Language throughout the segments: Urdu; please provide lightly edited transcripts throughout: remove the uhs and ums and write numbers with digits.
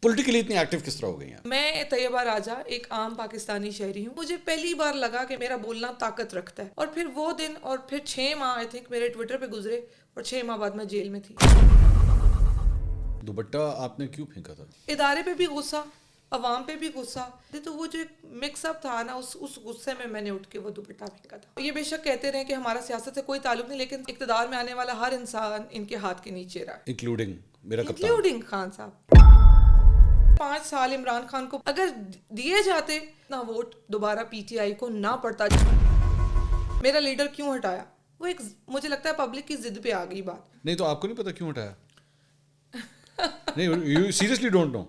پولیٹیکلی اتنی ایکٹیو کس طرح ہو گئی ہیں؟ میں طیبہ راجہ ایک عام پاکستانی شہری ہوں. مجھے پہلی بار لگا کہ میرا بولنا طاقت رکھتا ہے, اور پھر وہ دن اور پھر 6 ماہ آئی تھنک میرے ٹویٹر پہ گزرے, اور 6 ماہ بعد میں جیل میں تھی. دوپٹہ آپ نے کیوں پھینکا تھا؟ ادارے پہ بھی غصہ, عوام پہ بھی غصہ, تو وہ جو ایک مکس اپ تھا نا, اس غصے میں نے اٹھ کے وہ دوپٹہ پھینکا تھا. یہ بے شک کہتے رہے کہ ہمارا سیاست سے کوئی تعلق نہیں, لیکن اقتدار میں آنے والا ہر انسان ان کے ہاتھ کے نیچے رہا, انکلوڈنگ خان صاحب. 5 سال عمران خان کو اگر دیے جاتے نہ ووٹ, دوبارہ پی ٹی آئی کو نہ پڑتا. میرا لیڈر کیوں ہٹایا, وہ ایک مجھے لگتا ہے پبلک کی ضد پہ آ گئی بات. نہیں تو آپ کو نہیں پتا کیوں ہٹایا؟ نہیں, یو سیریسلی ڈونٹ نو.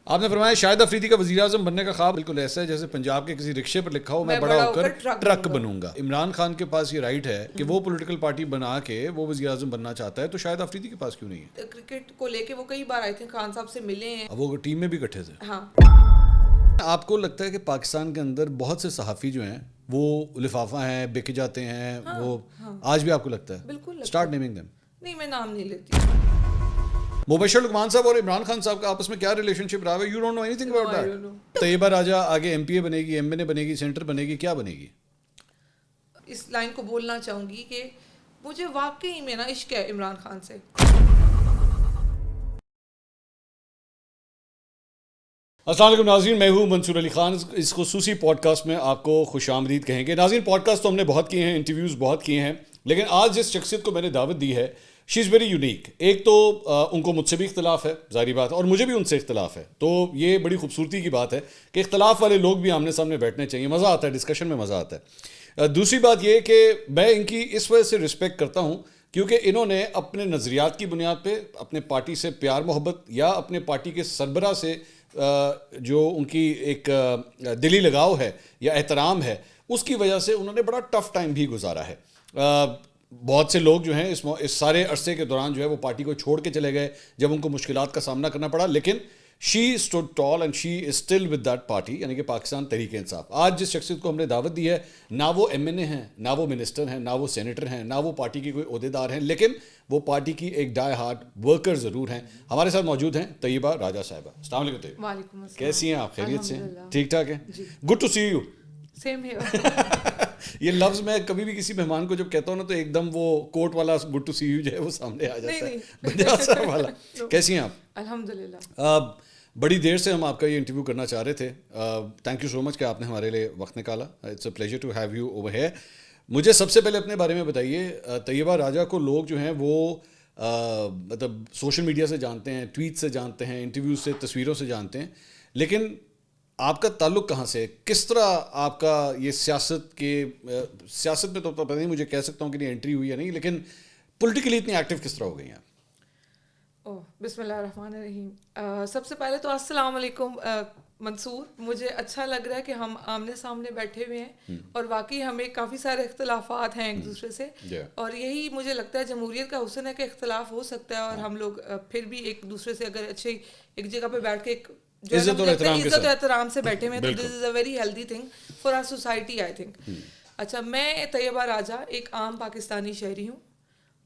آپ نے فرمایا شاہد افریدی کا وزیر اعظم بننے کا خواب بالکل ایسا ہے جیسے پنجاب کے کسی رکشے پر لکھا ہو میں بڑا ہو کر ٹرک بنوں گا. عمران خان کے پاس یہ رائٹ ہے کہ وہ پولیٹیکل پارٹی بنا کے وہ وزیر اعظم بننا چاہتا ہے, تو شاہد افریدی کے پاس کیوں نہیں ہے؟ کرکٹ کو لے کے وہ کئی بار آئے تھے, خان صاحب سے ملے ہیں, وہ ٹیم میں بھی اکٹھے تھے. ہاں. آپ کو لگتا ہے کہ پاکستان کے اندر بہت سے صحافی جو ہیں وہ لفافہ ہیں, بک جاتے ہیں, وہ آج بھی آپ کو لگتا ہے؟ بالکل. Start naming them. نہیں, میں نام نہیں لیتی. مبشر لقمان صاحب اور عمران خان صاحب کا آپس میں کیا ریلیشن شپ رہا ہے؟ You don't know anything about that. Tayyaba Raja آگے ایم پی اے بنے گی, ایم این اے بنے گی, سینیٹر بنے گی, کیا بنے گی؟ اس لائن کو بولنا چاہوں گی کہ مجھے واقعی میں نا عشق ہے عمران خان سے. السلام علیکم ناظرین, میں ہوں منصور علی خان. اس خصوصی پوڈ کاسٹ میں آپ کو خوش آمدید کہیں گے. ناظرین, پوڈ کاسٹ تو ہم نے بہت کیے ہیں, انٹرویوز بہت کیے ہیں, لیکن آج جس شخصیت کو میں نے دعوت دی ہے شی از ویری یونیک. ایک تو ان کو مجھ سے بھی اختلاف ہے, ظاہری بات ہے, اور مجھے بھی ان سے اختلاف ہے, تو یہ بڑی خوبصورتی کی بات ہے کہ اختلاف والے لوگ بھی آمنے سامنے بیٹھنے چاہیے, مزہ آتا ہے, ڈسکشن میں مزہ آتا ہے. دوسری بات یہ کہ میں ان کی اس وجہ سے رسپیکٹ کرتا ہوں کیونکہ انہوں نے اپنے نظریات کی بنیاد پہ اپنے پارٹی سے پیار محبت یا اپنے پارٹی کے سربراہ سے جو ان کی ایک دلی لگاؤ ہے یا احترام ہے, اس کی وجہ سے انہوں نے بڑا ٹف ٹائم بھی گزارا ہے. بہت سے لوگ جو ہیں اس سارے عرصے کے دوران جو ہے وہ پارٹی کو چھوڑ کے چلے گئے جب ان کو مشکلات کا سامنا کرنا پڑا, لیکن she stood tall and she is still with that party, یعنی کہ پاکستان تحریک انصاف. آج جس شخصیت کو ہم نے دعوت دی ہے, نہ وہ ایم این اے ہیں, نہ وہ منسٹر ہیں, نہ وہ سینیٹر ہیں, نہ وہ پارٹی کی کوئی عہدیدار ہیں, لیکن وہ پارٹی کی ایک ڈائی ہارڈ ورکر ضرور ہیں. ہمارے ساتھ موجود ہیں طیبہ راجہ صاحبہ. السلام علیکم طیبہ. وعلیکم السلام. کیسی ہیں آپ؟ خیریت سے؟ ٹھیک ٹھاک ہیں. Good to see you. Same here. یہ لفظ میں کبھی بھی کسی مہمان کو جب کہتا ہوں نا تو ایک دم وہ کوٹ والا گڈ ٹو سی یو جو ہے وہ سامنے آ جاتا ہے, بجا صاحب والا. کیسی ہیں آپ؟ الحمدللہ. بڑی دیر سے ہم آپ کا یہ انٹرویو کرنا چاہ رہے تھے. تھینک یو سو مچ کہ آپ نے ہمارے لیے وقت نکالا. It's a pleasure to have you over here. مجھے سب سے پہلے اپنے بارے میں بتائیے, طیبہ راجہ کو لوگ جو ہیں وہ مطلب سوشل میڈیا سے جانتے ہیں, ٹویٹ سے جانتے ہیں, انٹرویوز سے, تصویروں سے جانتے ہیں, لیکن آپ کا تعلق کہاں سے, کس طرح آپ کا یہ سیاست میں تو پتہ نہیں, مجھے کہہ سکتا ہوں کہ نہیں انٹری ہوئی یا نہیں, لیکن پولیٹیکلی اتنی ایکٹیو کس طرح ہو گئی ہیں آپ؟ بسم اللہ الرحمن الرحیم. سب سے پہلے تو السلام علیکم منصور. مجھے اچھا لگ رہا ہے کہ ہم آمنے سامنے بیٹھے ہوئے ہیں, اور واقعی ہمیں کافی سارے اختلافات ہیں ایک دوسرے سے, اور یہی مجھے لگتا ہے جمہوریت کا حسن ہے کہ اختلاف ہو سکتا ہے, اور ہم لوگ پھر بھی ایک دوسرے سے اگر اچھے ایک جگہ پہ بیٹھ کے عزت و احترام سے بیٹھے ہوئے, تو this is a very healthy thing for our society I think. اچھا, میں طیبہ راجہ ایک عام پاکستانی شہری ہوں,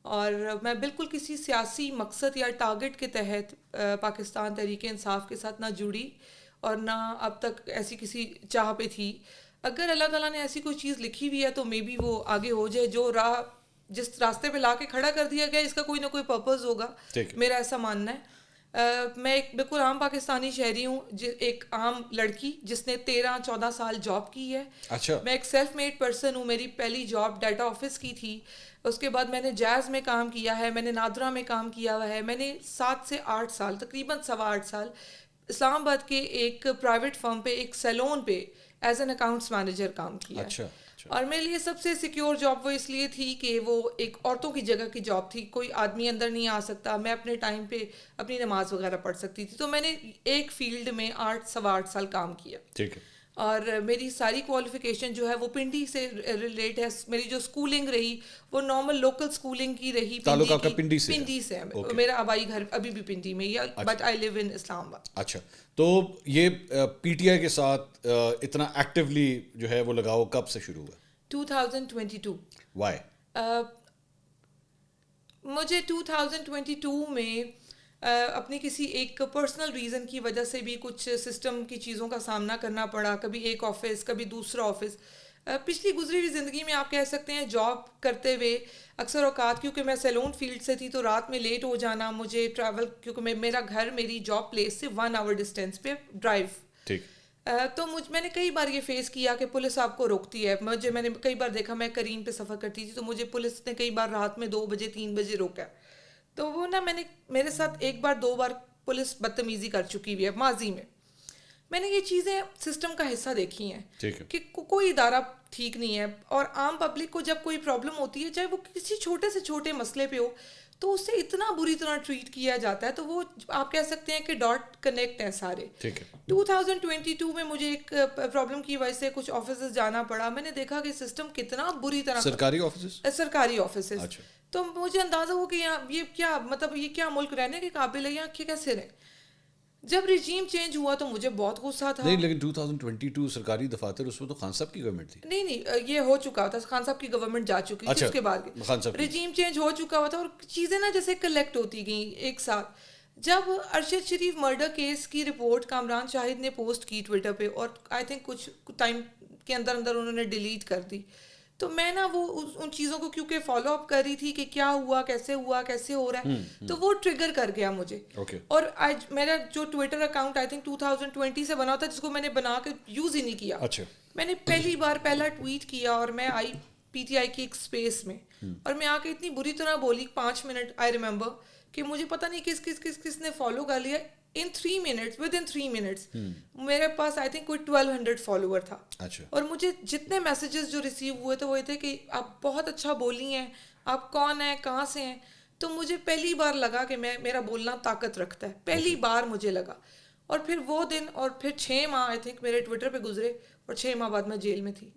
اور میں بالکل کسی سیاسی مقصد یا ٹارگٹ کے تحت پاکستان تحریک انصاف کے ساتھ نہ جڑی, اور نہ اب تک ایسی کسی چاہ پہ تھی. اگر اللہ تعالیٰ نے ایسی کوئی چیز لکھی ہوئی ہے تو مے بی وہ آگے ہو جائے. جو راہ جس راستے پہ لا کے کھڑا کر دیا گیا اس کا کوئی نہ کوئی پرپز ہوگا, میرا ایسا ماننا ہے. میں ایک بالکل عام پاکستانی شہری ہوں, ایک عام لڑکی جس نے 13-14 سال جاب کی ہے. میں ایک سیلف میڈ پرسن ہوں. میری پہلی جاب ڈیٹا آفس کی تھی, اس کے بعد میں نے جیز میں کام کیا ہے, میں نے نادرا میں کام کیا ہوا ہے, میں نے 7 سے 8 سال تقریباً 8.25 سال اسلام آباد کے ایک پرائیویٹ فرم پہ ایک سیلون پہ ایز این اکاؤنٹس مینیجر کام کیا ہے. اور میرے لیے سب سے سیکیور جاب وہ اس لیے تھی کہ وہ ایک عورتوں کی جگہ کی جاب تھی, کوئی آدمی اندر نہیں آ سکتا, میں اپنے ٹائم پہ اپنی نماز وغیرہ پڑھ سکتی تھی. تو میں نے ایک فیلڈ میں 8-8.25 سال کام کیا. ٹھیک ہے. اور میری ساری کوالیفیکیشن جو ہے وہ پنڈی سے ریلیٹ ہے. میری جو اسکولنگ رہی وہ نارمل لوکل اسکولنگ کی رہی. پنڈی سے میرا آبائی گھر ابھی بھی پنڈی میں ہی, بٹ آئی لیو ان اسلام آباد. اچھا, تو یہ پی ٹی آئی کے ساتھ اتنا ایکٹیولی جو ہے وہ لگاؤ کب سے شروع ہوا؟ 2022. وائی؟ مجھے 2022 میں اپنی کسی ایک پرسنل ریزن کی وجہ سے بھی کچھ سسٹم کی چیزوں کا سامنا کرنا پڑا, کبھی ایک آفس کبھی دوسرا آفس. پچھلی گزری ہوئی زندگی میں آپ کہہ سکتے ہیں جاب کرتے ہوئے اکثر اوقات, کیونکہ میں سیلون فیلڈ سے تھی تو رات میں لیٹ ہو جانا, مجھے ٹریول, کیونکہ میرا گھر میری جاب پلیس سے 1 hour ڈسٹینس پہ ڈرائیو. ٹھیک. تو میں نے کئی بار یہ فیس کیا کہ پولیس آپ کو روکتی ہے. میں نے کئی بار دیکھا, میں کریم پہ سفر کرتی تھی تو مجھے پولیس نے کئی بار رات میں 2 بجے 3 بجے روکا. تو وہ نا میرے ساتھ ایک بار 2 بار پولیس بدتمیزی کر چکی ہوئی ہے ماضی میں. میں نے یہ چیزیں سسٹم کا حصہ دیکھی ہیں کہ کوئی ادارہ ٹھیک نہیں ہے, اور عام پبلک کو جب کوئی پرابلم ہوتی ہے, چاہے وہ کسی چھوٹے سے چھوٹے مسئلے پہ ہو, تو اس سے اتنا بری طرح ٹریٹ کیا جاتا ہے. تو وہ آپ کہہ سکتے ہیں کہ ڈاٹ کنیکٹ ہیں سارے. 2022 میں مجھے ایک پرابلم کی وجہ سے کچھ آفیسز جانا پڑا. میں نے دیکھا کہ سسٹم کتنا بری طرح, سرکاری آفیسز, تو مجھے اندازہ ہو کہ یہ کیا مطلب, یہ کیا ملک رہنے کے قابل ہے, یہاں کیسے رہیں. جب رجیم چینج ہوا تو مجھے بہت غصہ تھا. نہیں لیکن 2022 سرکاری دفاتر, اس میں تو خان صاحب کی گورنمنٹ تھی. نہیں یہ ہو چکا تھا, خان صاحب کی گورنمنٹ جا چکی تھی, اس کے بعد رجیم چینج ہو چکا ہوا تھا, اور چیزیں نا جیسے کلیکٹ ہوتی گئیں ایک ساتھ. جب ارشد شریف مرڈر کیس کی رپورٹ کامران شاہد نے پوسٹ کی ٹویٹر پہ, اور آئی تھنک کچھ ٹائم کے اندر انہوں نے ڈیلیٹ کر دی, تو میں نا وہ ان چیزوں کو کیونکہ فالو اپ کر رہی تھی کہ کیا ہوا, کیسے ہو رہا ہے, تو وہ ٹریگر کر گیا مجھے. اور آج میرا جو ٹویٹر اکاؤنٹ آئی تھنک 2020 سے بنا تھا, جس کو میں نے بنا کے یوز ہی نہیں کیا. میں نے پہلا ٹویٹ کیا, اور میں آئی PTI کی ایک اسپیس میں, اور میں آ کے اتنی بری طرح بولی 5 منٹ, آئی ریممبر, کہ مجھے پتہ نہیں کس نے فالو کر لیا. within 3 minutes میرے پاس آئی تھنک کوئی 1200 فالوور تھا. اور مجھے جتنے میسیجز جو ریسیو ہوئے تھے وہ یہ تھے کہ آپ بہت اچھا بولی ہیں, آپ کون ہیں, کہاں سے ہیں. تو مجھے پہلی بار لگا کہ میرا بولنا طاقت رکھتا ہے, پہلی بار مجھے لگا. اور پھر وہ دن, اور پھر 6 ماہ آئی تھنک میرے ٹویٹر پہ گزرے, اور 6 ماہ بعد میں جیل میں تھی.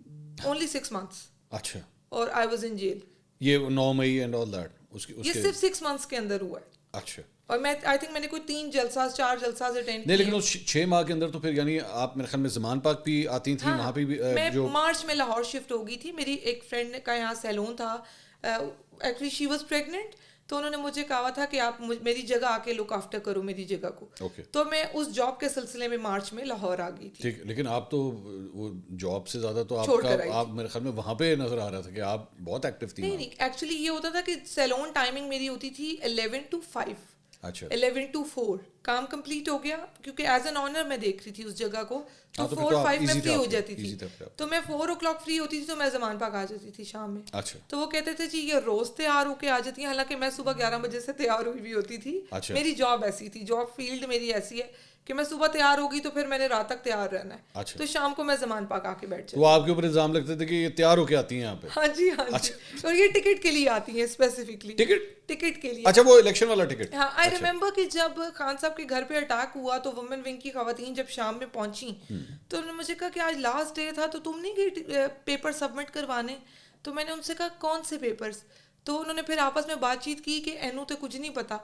only 6 months. اچھا. اور آئی واز ان جیل. یہ 9 مئی اینڈ آل دیٹ یہ صرف 6 months کے اندر ہوا ہے. اچھا. اور میں آئی تھنک میں نے کوئی 4 جلسات اٹینڈ نہیں, لیکن اس 6 ماہ کے اندر تو پھر یعنی آپ میرے خیال میں زمان پاک بھی آتی تھیں وہاں پہ بھی. میں مارچ میں لاہور شفٹ ہو گئی تھی. میری ایک فرینڈ کا یہاں سیلون تھا, ایکچولی شی واز پریگننٹ, تو انہوں نے مجھے کہا تھا کہ آپ میری جگہ آ کے لک آفٹر کرو میری جگہ کو. تو میں اس جاب کے سلسلے میں مارچ میں لاہور آ گئی تھی. ٹھیک, لیکن آپ تو وہ جاب سے زیادہ تو آپ میرے خیال میں وہاں پہ نظر آ رہا تھا کہ آپ بہت ایکٹیو تھی. نہیں, ایکچولی یہ ہوتا تھا کہ سیلون ٹائمنگ میری ہوتی تھی 11 to 5. 11 to 4 کام کمپلیٹ ہو گیا, کیونکہ ایز این آنر میں دیکھ رہی تھی اس جگہ کو, تو 4-5 میں فری ہو جاتی تھی. تو میں 4 o'clock فری ہوتی تھی, تو میں زمان پاک آ جاتی تھی شام میں. تو وہ کہتے تھے جی یہ روز تیار ہو کے آ جاتی ہیں, حالانکہ میں صبح 11 بجے سے تیار ہوئی بھی ہوتی تھی. میری جاب ایسی تھی, جاب فیلڈ میری ایسی ہے کہ میں صبح تیار ہوگی تو پھر میں نے رات تک تیار رہنا ہے, تو شام کو میں زمان پاک آ کے بیٹھ جاتی. وہ آپ کے اوپر الزام لگتے تھے کہ یہ تیار ہو کے آتی ہیں یہاں پہ. ہاں جی, اور یہ ٹکٹ کے لیے آتی ہیں اسپیسیفکلی. ٹکٹ کے لیے. اچھا, وہ الیکشن والا ٹکٹ. ہاں, آئی ریممبر کہ جب خان صاحب کے گھر پہ اٹیک ہوا تو وومن ونگ کی خواتین جب شام میں پہنچی تو انہوں نے مجھے کہا کہ آج لاسٹ ڈے تھا, تو تم نہیں گئی پیپر سبمٹ کروانے. تو میں نے ان سے کہا کون سے پیپرس, تو انہوں نے پھر آپس میں بات چیت کی کہ اینو تو کچھ نہیں پتا.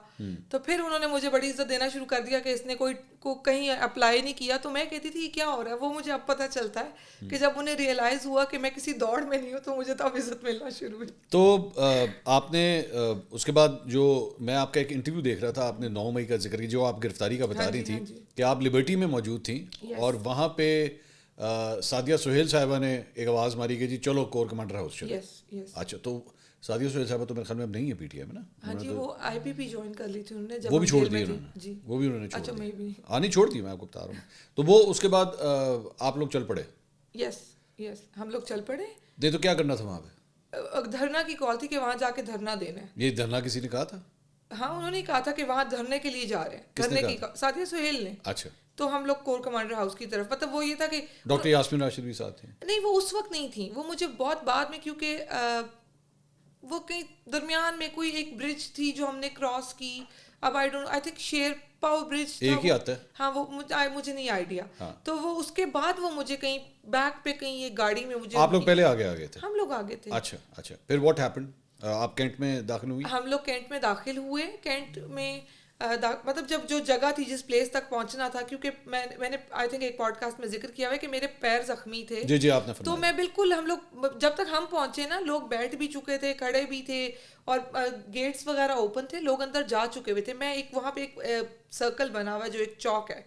تو پھر انہوں نے مجھے بڑی عزت دینا شروع کر دیا کہ اس نے کو کہیں اپلائی نہیں کیا. تو میں کہتی تھی کیا ہو رہا ہے, وہ مجھے اب پتہ چلتا ہے کہ جب انہیں ریئلائز ہوا کہ میں کسی دوڑ میں نہیں ہوں تو مجھے تو اب عزت ملنا شروع ہوئی. تو آپ نے اس کے بعد جو میں آپ کا ایک انٹرویو دیکھ رہا تھا, آپ نے 9 مئی کا ذکر کیا, جو آپ گرفتاری کا بتا رہی تھی کہ آپ لبرٹی میں موجود تھیں, اور وہاں پہ سعدیہ سہیل صاحبہ نے ایک آواز ماری کہ جی چلو کور کمانڈر ہاؤس چلو. اچھا, تو سعدیہ سہیل صاحبہ تو میرے خیال میں اب نہیں ہے PTI میں نا. ہاں جی, وہ IPP جوائن کر لی تھی انہوں نے, وہ بھی چھوڑ دی انہوں نے. وہ بھی انہوں نے چھوڑ دی. ہاں نہیں چھوڑ دی, میں آپ کو بتا رہا ہوں. تو وہ اس کے بعد آپ لوگ چل پڑے. یس ہم لوگ چل پڑے. تو کیا کرنا تھا وہاں پہ؟ دھرنا کی کال تھی کہ وہاں جا کے دھرنا دینا ہے. یہ دھرنا کسی نے کہا تھا؟ ہاں, انہوں نے کہا تھا کہ وہاں دھرنے کے لیے جا رہے ہیں. دھرنے کی سعدیہ سہیل نے. اچھا. تو ہم لوگ کور کمانڈر ہاؤس کی طرف, مطلب وہ یہ تھا کہ ڈاکٹر یاسمین راشد بھی ساتھ تھیں. نہیں, وہ اس وقت نہیں تھی, وہ مجھے بہت بعد میں, کیونکہ وہ کہیں درمیان میں کوئی ایک برج تھی جو ہم نے کراس کی. اب آئی تھنک شیر پاؤ برج ایک ہی آتا ہے. ہاں, وہ مجھے نہیں آئیڈیا. تو وہ اس کے بعد وہ مجھے کہیں بیک پہ کہیں ایک گاڑی میں مجھے. آپ لوگ پہلے آگے تھے؟ ہم لوگ آگے تھے. اچھا. پھر واٹ ہیپنڈ؟ آپ کینٹ میں داخل ہوئی؟ ہم لوگ کینٹ میں داخل ہوئے. کینٹ میں مطلب جب جو جگہ تھی جس پلیس تک پہنچنا تھا, کیونکہ میں نے آئی تھنک ایک پوڈ کاسٹ میں ذکر کیا ہوا ہے کہ میرے پیر زخمی تھے. جی آپ نے فرمایا. تو میں بالکل, ہم لوگ جب تک ہم پہنچے نا, لوگ بیٹھ بھی چکے تھے, کھڑے بھی تھے, اور گیٹس وغیرہ اوپن تھے, لوگ اندر جا چکے ہوئے تھے. میں ایک وہاں پہ ایک سرکل بنا ہوا ہے جو ایک چوک ہے,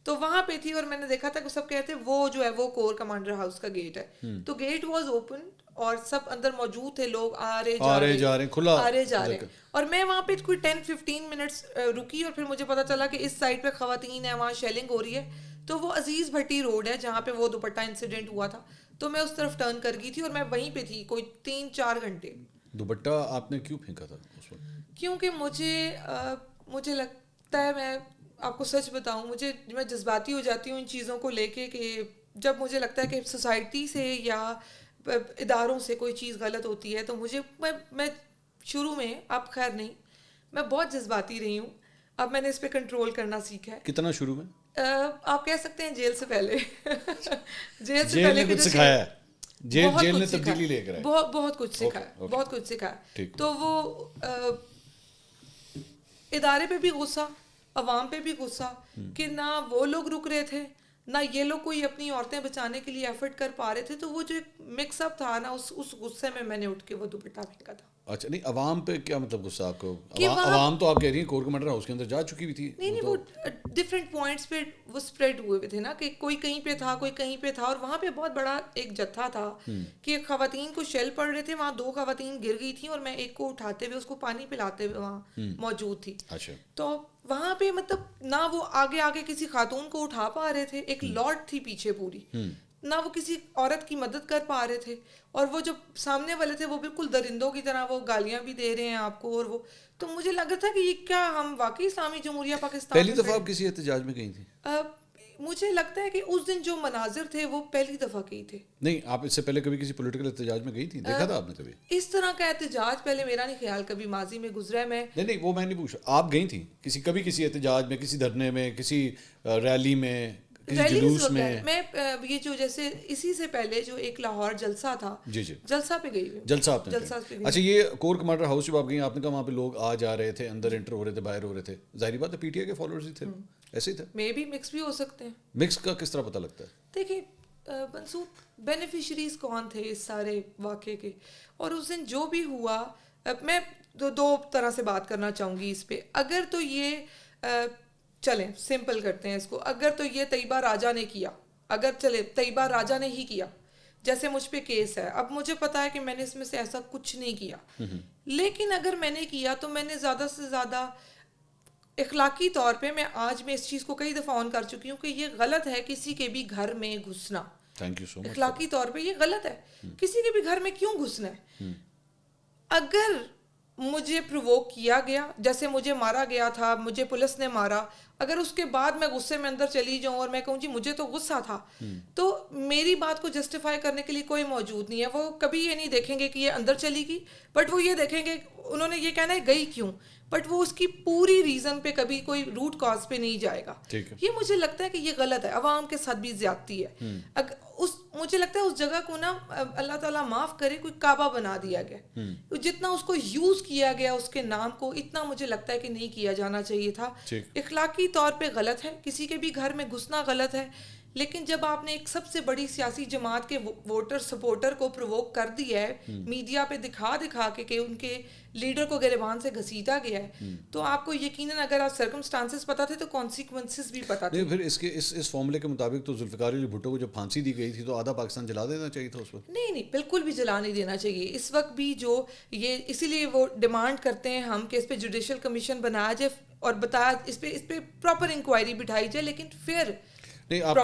تو وہاں پہ تھی, اور میں نے دیکھا تھا کہ سب کہتے ہیں وہ جو ہے وہ کور کمانڈر ہاؤس کا گیٹ ہے. تو گیٹ واز اوپن اور سب اندر موجود تھے, لوگ آ رہے جا رہے, اور میں وہاں پہ کوئی 10-15 منٹس رکی, اور پھر مجھے پتا چلا کہ اس سائڈ پہ خواتین ہیں, وہاں شیلنگ ہو رہی ہے. تو وہ عزیز بھٹی روڈ ہے جہاں پہ وہ دوپٹہ انسیڈنٹ ہوا تھا, تو میں اس طرف ٹرن کر گئی تھی, اور میں وہیں پہ تھی کوئی 3-4 گھنٹے. دوپٹہ آپ نے کیوں پھینکا تھا اس وقت؟ کیونکہ مجھے لگتا ہے, میں آپ کو سچ بتاؤں, میں جذباتی ہو جاتی ہوں ان چیزوں کو لے کے, کہ جب مجھے لگتا ہے کہ سوسائٹی سے یا اداروں سے کوئی چیز غلط ہوتی ہے, تو میں شروع میں, اب خیر نہیں, میں بہت جذباتی رہی ہوں. اب میں نے اس پہ کنٹرول کرنا سیکھا ہے. کتنا شروع میں؟ آپ کہہ سکتے ہیں جیل سے پہلے. جیل نے کچھ سکھایا ہے, جیل نے تبدیلی لے کر بہت کچھ سکھایا, بہت کچھ سکھایا. تو وہ ادارے پہ بھی غصہ, عوام پہ بھی غصہ, کہ نہ وہ لوگ رک رہے تھے, نہ یہ لوگ کوئی اپنی عورتیں بچانے کے لیے ایفرٹ کر پا رہے تھے. تو وہ جو ایک مکس اپ تھا نا, اس غصے میں نے اٹھ کے وہ دوپٹہ پھینکا تھا. اچھا, نہیں عوام پہ کیا مطلب غصہ آپ کو؟ عوام تو آپ کہہ رہی ہیں کور کمانڈر ہاؤس کے اندر جا چکی بھی تھی. نہیں, وہ ڈفرینٹ پوائنٹس پہ وہ اسپریڈ ہوئے تھے نا, کہ کوئی کہیں پہ تھا, کوئی کہیں پہ تھا, اور وہاں پہ بہت بڑا ایک جتھا تھا کہ خواتین کو شیل پڑ رہے تھے. وہاں 2 خواتین گر گئی تھیں, اور میں ایک کو اٹھاتے ہوئے اس کو پانی پلاتے ہوئے وہاں موجود تھی. تو وہاں پہ مطلب نہ وہ آگے کسی خاتون کو اٹھا پا رہے تھے, ایک لاٹ تھی پیچھے پوری, نہ وہ کسی عورت کی مدد کر پا رہے تھے, اور وہ جو سامنے والے تھے وہ بالکل درندوں کی طرح وہ گالیاں بھی دے رہے ہیں آپ کو. اور وہ تو مجھے لگا تھا کہ یہ کیا ہم واقعی اسلامی جمہوریہ پاکستان پہلی دفعہ آپ کسی احتجاج میں گئی تھیں؟ مجھے لگتا ہے کہ اس دن جو مناظر تھے وہ پہلی دفعہ گئی تھے. نہیں, آپ اس سے پہلے کبھی کسی پولیٹیکل احتجاج میں گئی تھی؟ دیکھا تھا آپ نے کبھی اس طرح کا احتجاج؟ پہلے میرا نہیں خیال کبھی ماضی میں گزرا ہے. میں نہیں, وہ میں نہیں پوچھا, آپ گئی تھیں کبھی کسی احتجاج میں, کسی دھرنے میں, کسی ریلی میں, کسی جلوس میں؟ میں یہ جو جیسے اسی سے پہلے جو ایک لاہور جلسہ تھا, جلسہ پہ گئی. جلسہ آپ نے؟ اچھا, یہ کور کمانڈر ہاؤس جب آپ گئی, آپ نے کہا وہاں پہ لوگ آ جا رہے تھے, اندر انٹر ہو رہے تھے, باہر ہو رہے تھے, ظاہری بات ہے پی ٹی آئی کے فالوورز ہی تھے, ایسے ہی تھے. مے بھی مکس بھی ہو سکتے ہیں. مکس کا کس طرح پتہ لگتا ہے؟ دیکھیے منصور, بینیفیشریز کون تھے اس سارے واقعے کے, اور اس دن جو بھی ہوا, میں 2 طرح سے بات کرنا چاہوں گی اس پہ. اگر تو یہ چلیں سمپل کرتے ہیں اس کو, اگر تو یہ طیبہ راجہ نے کیا, اگر چلے طیبہ راجہ نے ہی کیا, جیسے مجھ پہ کیس ہے, اب مجھے پتا ہے کہ میں نے اس میں سے ایسا کچھ نہیں کیا, لیکن اگر میں نے کیا تو میں نے زیادہ سے زیادہ اخلاقی طور پہ, میں آج میں اس چیز کو کئی دفعہ آن کر چکی ہوں کہ یہ غلط ہے کسی کے بھی گھر میں گھسنا. اخلاقی طور پہ یہ غلط ہے, کسی کے بھی گھر میں کیوں گھسنا ہے. اگر مجھے پرووک کیا گیا, جیسے مجھے مارا گیا تھا, مجھے پولیس نے مارا, اگر اس کے بعد میں غصے میں اندر چلی جاؤں اور میں کہوں جی مجھے تو غصہ تھا, تو میری بات کو جسٹیفائی کرنے کے لیے کوئی موجود نہیں ہے. وہ کبھی یہ نہیں دیکھیں گے کہ یہ اندر چلی گئی, بٹ وہ یہ دیکھیں گے, انہوں نے یہ کہنا ہے گئی کیوں, بٹ وہ اس کی پوری ریزن پہ کبھی کوئی روٹ کاز پہ نہیں جائے گا. یہ مجھے لگتا ہے کہ یہ غلط ہے, عوام کے ساتھ بھی زیادتی ہے. مجھے لگتا ہے اس جگہ کو نا اللہ تعالیٰ معاف کرے, کوئی کعبہ بنا دیا گیا. جتنا اس کو یوز کیا گیا اس کے نام کو, اتنا مجھے لگتا ہے کہ نہیں کیا جانا چاہیے تھا. اخلاقی طور پہ غلط ہے, کسی کے بھی گھر میں گھسنا غلط ہے, لیکن جب آپ نے ایک سب سے بڑی سیاسی جماعت کے ووٹر سپورٹر کو پرووک کر دیا ہے, میڈیا پہ دکھا کے کہ ان کے لیڈر کو گریبان سے گھسیٹا گیا ہے, تو آپ کو یقیناً اگر آپ سرکمسٹانسز پتہ تھے تو کانسیکوینسز بھی پتہ تھے. پھر اس فارمولے کے مطابق تو ذوالفقار علی بھٹو کو جب پھانسی دی گئی تھی تو آدھا پاکستان جلا دینا چاہیے تھا اس وقت. نہیں, بالکل بھی جلا نہیں دینا چاہیے. اس وقت بھی جو یہ اسی لیے وہ ڈیمانڈ کرتے ہیں ہم کہ اس پہ جوڈیشل کمیشن بنایا جائے اور بتایا, اس پہ پراپر انکوائری بٹھائی جائے, لیکن پھر نہیں, آپ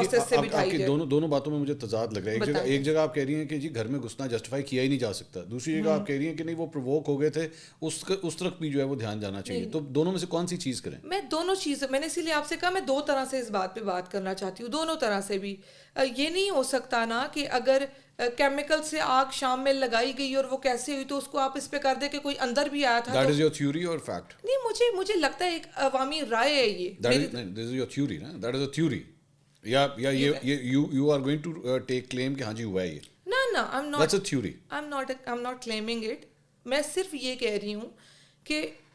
کی دونوں باتوں میں مجھے تضاد لگ رہا ہے. ایک جگہ آپ کہہ رہی ہیں کہ جی گھر میں گھسنا جسٹیفائی کیا ہی نہیں جا سکتا, دوسری جگہ آپ کہہ رہی ہیں کہ نہیں وہ پرووک ہو گئے تھے, اس طرف بھی جو ہے وہ دھیان جانا چاہیے. تو دونوں میں سے کون سی چیز کریں؟ میں دونوں چیزیں, میں نے اسی لیے آپ سے کہا میں 2 طرح سے اس بات پہ بات کرنا چاہتی ہوں, دونوں طرح سے بھی. یہ نہیں ہو سکتا نا کہ اگر کیمیکل سے آگ شام میں لگائی گئی اور وہ کیسے ہوئی تو اس کو آپ اس پہ کر دیں کہ کوئی اندر بھی آیا تھا. That is your theory or fact? نہیں, مجھے لگتا ہے ایک عوامی رائے ہے یہ. This is your theory, نا? That is a theory. یا you are going to take claim کہ ہاں جی ہوا ہے یہ. No, I'm not. That's a theory. I'm not claiming it. میں صرف یہ کہہ رہی ہوں کہ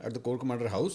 at the Corps Commander House,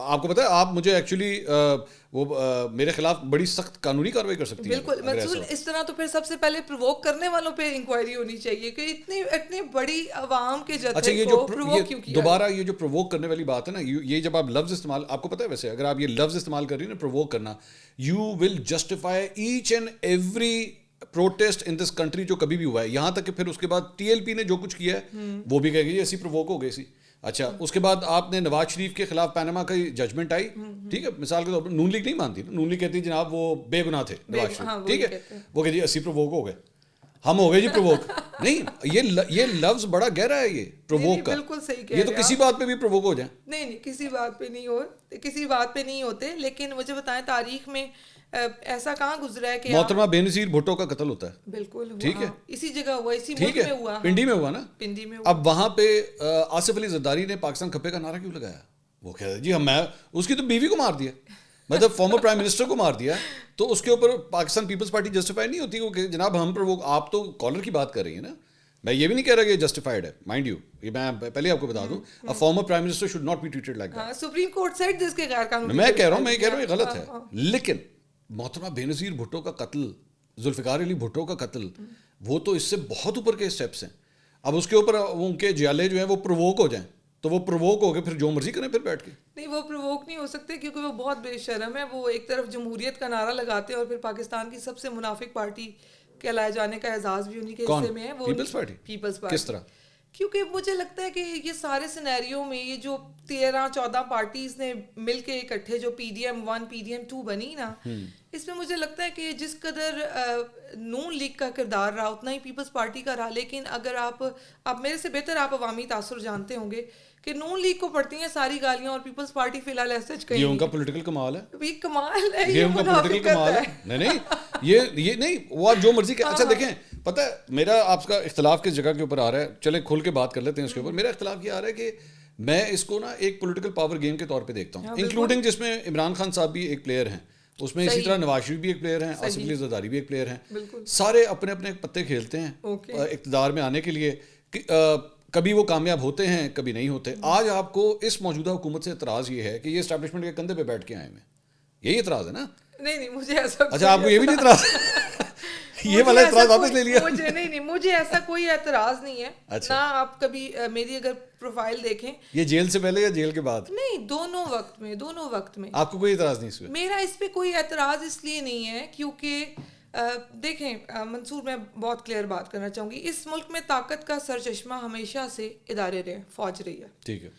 آپ کو پتا ہے آپ مجھے ایکچولی وہ میرے خلاف بڑی سخت قانونی کاروائی کر سکتی ہیں. بالکل منصور, اس طرح تو پھر سب سے پہلے پرووک کرنے والوں پہ انکوائری ہونی چاہیے کہ اتنی بڑی عوام کے جتھے کو پرووک کیوں کیا. دوبارہ یہ جو پرووک کرنے والی بات ہے نا, یہ جب آپ لفظ استعمال, آپ کو پتا ہے ویسے اگر آپ یہ لفظ استعمال کر رہی ہیں نا پرووک کرنا, you will justify each and every protest in this country جو کبھی بھی ہوا ہے, یہاں تک کہ پھر اس کے بعد ٹی ایل پی نے جو کچھ کیا ہے وہ بھی کہے گی ایسی پرووک ہو گئی سی. اچھا اس کے بعد آپ نے نواز شریف کے خلاف پیناما کی ججمنٹ آئی, ٹھیک ہے, مثال کے طور پر نون لیگ نہیں مانتی, نون لیگ کہتی جناب وہ بے گناہ تھے نواز شریف, ٹھیک ہے, وہ کہتی اسی پرووک ہو گئے, ہم ہو گئے جی پرووک. نہیں, یہ لفظ بڑا گہرا ہے, یہ پرووک کا, بالکل صحیح کہہ یہ تو کسی بات پہ بھی پرووک ہو جائیں. نہیں کسی بات پہ نہیں ہوتے, لیکن مجھے بتائیں تاریخ میں ایسا کہاں گزرا ہے کہ محترمہ بے نظیر بھٹو کا قتل ہوتا ہے, بالکل ٹھیک ہے, اسی جگہ ہوا, اسی ملک میں ہوا, پنڈی میں ہوا نا, پنڈی میں ہوا. اب وہاں پہ آصف علی زرداری نے پاکستان کھپے کا نعرہ کیوں لگایا؟ وہ کہہ رہے جی میں اس کی تو بیوی کو مار دیا, مطلب فارمر پرائم منسٹر کو مار دیا, تو اس کے اوپر پاکستان پیپلز پارٹی جسٹیفائی نہیں ہوتی کہ جناب ہم پر وہ, آپ تو کالر کی بات کر رہی ہیں نا, میں یہ بھی نہیں کہہ رہا کہ یہ جسٹیفائڈ ہے, مائنڈ یو, یہ میں پہلے آپ کو بتا دوں, former prime minister should not be treated like that. Supreme court said this کے غیر قانونی, میں کہہ رہا ہوں یہ غلط ہے, لیکن محترمہ بے نظیر بھٹو کا قتل, ذوالفقار علی بھٹو کا قتل, وہ تو اس سے بہت اوپر کے اسٹیپس ہیں. اب اس کے اوپر ان کے جیالے جو ہیں وہ پرووک ہو جائیں تو وہ پرووک ہو گئے, پھر جو مرضی کریں پھر بیٹھ کے. نہیں وہ پرووک نہیں ہو سکتے کیونکہ وہ بہت بے شرم ہے. وہ ایک طرف جمہوریت کا نعرہ لگاتے ہیں اور پھر پاکستان کی سب سے منافق پارٹی کہلائے جانے کا اعزاز بھی انہی کے حصے میں ہے. وہ پیپلز پارٹی. پیپلز پارٹی کس طرح؟ کیونکہ مجھے لگتا ہے کہ یہ سارے سینیریو میں یہ جو 13-14 پارٹیز نے مل کے اکٹھے جو P D M 1 P D M 2 بنی نا, اس میں مجھے لگتا ہے کہ جس قدر نون لیگ کا کردار رہا اتنا ہی پیپلز پارٹی کا رہا. لیکن اگر آپ میرے سے بہتر آپ عوامی تاثر جانتے ہوں گے کہ نون لیگ کو پڑتی ہیں ساری گالیاں اور پیپلز پارٹی فی الحال ایسا کہیں, یہ ان کا پولیٹیکل کمال ہے, یہ کمال ہے, یہ ان کا پولیٹیکل کمال ہے. نہیں یہ نہیں, وہ آپ جو مرضی کہ اچھا دیکھیں, پتہ ہے میرا آپ کا اختلاف کس جگہ کے اوپر آ رہا ہے, چلیں کھل کے بات کر لیتے ہیں اس کے اوپر. میرا اختلاف یہ آ رہا ہے کہ میں اس کو نا ایک پولیٹیکل پاور گیم کے طور پہ دیکھتا ہوں, انکلوڈنگ جس میں عمران خان صاحب بھی ایک پلیئر ہیں, اس میں اسی طرح نواز شریف بھی ایک پلیئر ہیں, آصف علی زرداری بھی ایک پلیئر ہیں, سارے اپنے اپنے پتے کھیلتے ہیں اقتدار میں آنے کے لیے. کبھی وہ کامیاب ہوتے ہیں کبھی نہیں ہوتے. آج آپ کو اس موجودہ حکومت سے اعتراض یہ ہے کہ یہ اسٹیبلشمنٹ کے کندھے پہ بیٹھ کے آئے ہیں, یہی اعتراض ہے نا؟ نہیں مجھے ایسا, اچھا آپ کو یہ بھی نہیں اعتراض, یہ والا اعتراض واپس لے لیا؟ مجھے نہیں مجھے ایسا کوئی اعتراض نہیں ہے. نہ آپ کبھی میری اگر پروفائل دیکھیں, یہ جیل سے پہلے یا جیل کے بعد؟ نہیں دونوں وقت میں آپ کو کوئی اعتراض نہیں اس پہ؟ میرا اس پہ کوئی اعتراض اس لیے نہیں ہے کیونکہ دیکھیں منصور, میں بہت کلیئر بات کرنا چاہوں گی, اس ملک میں طاقت کا سرچشمہ ہمیشہ سے ادارے رہے, فوج رہی ہے, ٹھیک ہے.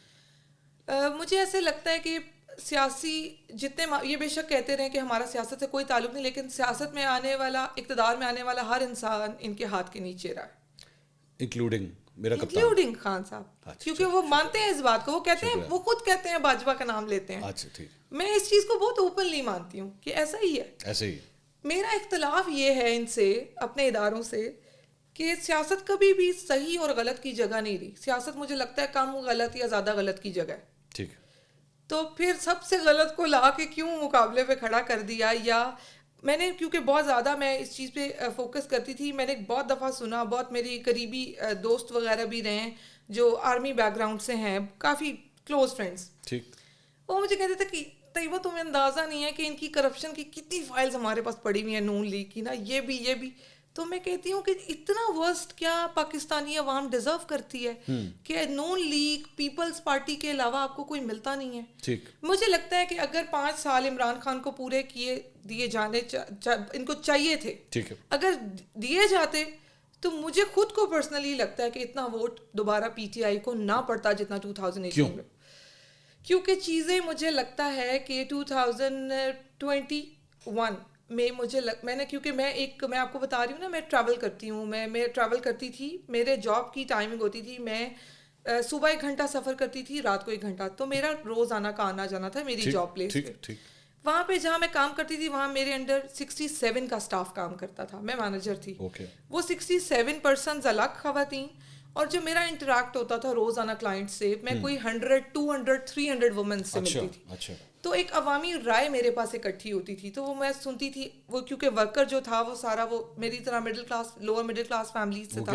مجھے ایسے لگتا ہے کہ سیاسی جتنے یہ بے شک کہتے رہے کہ ہمارا سیاست سے کوئی تعلق نہیں, لیکن سیاست میں آنے والا, اقتدار میں آنے والا ہر انسان ان کے ہاتھ کے نیچے رہا ہے, انکلوڈنگ خان صاحب, کیونکہ وہ مانتے ہیں اس بات کو, وہ کہتے ہیں, وہ خود کہتے ہیں باجوہ کا نام لیتے ہیں. میں اس چیز کو بہت اوپنلی مانتی ہوں کہ ایسا ہی ہے, ایسے ہی. میرا اختلاف یہ ہے ان سے, اپنے اداروں سے, کہ سیاست کبھی بھی صحیح اور غلط کی جگہ نہیں رہی. سیاست مجھے لگتا ہے کم غلط یا زیادہ غلط کی جگہ ہے. ٹھیک. تو پھر سب سے غلط کو لا کے کیوں مقابلے پہ کھڑا کر دیا؟ یا میں نے کیونکہ بہت زیادہ میں اس چیز پہ فوکس کرتی تھی, میں نے بہت دفعہ سنا, بہت میری قریبی دوست وغیرہ بھی رہے ہیں جو آرمی بیک گراؤنڈ سے ہیں, کافی کلوز فرینڈس, ٹھیک, وہ مجھے کہتے تھے کہ طیبہ تمہیں اندازہ نہیں ہے کہ ان کی کرپشن کی کتنی فائلز ہمارے پاس پڑی ہوئی ہیں نون لیگ کی نا, یہ بھی. تو میں کہتی ہوں کہ اتنا ورسٹ کیا پاکستانی عوام ڈیزرو کرتی ہے کہ نون لیگ پیپلز پارٹی کے علاوہ آپ کو کوئی ملتا نہیں ہے. ٹھیک. مجھے لگتا ہے کہ اگر 5 سال عمران خان کو پورے دیے جانے ان کو چاہیے تھے, ٹھیک ہے, اگر دیے جاتے تو مجھے خود کو پرسنلی لگتا ہے کہ اتنا ووٹ دوبارہ پی ٹی آئی کو نہ پڑتا جتنا 2018 میں, کیونکہ چیزیں مجھے لگتا ہے کہ 2021 میں میں نے, کیونکہ میں آپ کو بتا رہی ہوں نا, میں ٹریول کرتی ہوں, میں ٹریول کرتی تھی, میرے جاب کی ٹائمنگ ہوتی تھی, میں صبح 1 گھنٹہ سفر کرتی تھی, رات کو 1 گھنٹہ, تو میرا روزانہ کا آنا جانا تھا میری جاب پلیس پہ. وہاں پہ جہاں میں کام کرتی تھی وہاں میرے انڈر 67 کا اسٹاف کام کرتا تھا, میں مینیجر تھی. وہ 67 پرسنز الگ خواتین, اور جو میرا انٹریکٹ ہوتا تھا روزانہ کلائنٹ سے, میں کوئی 100 200 300 وومن سے ملتی تھی. تو ایک عوامی رائے میرے پاس اکٹھی ہوتی تھی, تو وہ میں سنتی تھی. وہ کیونکہ ورکر جو تھا وہ سارا وہ میری طرح middle class lower middle class family سے تھا.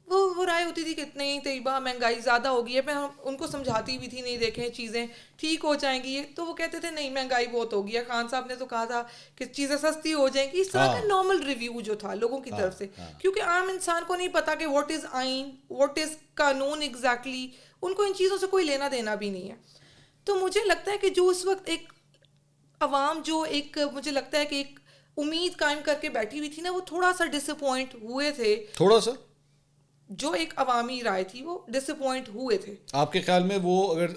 وہ رائے ہوتی تھی کہ نہیں طیبہ مہنگائی زیادہ ہوگی ہے. میں ان کو سمجھاتی بھی تھی نہیں دیکھیں چیزیں ٹھیک ہو جائیں گی, تو وہ کہتے تھے نہیں مہنگائی بہت ہوگی ہے. خان صاحب نے تو کہا تھا کہ چیزیں سستی ہو جائیں گی. اس طرح کا نارمل ریویو جو تھا لوگوں کی طرف سے, کیونکہ عام انسان کو نہیں پتا کہ واٹ از آئین, واٹ از قانون ایگزیکٹلی, ان کو ان چیزوں سے کوئی لینا دینا بھی نہیں ہے. تو مجھے لگتا ہے کہ جو اس وقت ایک عوام جو ایک مجھے لگتا ہے کہ ایک امید قائم کر کے بیٹھی ہوئی تھی نا, وہ تھوڑا سا ڈس اپوائنٹ ہوئے تھے. تھوڑا سا جو ایک عوامی رائے تھی وہ ڈس اپوائنٹ ہوئے تھے. آپ کے خیال میں وہ اگر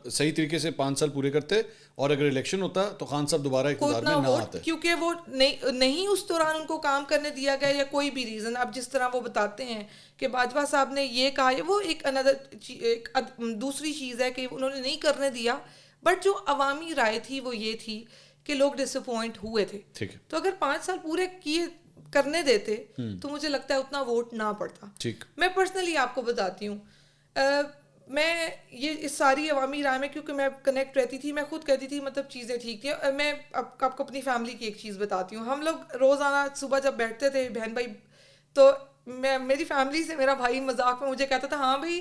صحیح طریقے سے 5 سال پورے کرتے اور اگر الیکشن ہوتا تو خان صاحب دوبارہ اقتدار میں نہ آتے؟ کیونکہ وہ نہیں اس دوران ان کو کام کرنے دیا گیا یا کوئی بھی ریزن. اب جس طرح وہ بتاتے ہیں کہ باجوہ صاحب نے یہ کہا, وہ ایک دوسری چیز ہے کہ انہوں نے نہیں کرنے دیا, بٹ جو عوامی رائے تھی وہ یہ تھی کہ لوگ ڈس اپوائنٹ ہوئے تھے. تو اگر 5 سال پورے کیے کرنے دیتے تو مجھے لگتا ہے اتنا ووٹ نہ پڑتا. میں پرسنلی آپ کو بتاتی ہوں, میں یہ اس ساری عوامی رائے میں کیونکہ میں کنیکٹ رہتی تھی, میں خود کہتی تھی مطلب چیزیں ٹھیک تھیں. میں آپ کو اپنی فیملی کی ایک چیز بتاتی ہوں. ہم لوگ روزانہ صبح جب بیٹھتے تھے بہن بھائی, تو میری فیملی سے میرا بھائی مذاق میں مجھے کہتا تھا ہاں بھائی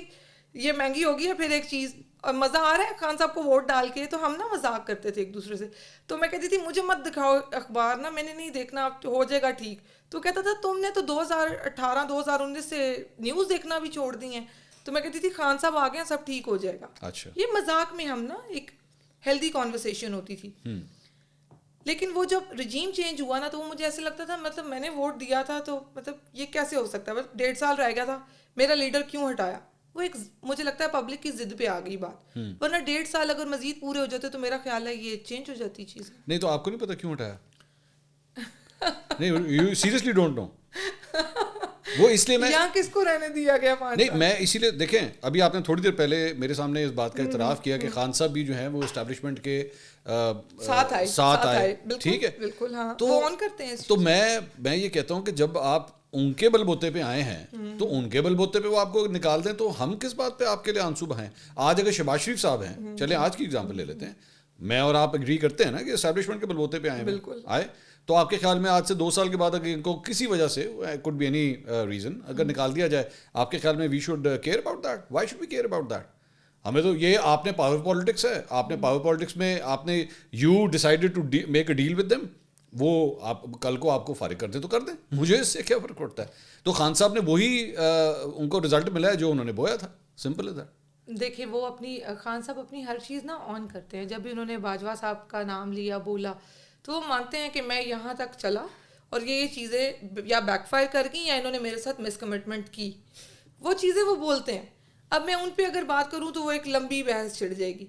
یہ مہنگی ہوگی ہے, پھر ایک چیز اور مزہ آ رہا ہے خان صاحب کو ووٹ ڈال کے. تو ہم نا مذاق کرتے تھے ایک دوسرے سے. تو میں کہتی تھی مجھے مت دکھاؤ اخبار نا, میں نے نہیں دیکھنا, ہو جائے گا ٹھیک. تو کہتا تھا تم نے تو 2018 2019 سے نیوز دیکھنا بھی چھوڑ دی ہیں. تو میں کہتی تھی خان صاحب آ گئے سب ٹھیک ہو جائے گا. یہ مذاق میں ہم نا ایک ہیلدی کانورسیشن ہوتی تھی. لیکن وہ جب رجیم چینج ہوا نا تو وہ مجھے ایسے لگتا تھا مطلب میں نے ووٹ دیا تھا تو مطلب یہ کیسے ہو سکتا ہے, 1.5 سال رہ گیا تھا, میرا لیڈر کیوں ہٹایا. وہ ایک مجھے لگتا ہے پبلک کی ضد پہ آ گئی بات, ورنہ 1.5 سال اگر مزید پورے ہو جاتے تو میرا خیال ہے یہ چینج ہو جاتی چیز. نہیں تو آپ کو نہیں پتا کیوں ہٹایا؟ نہیں یو سیریسلی ڈونٹ نو. وہ اس لیے میں یہاں کس کو رہنے دیا گیا 5 نہیں, میں اسی لیے دیکھیں ابھی آپ نے تھوڑی دیر پہلے میرے سامنے اس بات کا اعتراف کیا کہ خان صاحب بھی جو ہیں وہ اسٹیبلشمنٹ کے ساتھ آئے, ٹھیک ہے, بالکل ہاں, تو وہ آن کرتے ہیں. تو میں یہ کہتا ہوں کہ جب آپ ان کے بل بوتے پہ آئے ہیں تو ان کے بل بوتے پہ وہ آپ کو نکال دیں, تو ہم کس بات پہ آپ کے لیے آنسو بہائیں. آج اگر شہباز شریف صاحب ہیں, چلیں آج کی ایگزامپل لے لیتے ہیں, میں اور آپ اگری کرتے ہیں نا کہ اسٹیبلشمنٹ کے بل بوتے پہ آئے, تو آپ کے خیال میں آج سے 2 سال کے بعد اگر ان کو کسی وجہ سے کوڈ بی اینی ریزن اگر نکال دیا جائے, آپ کے خیال میں we should care about that? Why should we care about that? ہمیں تو یہ آپ نے پاور پالیٹکس ہے, آپ نے پاور پالیٹکس میں آپ نے you decided to make a deal with them, وہ آپ کل کو آپ کو فارغ کر دیں تو کر دیں, مجھے اس سے کیا فرق پڑتا ہے. تو خان صاحب نے وہی ان کو رزلٹ ملا ہے جو انہوں نے بویا تھا, سمپل ہے دیٹ. دیکھیں وہ اپنی خان صاحب اپنی ہر چیز نا آن کرتے ہیں. جب بھی انہوں نے باجوہ صاحب کا نام لیا بولا تو وہ مانتے ہیں کہ میں یہاں تک چلا اور یہ چیزیں یا بیک فائر کر گئی یا انہوں نے میرے ساتھ مس کمٹمنٹ کی, وہ چیزیں وہ بولتے ہیں. اب میں ان پہ اگر بات کروں تو وہ ایک لمبی بحث چھڑ جائے گی,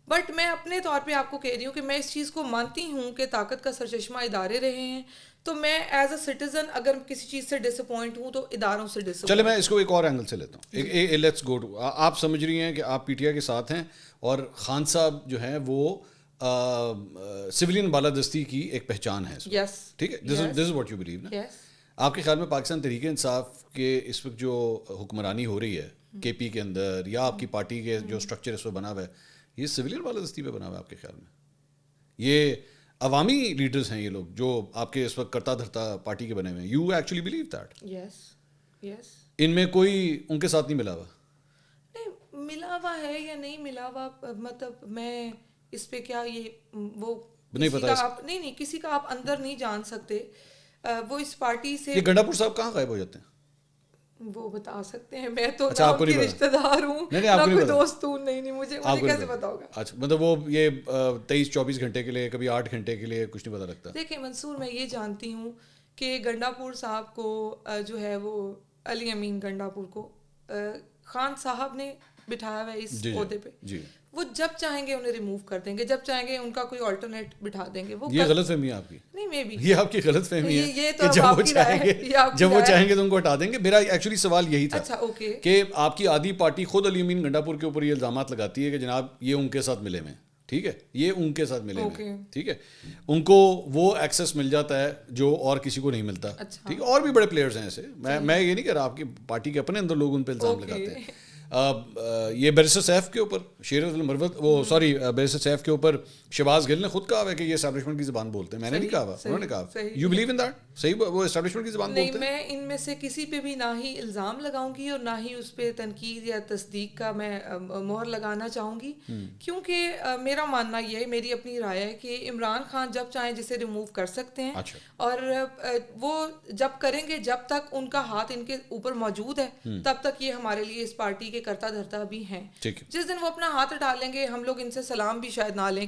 بٹ میں اپنے طور پہ آپ کو کہہ رہی ہوں کہ میں اس چیز کو مانتی ہوں کہ طاقت کا سرچشمہ ادارے رہے ہیں. تو میں ایز اے سٹیزن اگر کسی چیز سے ڈس اپوائنٹ ہوں تو اداروں سے ڈس. چلے میں اس کو ایک اور اینگل سے لیتا ہوں. لیٹس گو ٹو, آپ سمجھ رہی ہیں کہ آپ پی ٹی آئی کے ساتھ ہیں اور خان صاحب جو ہیں وہ سولین بالادستی کی ایک پہچان ہے, ٹھیک ہے, this is what you believe نا. آپ کے خیال میں پاکستان تحریک انصاف کے اس وقت جو حکمرانی ہو رہی ہے کے پی کے اندر یا آپ کی پارٹی کے جو اسٹرکچر اس پہ بنا ہوا ہے, یہ سولین بالادستی پہ بنا ہوا ہے آپ کے خیال میں؟ یہ عوامی لیڈرز ہیں یہ لوگ جو آپ کے اس وقت کرتا دھرتا پارٹی کے بنے ہوئے ہیں. You actually believe that? Yes. ان میں کوئی ان کے ساتھ نہیں ملا ہوا؟ نہیں ملا ہوا ہے یا نہیں ملا ہوا, مطلب میں اس پہ کیا یہ وہ نہیں پتا, نہیں کسی کا آپ اندر نہیں جان سکتے. وہ اس پارٹی سے یہ گنڈا پور صاحب کہاں غائب ہو جاتے ہیں؟ وہ بتا سکتے ہیں, میں تو آپ کی رشتہ دار ہوں, نہ کوئی دوست ہوں. نہیں مجھے کیسے پتا ہوگا؟ اچھا, مطلب وہ یہ 23-24 گھنٹے کے لیے, کبھی 8 گھنٹے کے لیے کچھ نہیں پتا لگتا. دیکھیں منصور, میں یہ جانتی ہوں کہ گنڈا پور صاحب کو جو ہے وہ علی امین گنڈا پور کو خان صاحب نے بٹھایا ہوا ہے اس عہدے پہ. وہ جب چاہیں گے انہیں ریموو کر دیں گے, جب چاہیں گے ان کا کوئی آلٹرنیٹ بٹھا دیں گے. وہ یہ غلط فہمی ہے آپ کی. نہیں میں بھی, یہ آپ کی غلط فہمی ہے یہ کہ جب وہ چاہیں گے تو ان کو ہٹا دیں گے. میرا ایکچولی سوال یہی تھا کہ آپ کی آدھی پارٹی خود علی امین گنڈا پور کے اوپر یہ الزامات لگاتی ہے کہ جناب یہ ان کے ساتھ ملے ہوئے, ٹھیک ہے, یہ ان کے ساتھ ملے ہوئے, ٹھیک ہے, ان کو وہ ایکسیس مل جاتا ہے جو اور کسی کو نہیں ملتا, ٹھیک ہے. اور بھی بڑے پلیئرز ہیں ایسے, میں یہ نہیں کہہ رہا, آپ کی پارٹی کے اپنے اندر لوگ ان پہ الزام لگاتے ہیں. یہ بیرسٹر سیف کے اوپر شیر مروت وہ سوری بیرسٹر سیف کے اوپر شہباز گل نے خود کہا ہے کہ یہ اسٹیبلشمنٹ کی زبان بولتے ہیں. میں نے نہیں کہا ہوا, انہوں نے کہا. You believe in that? صحیح وہ اسٹیبلشمنٹ کی زبان بولتے ہیں؟ نہیں, میں ان میں سے کسی پہ بھی نہ ہی الزام لگاؤں گی اور نہ ہی اس پہ تنقید یا تصدیق کا میں مہر لگانا چاہوں گی, کیونکہ میرا ماننا یہ ہے, میری اپنی رائے ہے کہ عمران خان جب چاہیں جسے ریموو کر سکتے ہیں, اور وہ جب کریں گے, جب تک ان کا ہاتھ ان کے اوپر موجود ہے تب تک یہ ہمارے لیے اس پارٹی کے کرتا دھرتا بھی ہیں. جس دن وہ اپنا ہاتھ ڈالیں گے ہم لوگ ان سے سلام بھی شاید نہ لیں,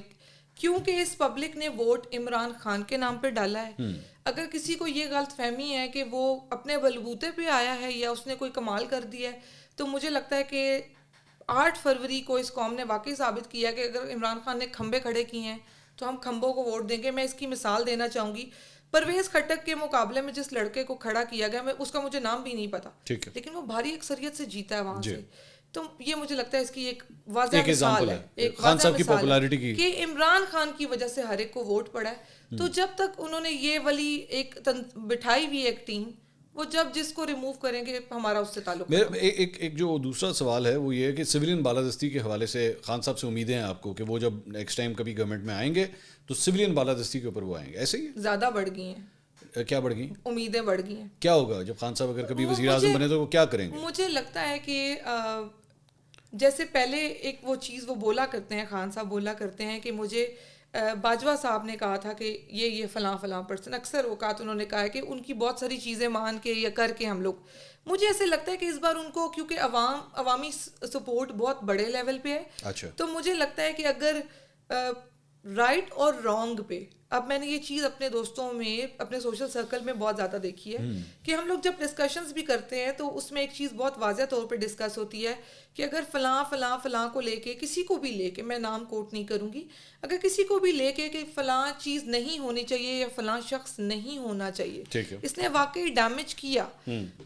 کیونکہ اس پبلک نے ووٹ عمران خان کے نام پہ ڈالا ہے. اگر کسی کو یہ غلط فہمی ہے کہ وہ اپنے بلبوتے پہ آیا ہے یا اس نے کوئی کمال کر دیا ہے, تو مجھے لگتا ہے کہ 8 فروری کو اس قوم نے واقعی ثابت کیا کہ اگر عمران خان نے کھمبے کھڑے کیے ہیں تو ہم کھمبوں کو ووٹ دیں گے. میں اس کی مثال دینا چاہوں گی, پرویز خٹک کے مقابلے میں جس لڑکے کو کھڑا کیا گیا, میں اس کا مجھے نام بھی نہیں پتا, لیکن وہ بھاری اکثریت سے جیتا ہے وہاں سے. تو یہ مجھے لگتا ہے اس کی ایک واضح مثال ہے, ایک واضح مثال ہے کہ عمران خان کی وجہ سے ہر ایک کو ووٹ پڑا ہے. تو جب تک انہوں نے یہ والی ایک بٹھائی ہوئی ایک ٹیم, وہ جب جس کو ریموو کریں گے ہمارا اس سے تعلق. ایک جو دوسرا سوال ہے وہ یہ ہے کہ سویلین بالادستی کے حوالے سے خان صاحب سے امیدیں ہیں آپ کو کہ وہ جب نیکسٹ ٹائم کبھی گورنمنٹ میں آئیں گے تو سویلین بالادستی کے اوپر وہ آئیں گے, ایسے ہی زیادہ بڑھ گئی ہیں. کیا بڑھ گئی؟ امیدیں بڑھ گئی ہیں. کیا ہوگا جب خان صاحب اگر کبھی وزیر اعظم بنے تو وہ کیا کریں گے؟ مجھے لگتا ہے کہ جیسے پہلے ایک وہ چیز وہ بولا کرتے ہیں, خان صاحب بولا کرتے ہیں کہ مجھے باجوہ صاحب نے کہا تھا کہ یہ فلاں فلاں پرسن, اکثر اوقات انہوں نے کہا ہے کہ ان کی بہت ساری چیزیں مان کے یا کر کے ہم لوگ, مجھے ایسے لگتا ہے کہ اس بار ان کو کیونکہ عوامی سپورٹ بہت بڑے لیول پہ ہے, تو مجھے لگتا ہے کہ اگر رائٹ اور رانگ پہ, اب میں نے یہ چیز اپنے دوستوں میں اپنے سوشل سرکل میں بہت زیادہ دیکھی ہے کہ ہم لوگ جب ڈسکشنز بھی کرتے ہیں تو اس میں ایک چیز بہت واضح طور پہ ڈسکس ہوتی ہے کہ اگر فلاں فلاں فلاں کو لے کے, کسی کو بھی لے کے, میں نام کوٹ نہیں کروں گی, اگر کسی کو بھی لے کے کہ فلاں چیز نہیں ہونی چاہیے یا فلاں شخص نہیں ہونا چاہیے, اس نے واقعی ڈیمیج کیا,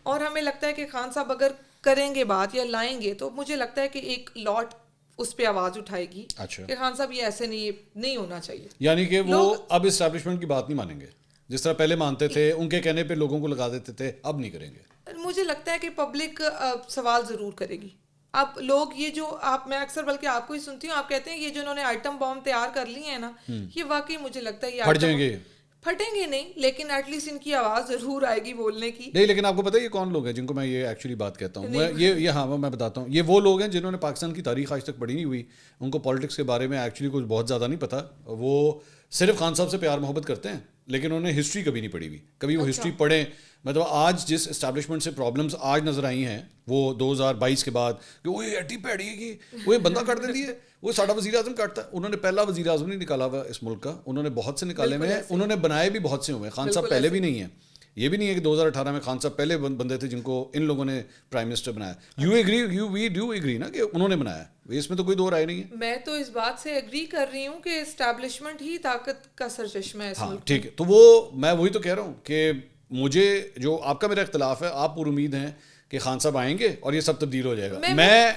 اور ہمیں لگتا ہے کہ خان صاحب اگر کریں گے بات یا لائیں گے تو مجھے لگتا ہے کہ ایک لاٹ اس پہ آواز اٹھائے گی کہ خان صاحب یہ ایسے نہیں ہونا چاہیے. یعنی کہ وہ اب اسٹیبلشمنٹ کی بات نہیں مانیں گے, جس طرح پہلے مانتے تھے, ان کے کہنے پہ لوگوں کو لگا دیتے تھے, اب نہیں کریں گے. مجھے لگتا ہے کہ پبلک سوال ضرور کرے گی. اب لوگ یہ جو میں اکثر بلکہ آپ کو ہی سنتی ہوں, آپ کہتے ہیں یہ جو انہوں نے آئٹم بام تیار کر لی ہیں نا, یہ واقعی مجھے لگتا ہے پھٹ جائیں گے. پھٹیں گے نہیں, لیکن ایٹ لیسٹ ان کی آواز ضرور آئے گی بولنے کی. نہیں, لیکن آپ کو پتہ ہے یہ کون لوگ ہیں جن کو میں یہ ایکچولی بات کہتا ہوں, یہ ہاں میں بتاتا ہوں, یہ وہ لوگ ہیں جنہوں نے پاکستان کی تاریخ آج تک پڑھی نہیں ہوئی, ان کو پالیٹکس کے بارے میں ایکچولی کچھ بہت زیادہ نہیں پتہ, وہ صرف خان صاحب سے پیار محبت کرتے ہیں لیکن انہوں نے ہسٹری کبھی نہیں پڑھی ہوئی. کبھی وہ ہسٹری پڑھیں, مطلب آج جس اسٹیبلشمنٹ سے پرابلمس آج نظر آئی ہیں وہ 2022 کے بعد کہ وہ ایٹی پیڑی ہے کہ وہ بندہ کٹ دیتی ہے, وہ ساڈا وزیر اعظم کٹتا ہے. انہوں نے پہلا وزیر اعظم نہیں نکالا ہوا اس ملک کا, انہوں نے بہت سے نکالے ہوئے ہیں, انہوں نے بنائے بھی بہت سے ہوئے ہیں. خان صاحب پہلے بھی نہیں ہیں, یہ بھی نہیں ہے کہ 2018 میں خان صاحب پہلے بندے تھے جن کو ان لوگوں نے پرائم منسٹر بنایا. وی ڈو ایگری نا کہ انہوں نے بنایا, اس میں تو کوئی دو رائے نہیں ہے. میں تو اس بات سے ایگری کر رہی ہوں کہ اسٹیبلشمنٹ ہی طاقت کا سرچشمہ ہے اس ملک. ٹھیک ہے, تو وہ میں وہی تو کہہ رہا ہوں کہ مجھے جو آپ کا میرا اختلاف ہے, آپ پر امید ہیں کہ خان صاحب آئیں گے اور یہ سب تبدیل ہو جائے گا. میں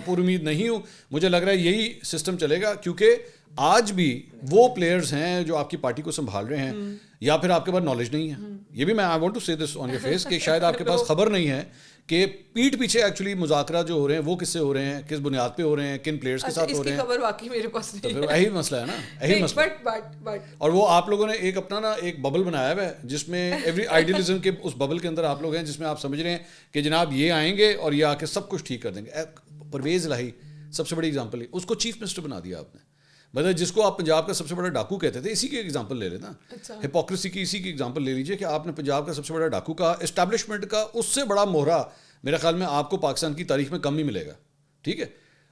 پر امید نہیں ہوں, مجھے لگ رہا ہے یہی سسٹم چلے گا, کیونکہ آج بھی وہ پلیئرز ہیں جو آپ کی پارٹی کو سنبھال رہے ہیں, یا پھر آپ کے پاس نالج نہیں ہے. یہ بھی میں آئی وانٹ ٹو سے دس آن یور فیس کہ شاید آپ کے پاس خبر نہیں ہے کہ پیٹھ پیچھے ایکچولی مذاکرات جو ہو رہے ہیں وہ کس سے ہو رہے ہیں, کس بنیاد پہ ہو رہے ہیں, کن پلیئرز کے ساتھ ہو رہے ہیں. خبر واقعی میرے پاس نہیں ہے. تو یہی مسئلہ ہے نا, یہی مسئلہ. اور وہ آپ لوگوں نے ایک اپنا نا ایک ببل بنایا ہوا ہے جس میں ایوری آئیڈیلزم کے اس ببل کے اندر آپ لوگ ہیں, جس میں آپ سمجھ رہے ہیں کہ جناب یہ آئیں گے اور یہ آ کے سب کچھ ٹھیک کر دیں گے. پرویز الہی سب سے بڑی ایگزامپل ہے, اس کو چیف منسٹر بنا دیا آپ نے. مطلب جس کو آپ پنجاب کا سب سے بڑا ڈاکو کہتے تھے, اسی کی ایگزامپل لے لینا, ہپوکریسی کی اسی کی ایگزامپل لے لیجیے کہ آپ نے پنجاب کا سب سے بڑا ڈاکو کہا. اسٹیبلشمنٹ کا اس سے بڑا مہرا میرے خیال میں آپ کو پاکستان کی تاریخ میں کم ہی ملے گا. ٹھیک ہے,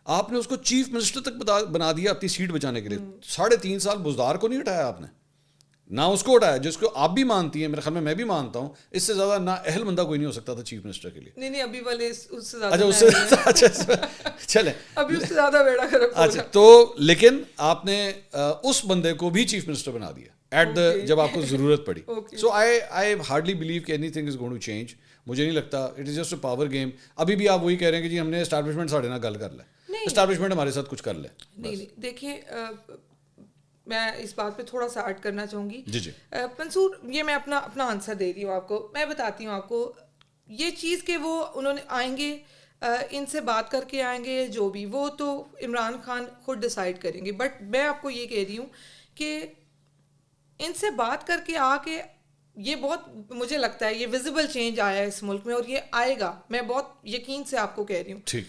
آپ نے اس کو چیف منسٹر تک بنا دیا اپنی سیٹ بچانے کے لیے. 3.5 سال بزدار کو نہیں ہٹایا آپ نے, نہ اس کو ہٹایا جس کو آپ بھی مانتی ہیں, میرے خیال میں بھی مانتا ہوں, اس سے زیادہ نا اہل بندہ کوئی نہیں ہو سکتا تھا چیف منسٹر کے لیے. نہیں ابھی والے اس سے زیادہ. اچھا اس سے چلیں ابھی اس سے زیادہ بیڑا گرک. اچھا تو لیکن آپ نے اس بندے کو بھی چیف منسٹر بنا دیا ایٹ دا جب آپ کو ضرورت پڑی. سو آئی ہارڈلی بلیو کہ anything is going to change. مجھے نہیں لگتا, it is just a power game. ابھی بھی آپ وہی کہہ رہے ہیں کہ جی ہم نے اسٹیبلشمنٹ ساڑھے نہ گل کر لے, اسٹیبلشمنٹ ہمارے ساتھ کچھ کر لے. نہیں دیکھیں, میں اس بات پہ تھوڑا سا ایڈ کرنا چاہوں گی. جی منصور, یہ میں اپنا آنسر دے رہی ہوں آپ کو. میں بتاتی ہوں آپ کو یہ چیز کہ وہ انہوں نے آئیں گے ان سے بات کر کے آئیں گے جو بھی, وہ تو عمران خان خود ڈیسائیڈ کریں گے. بٹ میں آپ کو یہ کہہ رہی ہوں کہ ان سے بات کر کے آ کے یہ بہت مجھے لگتا ہے یہ ویزیبل چینج آیا ہے اس ملک میں, اور یہ آئے گا, میں بہت یقین سے آپ کو کہہ رہی ہوں. ٹھیک.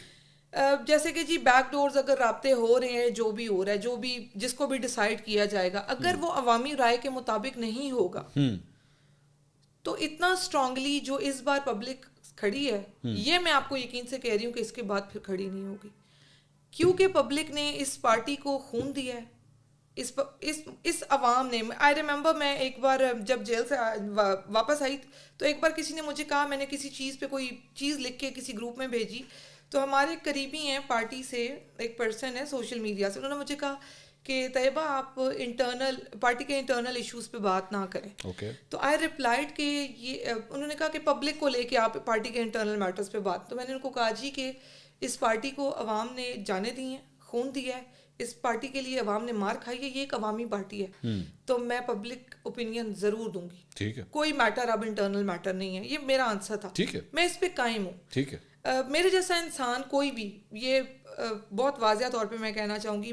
جیسے کہ جی بیک ڈورز اگر رابطے ہو رہے ہیں, جو بھی ہو رہا ہے, جو بھی جس کو بھی ڈیسائیڈ کیا جائے گا, اگر وہ عوامی رائے کے مطابق نہیں ہوگا تو اتنا اسٹرانگلی جو اس بار پبلک کھڑی ہے, یہ میں آپ کو یقین سے کہہ رہی ہوں کہ اس کے بعد پھر کھڑی نہیں ہوگی, کیونکہ پبلک نے اس پارٹی کو خون دیا ہے. اس عوام نے, آئی ریممبر میں ایک بار جب جیل سے واپس آئی تو ایک بار کسی نے مجھے کہا, میں نے کسی چیز پہ کوئی چیز لکھ کے کسی گروپ میں بھیجی, تو ہمارے قریبی ہیں پارٹی سے, ایک پرسن ہے سوشل میڈیا سے, انہوں نے مجھے کہا کہ طیبہ آپ پارٹی کے انٹرنل ایشوز پہ بات نہ کریں. تو آئی ریپلائڈ کہ یہ, انہوں نے کہا کہ پبلک کو لے کے آپ پارٹی کے انٹرنل میٹرز پہ بات, تو میں نے ان کو کہا جی کہ اس پارٹی کو عوام نے جانے دی ہیں, خون دیا ہے, اس پارٹی کے لیے عوام نے مار کھائی ہے, یہ ایک عوامی پارٹی ہے, تو میں پبلک اوپینین ضرور دوں گی. ٹھیک ہے, کوئی میٹر اب انٹرنل میٹر نہیں ہے, یہ میرا آنسر تھا. ٹھیک ہے, میں اس پہ قائم ہوں. ٹھیک ہے. میرے جیسا انسان کوئی بھی, یہ بہت واضح طور پہ میں کہنا چاہوں گی,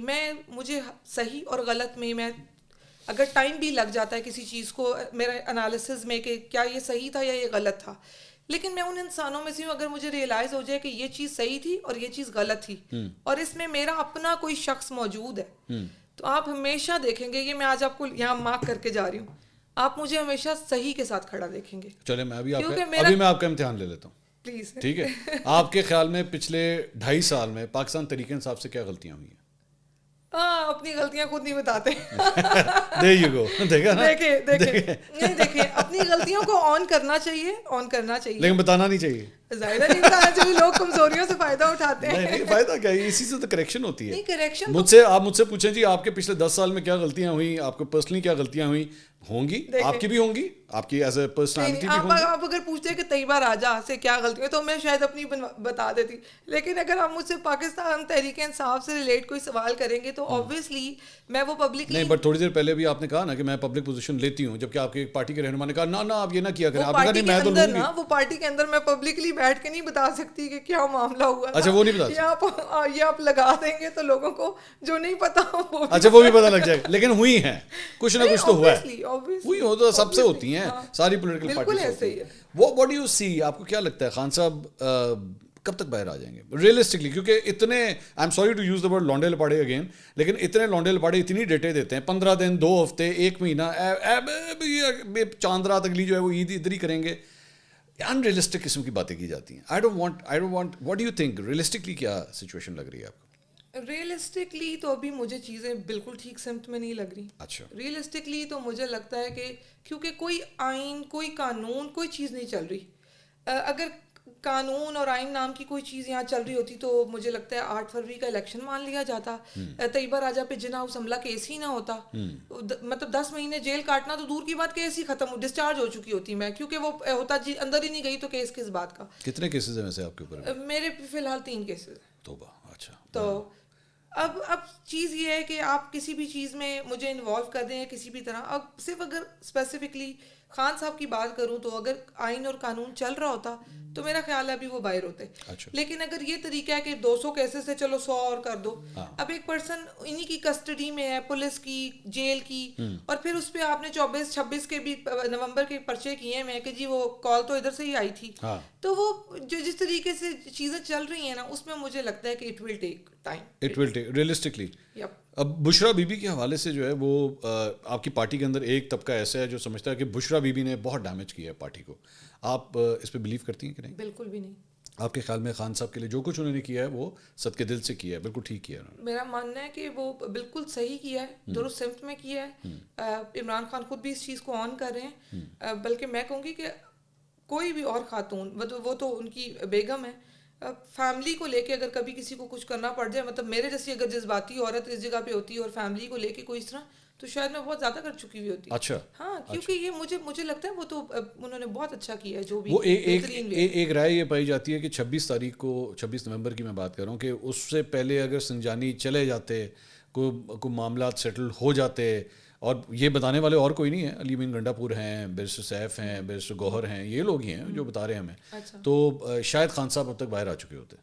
مجھے صحیح اور غلط میں اگر ٹائم بھی لگ جاتا ہے کسی چیز کو میرا انالیسز میں کہ کیا یہ صحیح تھا یا یہ غلط تھا, لیکن میں ان انسانوں میں سے ہوں اگر مجھے ریئلائز ہو جائے کہ یہ چیز صحیح تھی اور یہ چیز غلط تھی اور اس میں میرا اپنا کوئی شخص موجود ہے, تو آپ ہمیشہ دیکھیں گے, یہ میں آج آپ کو یہاں مارک کر کے جا رہی ہوں, آپ مجھے ہمیشہ صحیح کے ساتھ کھڑا دیکھیں گے. چلے میں ابھی آپ کا امتحان لے لیتا ہوں پلیز. ٹھیک ہے, آپ کے خیال میں پچھلے 2.5 سال میں پاکستان تحریک انصاف سے کیا غلطیاں ہوئی ہیں؟ اپنی غلطیاں خود نہیں بتاتے. دیکھیں اپنی غلطیوں کو آن کرنا چاہیے لیکن بتانا نہیں چاہیے. ظاہر نہیں بتانا چاہیے, لوگ کمزوریوں سے فائدہ اٹھاتے ہیں. نہیں فائدہ کیا ہے, اسی سے تو کریکشن ہوتی ہے. کریکشن آپ مجھ سے پوچھیں جی آپ کے پچھلے 10 سال میں کیا غلطیاں ہوئی, آپ کو پرسنلی کیا غلطیاں ہوئی ہوں گی, آپ کی بھی ہوں گی, آپ کی ایز اے پرسنالٹی بھی ہوں گی. آپ اگر پوچھتے کہ طیبہ راجہ سے کیا غلطی ہے تو میں شاید اپنی بتا دیتی, لیکن اگر آپ مجھ سے پاکستان تحریک انصاف سے ریلیٹ کوئی سوال کریں گے تو آبویسلی میں وہ پبلکلی نہیں, بٹ تھوڑی دیر پہلے بھی آپ نے کہا نا کہ میں پبلک پوزیشن لیتی ہوں, جبکہ آپ کے ایک پارٹی کے رہنما نے کہا نا آپ یہ نہ کیا کریں. آپ نے کہا نہیں میں تو لوں گی. وہ پارٹی کے اندر میں پبلکلی بیٹھ کے نہیں بتا سکتی کہ کیا معاملہ ہوا. اچھا وہ نہیں بتا, یہ آپ لگا دیں گے تو لوگوں کو جو نہیں پتا اچھا وہ بھی پتا لگ جائے گا, لیکن ہوئی ہیں کچھ نہ کچھ تو ہوا ہے. ہوئی ہو تو سب سے ہوتی ہیں ساری political parties. What do you see, آپ کو کیا لگتا ہے خان صاحب کب تک باہر آ جائیں گے ریئلسٹکلی؟ کیونکہ اتنے, I am sorry to use the word لونڈے لپاڑے اگین, لیکن اتنے لونڈے لپاڑے اتنی ڈیٹے دیتے ہیں 15 دن 2 ہفتے 1 مہینہ, چاند رات اگلی جو ہے وہ عید ادھر ہی کریں گے, ان ریئلسٹک قسم کی باتیں کی جاتی ہیں. آئی don't want what do you think realistically کیا سچویشن لگ رہی ہے آپ کو؟ ریئلسٹکلی تو ابھی مجھے چیزیں بالکل ٹھیک سمت میں نہیں لگ رہی. اچھا, ریئلسٹکلی تو مجھے لگتا ہے کہ کیونکہ کوئی آئین, کوئی قانون, کوئی چیز نہیں چل رہی. اگر قانون اور آئین نام کی کوئی چیز یہاں چل رہی ہوتی تو مجھے لگتا ہے 8 فروری کا الیکشن مان لیا جاتا, طیبہ راجہ پہ جناح حملہ کیس ہی نہ ہوتا, مطلب 10 مہینے جیل کاٹنا تو دور کی بات, کیس ہی ختم, ڈسچارج ہو چکی ہوتی میں, کیونکہ وہ ہوتا جی اندر ہی نہیں گئی تو کیس کس بات کا. کتنے کیسز ہیں ویسے آپ کے اوپر؟ میرے فی الحال 3 کیسز ہیں. توبہ. اچھا, تو اب چیز یہ ہے کہ آپ کسی بھی چیز میں مجھے انوالو کر دیں کسی بھی طرح. اب صرف اگر اسپیسیفکلی خان صاحب کی بات کروں تو اگر آئین اور قانون چل رہا ہوتا تو میرا خیال ہے ابھی وہ باہر ہوتے. لیکن اگر یہ طریقہ ہے کہ 200 کیسز سے چلو 100 اور کر دو, اب ایک پرسن انہی کی کسٹڈی میں ہے, پولیس کی, جیل کی, اور پھر اس پہ آپ نے 24-26 کے بھی نومبر کے پرچے کیے ہیں کہ جی وہ کال تو ادھر سے ہی آئی تھی, تو وہ جو جس طریقے سے چیزیں چل رہی ہیں نا اس میں مجھے لگتا ہے کہ it will take time realistically. اب بشرا بی بی کے حوالے سے جو ہے وہ آپ کی پارٹی کے اندر ایک طبقہ ایسا ہے جو سمجھتا ہے کہ بشرا بی بی نے بہت ڈیمیج کیا ہے پارٹی کو. آپ اس پہ بلیو کرتی ہیں کہ نہیں؟ بالکل بھی نہیں. آپ کے خیال میں خان صاحب کے لیے جو کچھ انہوں نے کیا ہے وہ صدقے دل سے کیا ہے, بالکل ٹھیک کیا ہے؟ میرا ماننا ہے کہ وہ بالکل صحیح کیا ہے, درست سمت میں کیا ہے. عمران خان خود بھی اس چیز کو آن کر رہے ہیں, بلکہ میں کہوں گی کہ کوئی بھی اور خاتون, وہ تو ان کی بیگم ہے, فیملی کو لے کے اگر کبھی کسی کو کچھ کرنا پڑ جائے, مطلب میرے جیسی اگر جذباتی عورت اس جگہ پہ ہوتی ہے اور فیملی کو لے کے کوئی اس طرح, تو شاید میں بہت زیادہ کر چکی ہوئی ہوتی. اچھا, ہاں, کیونکہ یہ مجھے لگتا ہے وہ تو انہوں نے بہت اچھا کیا ہے. جو بھی وہ ایک رائے یہ پائی جاتی ہے کہ 26 نومبر کی میں بات کر رہا ہوں, کہ اس سے پہلے اگر سنجانی چلے جاتے, کوئی معاملات سیٹل ہو جاتے, اور یہ بتانے والے اور کوئی نہیں ہے, علی امین گنڈا پور ہیں, بیرسٹر سیف ہیں, بیرسٹر گوہر ہیں, یہ لوگ ہی ہیں جو بتا رہے ہیں ہمیں, تو شاید خان صاحب اب تک باہر آ چکے ہوتے.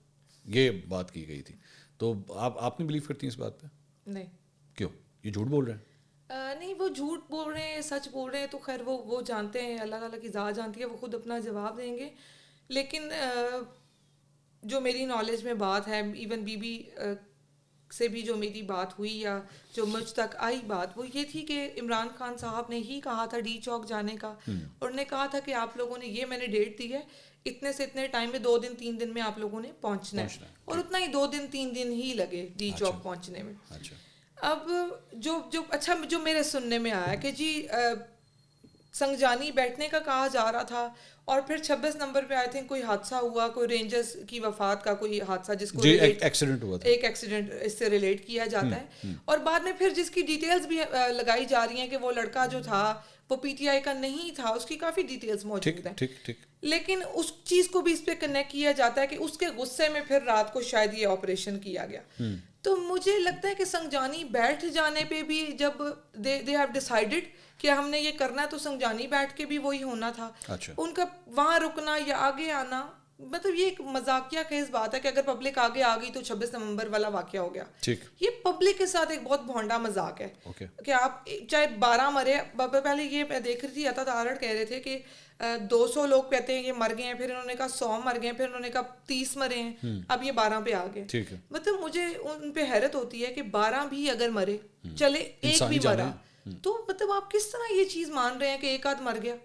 یہ بات کی گئی تھی. تو آپ نے بلیو کرتی ہیں اس بات پہ؟ نہیں. کیوں؟ یہ جھوٹ بول رہے ہیں؟ نہیں، وہ جھوٹ بول رہے ہیں سچ بول رہے ہیں تو خیر وہ جانتے ہیں, اللہ تعالیٰ کی ذات جانتی ہے, وہ خود اپنا جواب دیں گے. لیکن جو میری نالج میں بات ہے, ایون بی بی سے بھی جو میری بات ہوئی یا جو مجھ تک آئی بات, وہ یہ تھی کہ عمران خان صاحب نے ہی کہا تھا ڈی چوک جانے کا, اور نے کہا تھا کہ آپ لوگوں نے یہ میں نے ڈیٹ دی ہے, اتنے سے اتنے ٹائم میں 2 دن 3 دن میں آپ لوگوں نے پہنچنا ہے, اور اتنا ہی 2 دن 3 دن ہی لگے ڈی چوک پہنچنے میں. اب جو میرے سننے میں آیا کہ جی سنگجانی بیٹھنے کا کہا جا رہا تھا, اور پھر 26 نمبر پہ آئی تھنک کوئی حادثہ ہوا, کوئی رینجرز کی وفات کا کوئی حادثہ جس کو ایکسیڈنٹ ہوا تھا, ایک ایکسیڈنٹ اس سے ریلیٹ کیا جاتا ہے, اور بعد میں پھر جس کی ڈیٹیلز بھی لگائی جا رہی ہیں کہ وہ لڑکا جو تھا وہ پی ٹی آئی کا نہیں تھا, اس کی کافی ڈیٹیلز موجود ہیں. لیکن اس چیز کو بھی اس پہ کنیکٹ کیا جاتا ہے کہ اس کے غصے میں پھر رات کو شاید یہ آپریشن کیا گیا. تو مجھے لگتا ہے کہ سنگجانی بیٹھ جانے پہ بھی جب دے ہیو ڈیسائیڈڈ کہ ہم نے یہ کرنا ہے, تو سنگجانی بیٹھ کے بھی وہی ہونا تھا. ان کا وہاں رکنا یا آگے آنا, مطلب یہ ایک مذاقیہ خیز بات ہے کہ اگر پبلک آگے آ گئی تو 26 نومبر والا واقعہ ہو گیا. یہ پبلک کے ساتھ ایک بہت بھونڈا مذاق ہے کہ آپ چاہے 12 مرے. پہلے یہ میں دیکھ رہی تھی, عطا تارڑ کہہ رہے تھے کہ 200 لوگ کہتے ہیں یہ مر گئے ہیں, پھر انہوں نے کہا 100 مر گئے ہیں, پھر انہوں نے کہا 30 مرے ہیں, اب یہ 12 پہ آ گئے. مطلب مجھے ان پہ حیرت ہوتی ہے کہ 12 بھی اگر مرے, چلے ایک بھی مرا, تو مطلب آپ کس طرح یہ چیز مان رہے ہیں کہ ایک آدھ مر گیا.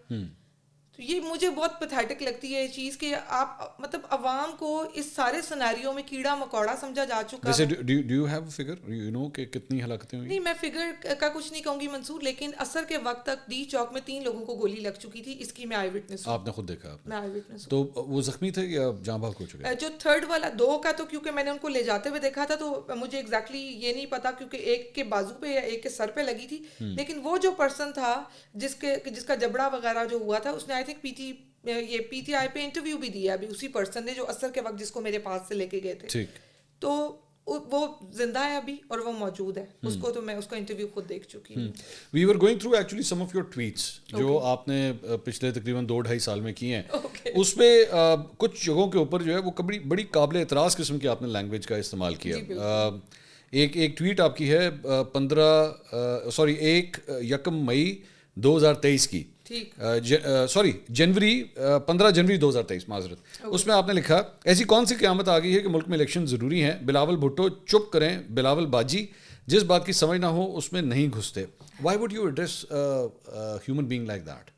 تو یہ مجھے بہت پیتھیٹک لگتی ہے یہ چیز کہ آپ مطلب عوام کو اس سارے سیناریو میں کیڑا مکوڑا سمجھا جا چکا ہے. Do you have figure you know کہ کتنی ہلاکتیں ہوئی؟ نہیں, میں فگر کا کچھ نہیں کہوں گی منصور, لیکن اثر کے وقت تک ڈی چوک میں 3 لوگوں کو گولی لگ چکی تھی. اس کی میں آئی وٹنس ہوں. آپ نے خود دیکھا؟ میں آئی وٹنس ہوں. تو وہ زخمی تھے یا جاں بحق ہو چکے؟ جو 3rd والا 2 کا تو کیونکہ میں نے ان کو لے جاتے ہوئے دیکھا تھا, تو مجھے ایگزیکٹلی یہ نہیں پتا کیونکہ ایک کے بازو پہ یا ایک کے سر پہ لگی تھی. لیکن وہ جو پرسن تھا جس کا جبڑا وغیرہ جو ہوا تھا, اس نے آئی تھنک پی ٹی آئی پہ انٹرویو بھی دیا ابھی اسی پرسن نے جو اثر کے وقت جس کو میرے پاس سے لے کے گئے تھے. تو وہ زندہ ہے ابھی اور وہ موجود ہے, اس کو تو میں اس کا انٹرویو خود دیکھ چکی ہوں. We were going through actually some of your tweets جو آپ نے پچھلے تقریباً 2-2.5 سال میں کیے ہیں. اس میں کچھ جگہوں کے اوپر جو ہے وہ بڑی قابل اعتراض قسم کی آپ نے لینگویج کا استعمال کیا. ایک ٹویٹ آپ کی ہے 1 مئی 2023 کی, جنوری 15 جنوری 2023 معذرت. اس میں آپ نے لکھا ایسی کون سی قیامت آ گئی ہے کہ ملک میں الیکشن ضروری ہیں, بلاول بھٹو چپ کریں, بلاول باجی جس بات کی سمجھ نہ ہو اس میں نہیں گھستے. Why would you address human being like that?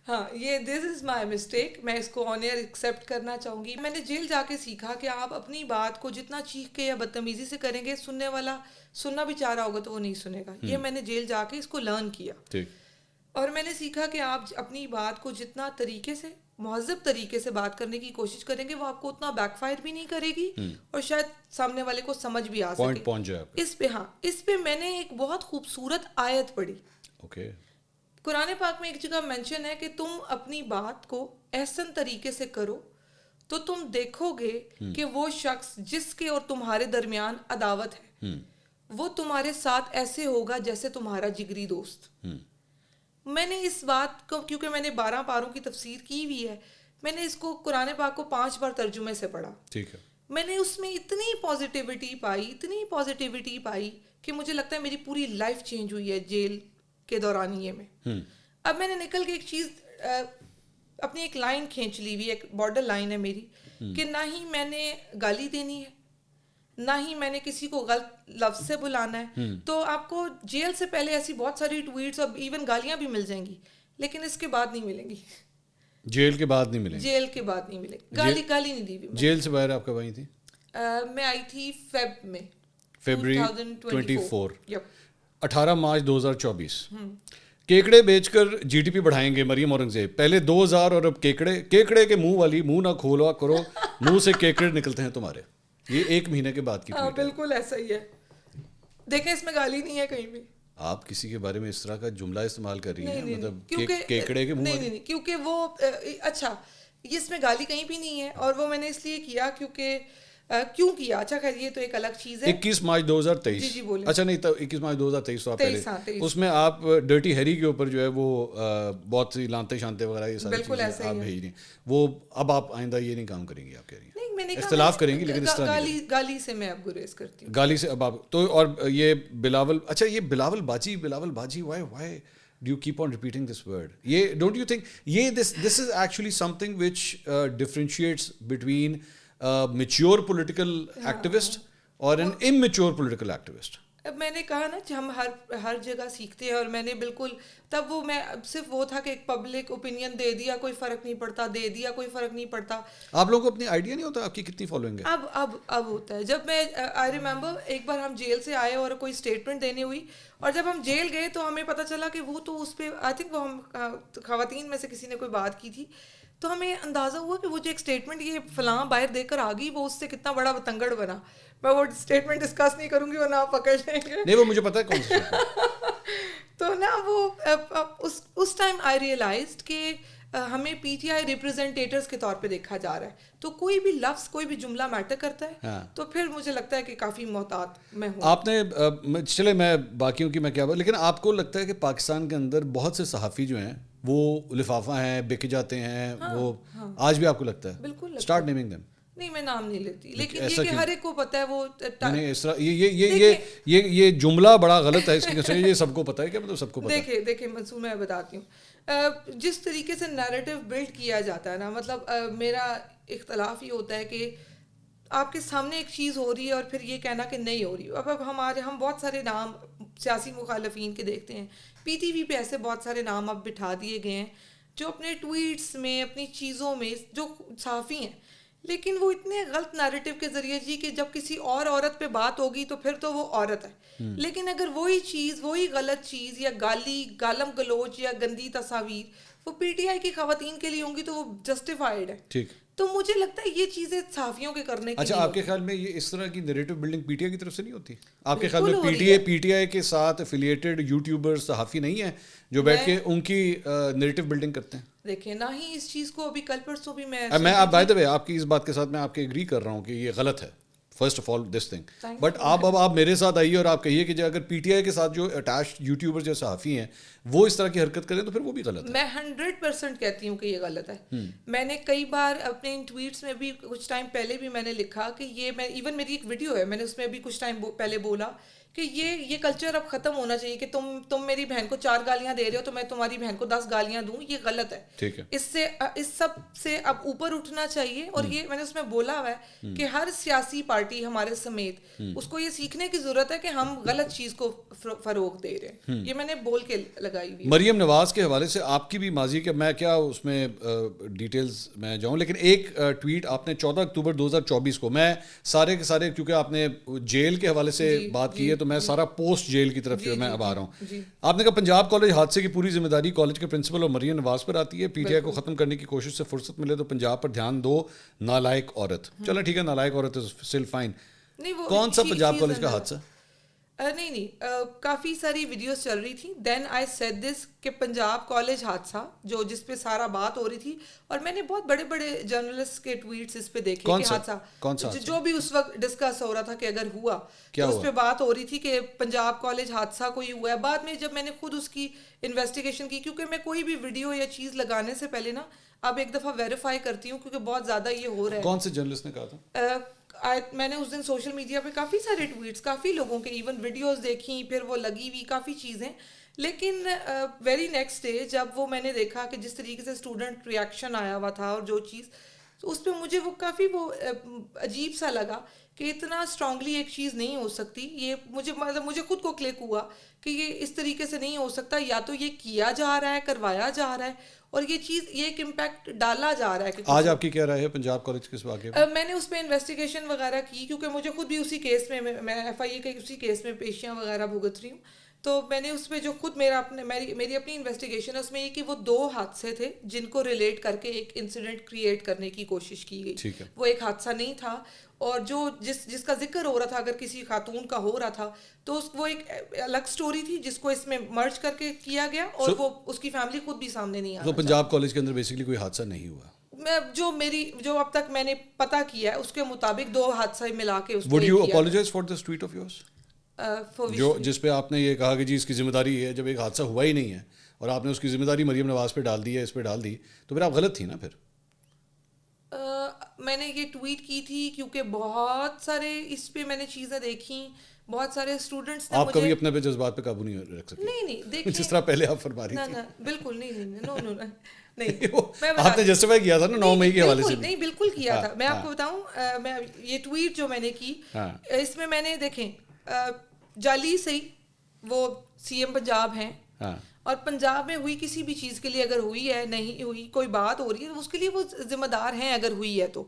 ہاں, یہ دس از مائی مسٹیک, میں اس کو آن ایئر ایکسیپٹ کرنا چاہوں گی. میں نے جیل جا کے سیکھا کہ آپ اپنی بات کو جتنا چیخ کے یا بدتمیزی سے کریں گے, سننے والا سننا بھی چاہ رہا ہوگا تو وہ نہیں سنے گا. یہ میں نے جیل جا کے اس کو لرن کیا, اور میں نے سیکھا کہ آپ اپنی بات کو جتنا طریقے سے مہذب طریقے سے بات کرنے کی کوشش کریں گے, وہ آپ کو اتنا بیک فائر بھی نہیں کرے گی, اور شاید سامنے والے کو سمجھ بھی آ سکے. اس پہ میں نے ایک بہت خوبصورت آیت پڑھی. قرآن پاک میں ایک جگہ مینشن ہے کہ تم اپنی بات کو احسن طریقے سے کرو تو تم دیکھو گے کہ وہ شخص جس کے اور تمہارے درمیان عداوت ہے وہ تمہارے ساتھ ایسے ہوگا جیسے تمہارا جگری دوست. میں نے اس بات کو, کیونکہ میں نے 12 پاروں کی تفسیر کی ہوئی ہے, میں نے اس کو قرآن پاک کو 5 بار ترجمے سے پڑھا. میں نے اس میں اتنی پازیٹیوٹی پائی کہ مجھے لگتا ہے میری پوری لائف چینج ہوئی ہے جیل کے دورانیے میں. اب میں نے نکل کے ایک چیز اپنی ایک لائن کھینچ لی ہوئی, ایک بارڈر لائن ہے میری, کہ نہ ہی میں نے گالی دینی ہے, نہ ہی میں نے کسی کو غلط لفظ سے بلانا ہے. تو آپ کو جیل سے پہلے ایسی بہت ساری ٹویٹس اور ایون گالیاں بھی مل جائیں گی, لیکن اس کے بعد نہیں ملیں گی. جیل کے بعد نہیں ملیں گی؟ جیل کے بعد نہیں ملیں گی. گالی نہیں دی ہوئی. جیل سے باہر آپ کب آئی تھی؟ میں آئی تھی فیبری 2024. 18 مارچ 2024. کیکڑے بیچ کر جی ڈی پی بڑھائیں گے مریم اورنگزیب. پہلے 2000 اور اب کیکڑے کے منہ والی منہ نہ کھولوا کرو, منہ سے کیکڑے نکلتے ہیں تمہارے. یہ 1 مہینے کے بعد کی ٹویٹ ہے. بالکل ایسا ہی ہے. دیکھیں اس میں گالی نہیں ہے کہیں بھی. آپ کسی کے بارے میں اس طرح کا جملہ استعمال کر رہی ہیں, مطلب کیکڑے کے منہ. نہیں, کیونکہ وہ اچھا اس میں گالی کہیں بھی نہیں ہے, اور وہ میں نے اس لیے کیا کیونکہ کیوں کیا. اچھا خیر یہ تو ایک الگ چیز ہے. 21 مارچ 2023. جی بولیں. اچھا نہیں تو 21 مارچ 2023 تو آپ پہلے اس میں آپ ڈرٹی ہیری کے اوپر جو ہے وہ بہت سی لانتے شانتے وغیرہ یہ ساری چیزیں آپ بھیج رہی ہیں. وہ اب آپ آئندہ یہ نہیں کام کریں گی آپ کہہ رہی ہیں. اختلاف کریں گی لیکن اس طرح گالی سے میں اب گریز کرتی ہوں. گالی سے اب آپ تو. اور یہ بلاول, اچھا یہ بلاول باجی Y do you keep on repeating this word? Don't you think this is actually something which differentiates between a mature political activist or an immature political activist? اب میں نے کہا نا کہ ہم ہر جگہ سیکھتے ہیں, اور میں نے بالکل تب وہ میں صرف وہ تھا کہ ایک پبلک اوپینین دے دیا کوئی فرق نہیں پڑتا, دے دیا کوئی فرق نہیں پڑتا. آپ لوگوں کو اپنی آئیڈیا نہیں ہوتا آپ کی کتنی فالوئنگ ہے؟ اب ہوتا ہے. جب میں آئی ریممبر ایک بار ہم جیل سے آئے اور کوئی اسٹیٹمنٹ دینے ہوئی, اور جب ہم جیل گئے تو ہمیں پتہ چلا کہ وہ تو اس پہ آئی تھنک وہ ہم خواتین میں سے کسی نے کوئی بات کی تھی, تو ہمیں اندازہ ہوا کہ وہ جو ایک اسٹیٹمنٹ یہ فلاں باہر دے کر آ گئی وہ اس سے کتنا بڑا بتنگڑ بنا. میں وہ اسٹیٹمنٹ ڈسکس نہیں کروں گی ورنہ آپ پکڑ جائیں گے. نہیں وہ مجھے پتا ہے کون سی. تو نا وہ اس ٹائم آئی ریئلائزڈ کہ ہمیں پی ٹی آئی ریپرزینٹیٹرز کے طور پہ دیکھا جا رہا ہے, تو کوئی بھی لفظ کوئی بھی جملہ میٹر کرتا ہے. تو پھر مجھے لگتا ہے کہ کافی محتاط میں ہوں. آپ نے چلے میں باقیوں کی میں کیا بات, لیکن آپ کو لگتا ہے کہ پاکستان کے اندر بہت سے صحافی جو ہیں وہ لفافہ ہیں, بک جاتے ہیں, وہ آج بھی آپ کو لگتا ہے؟ بالکل. Start naming them. نہیں میں نام نہیں لیتی, لیکن یہ کہ ہر ایک کو پتہ ہے وہ نہیں اس طرح یہ جملہ بڑا غلط ہے اس کی, یہ سب کو پتہ ہے. کیا مطلب سب کو پتہ ہے؟ دیکھیں منصور میں بتاتی ہوں, جس طریقے سے نیریٹو بلڈ کیا جاتا ہے نا, مطلب میرا اختلاف یہ ہوتا ہے کہ آپ کے سامنے ایک چیز ہو رہی ہے اور پھر یہ کہنا کہ نہیں ہو رہی. اب ہم بہت سارے نام سیاسی مخالفین کے دیکھتے ہیں, پی ٹی وی پہ ایسے بہت سارے نام اب بٹھا دیے گئے ہیں جو اپنے ٹویٹس میں اپنی چیزوں میں جو صحافی ہیں, لیکن وہ اتنے غلط نیریٹو کے ذریعے جی کہ جب کسی اور عورت پہ بات ہوگی تو پھر تو وہ عورت ہے, لیکن اگر وہی چیز وہی غلط چیز یا گالم گلوچ یا گندی تصاویر وہ پی ٹی آئی کی خواتین کے لیے ہوں گی تو وہ جسٹیفائڈ ہے. ٹھیک. تو مجھے لگتا ہے یہ چیزیں صحافیوں کے کرنے کی. اچھا آپ کے خیال میں یہ اس طرح کی نیریٹو بلڈنگ پی ٹی آئی کی طرف سے نہیں ہوتی؟ آپ کے خیال میں پی ٹی آئی کے ساتھ افیلیٹڈ یوٹیوبر صحافی نہیں ہیں جو بیٹھ کے ان کی نیریٹو بلڈنگ کرتے ہیں؟ دیکھیں نہ ہی اس چیز کو ابھی کل پرسوں بھی میں بائی دا وے آپ کی اس بات کے ساتھ میں آپ کے ایگری کر رہا ہوں کہ یہ غلط ہے first of all this thing, but آپ میرے ساتھ آئیے اور آپ کہیے کہ اگر پی ٹی آئی کے ساتھ جو اٹیچ یوٹیوبر جو صحافی ہیں وہ اس طرح کی حرکت کریں تو پھر وہ بھی غلط ہے. میں 100% کہتی ہوں کہ یہ غلط ہے. میں نے کئی بار اپنے ان ٹویٹس میں بھی کچھ ٹائم پہلے بھی میں نے لکھا کہ یہ میں ایون میری ایک ویڈیو ہے میں نے اس میں بھی کچھ ٹائم پہلے بولا کہ یہ کلچر اب ختم ہونا چاہیے کہ تم میری بہن کو 4 گالیاں دے رہے ہو تو میں تمہاری بہن کو 10 گالیاں دوں, یہ غلط ہے. ٹھیک ہے. اس سب سے اب اوپر اٹھنا چاہیے. اور یہ میں نے اس میں بولا ہوا ہے کہ ہر سیاسی پارٹی ہمارے سمیت اس کو یہ سیکھنے کی ضرورت ہے کہ ہم غلط چیز کو فروغ دے رہے ہیں. یہ میں نے بول کے لگائی ہوئی. مریم نواز کے حوالے سے آپ کی بھی ماضی کے میں کیا اس میں ڈیٹیلز میں جاؤں, لیکن ایک ٹویٹ آپ نے 14 اکتوبر 2024 کو, میں سارے کے سارے کیونکہ آپ نے جیل کے حوالے سے بات کی ہے تو میں سارا پوسٹ جیل کی طرف میں اب آ رہا ہوں. آپ نے کہا پنجاب کالج حادثے کی پوری ذمہ داری کالج کے پرنسپل اور مریم نواز پر آتی ہے. پی ٹی آئی کو ختم کرنے کی کوشش سے فرصت ملے تو پنجاب پر دھیان دو, نالائق عورت. چلو ٹھیک ہے, نالائق عورت اسٹل فائن. کون سا پنجاب کالج کا حادثہ؟ نہیں کافی ساری ویڈیوز چل رہی تھی. دین آئی سیڈ دس کہ پنجاب کالج حادثہ جس پہ سارا بات ہو رہی تھی, اور میں نے بہت بڑے بڑے جرنلسٹ کے ٹویٹس اس پہ دیکھے کہ حادثہ جو بھی اس وقت ڈسکس ہو رہا تھا کہ اگر ہوا تو اس پہ بات ہو رہی تھی کہ پنجاب کالج حادثہ کوئی ہوا ہے. بعد میں جب میں نے خود اس کی انویسٹیگیشن کی, کیونکہ میں کوئی بھی ویڈیو یا چیز لگانے سے پہلے نا اب ایک دفعہ ویریفائی کرتی ہوں کیونکہ بہت زیادہ یہ ہو رہا ہے. کون سے جرنلسٹ نے کہا تھا؟ میں نے اس دن سوشل میڈیا پہ کافی سارے ٹویٹس کافی لوگوں کے ایون ویڈیوز دیکھیں, پھر وہ لگی ہوئی کافی چیزیں, لیکن ویری نیکسٹ ڈے جب وہ میں نے دیکھا کہ جس طریقے سے اسٹوڈنٹ ریئیکشن آیا ہوا تھا اور جو چیز, تو اس پہ مجھے وہ کافی وہ عجیب سا لگا کہ اتنا اسٹرانگلی ایک چیز نہیں ہو سکتی. یہ مجھے خود کو کلک ہوا کہ یہ اس طریقے سے نہیں ہو سکتا, یا تو یہ کیا جا رہا ہے, کروایا جا رہا ہے, اور یہ چیز یہ ایک امپیکٹ ڈالا جا رہا ہے. آج آپ کی کیا رائے ہے پنجاب کالج کے اس واقعے میں؟ میں نے اس پہ انویسٹیگیشن وغیرہ کی کیونکہ مجھے خود بھی اسی کیس میں ایف آئی اے کے اسی کیس میں پیشیاں وغیرہ بھگت رہی ہوں. تو میں نے اس پہ جو خود میری اپنی انویسٹیگیشن ہے اس میں یہ کہ وہ 2 حادثے تھے جن کو ریلیٹ کر کے ایک انسیڈنٹ کریٹ کرنے کی کوشش کی گئی. وہ ایک حادثہ نہیں تھا, اور جو جس کا ذکر ہو رہا تھا اگر کسی خاتون کا ہو رہا تھا تو وہ ایک الگ سٹوری تھی جس کو اس میں مرج کر کے کیا گیا, اور وہ اس کی فیملی خود بھی سامنے نہیں آ رہا. تو پنجاب کالج کے اندر بیسیکلی کوئی حادثہ نہیں ہوا؟ میں جو اب تک میں نے پتہ کیا ہے اس کے مطابق 2 حادثے ملا کے اس کو Would you apologize for this tweet of yours? جو جس پہ آپ نے یہ کہا کہ جی اس کی ذمہ داری ہے، جب ایک حادثہ ہوا ہی نہیں ہے اور آپ نے اس کی ذمہ داری مریم نواز پہ ڈال دی ہے، اس پہ ڈال دی، تو پھر آپ غلط تھی نا. پھر میں نے یہ ٹویٹ کی تھی کیونکہ بہت سارے اس پہ میں نے چیزیں دیکھیں، بہت سارے اسٹوڈنٹس نے آپ کبھی اپنے پہ جذبات پہ قابو نہیں رکھ سکتے. نہیں دیکھیں جس طرح پہلے آپ فرما رہی تھی. بالکل نہیں نو نہیں آپ نے جسٹیفائی کیا تھا نا 9 مئی کے حوالے سے. نہیں بالکل کیا تھا. میں آپ کو بتاؤں، میں یہ ٹویٹ جو میں نے کی اس میں نے دیکھیں جعلی صحیح وہ سی ایم پنجاب ہیں، اور پنجاب میں ہوئی کسی بھی چیز کے لیے اگر ہوئی ہے نہیں ہوئی کوئی بات ہو رہی ہے اس کے لیے وہ ذمہ دار ہیں اگر ہوئی ہے تو.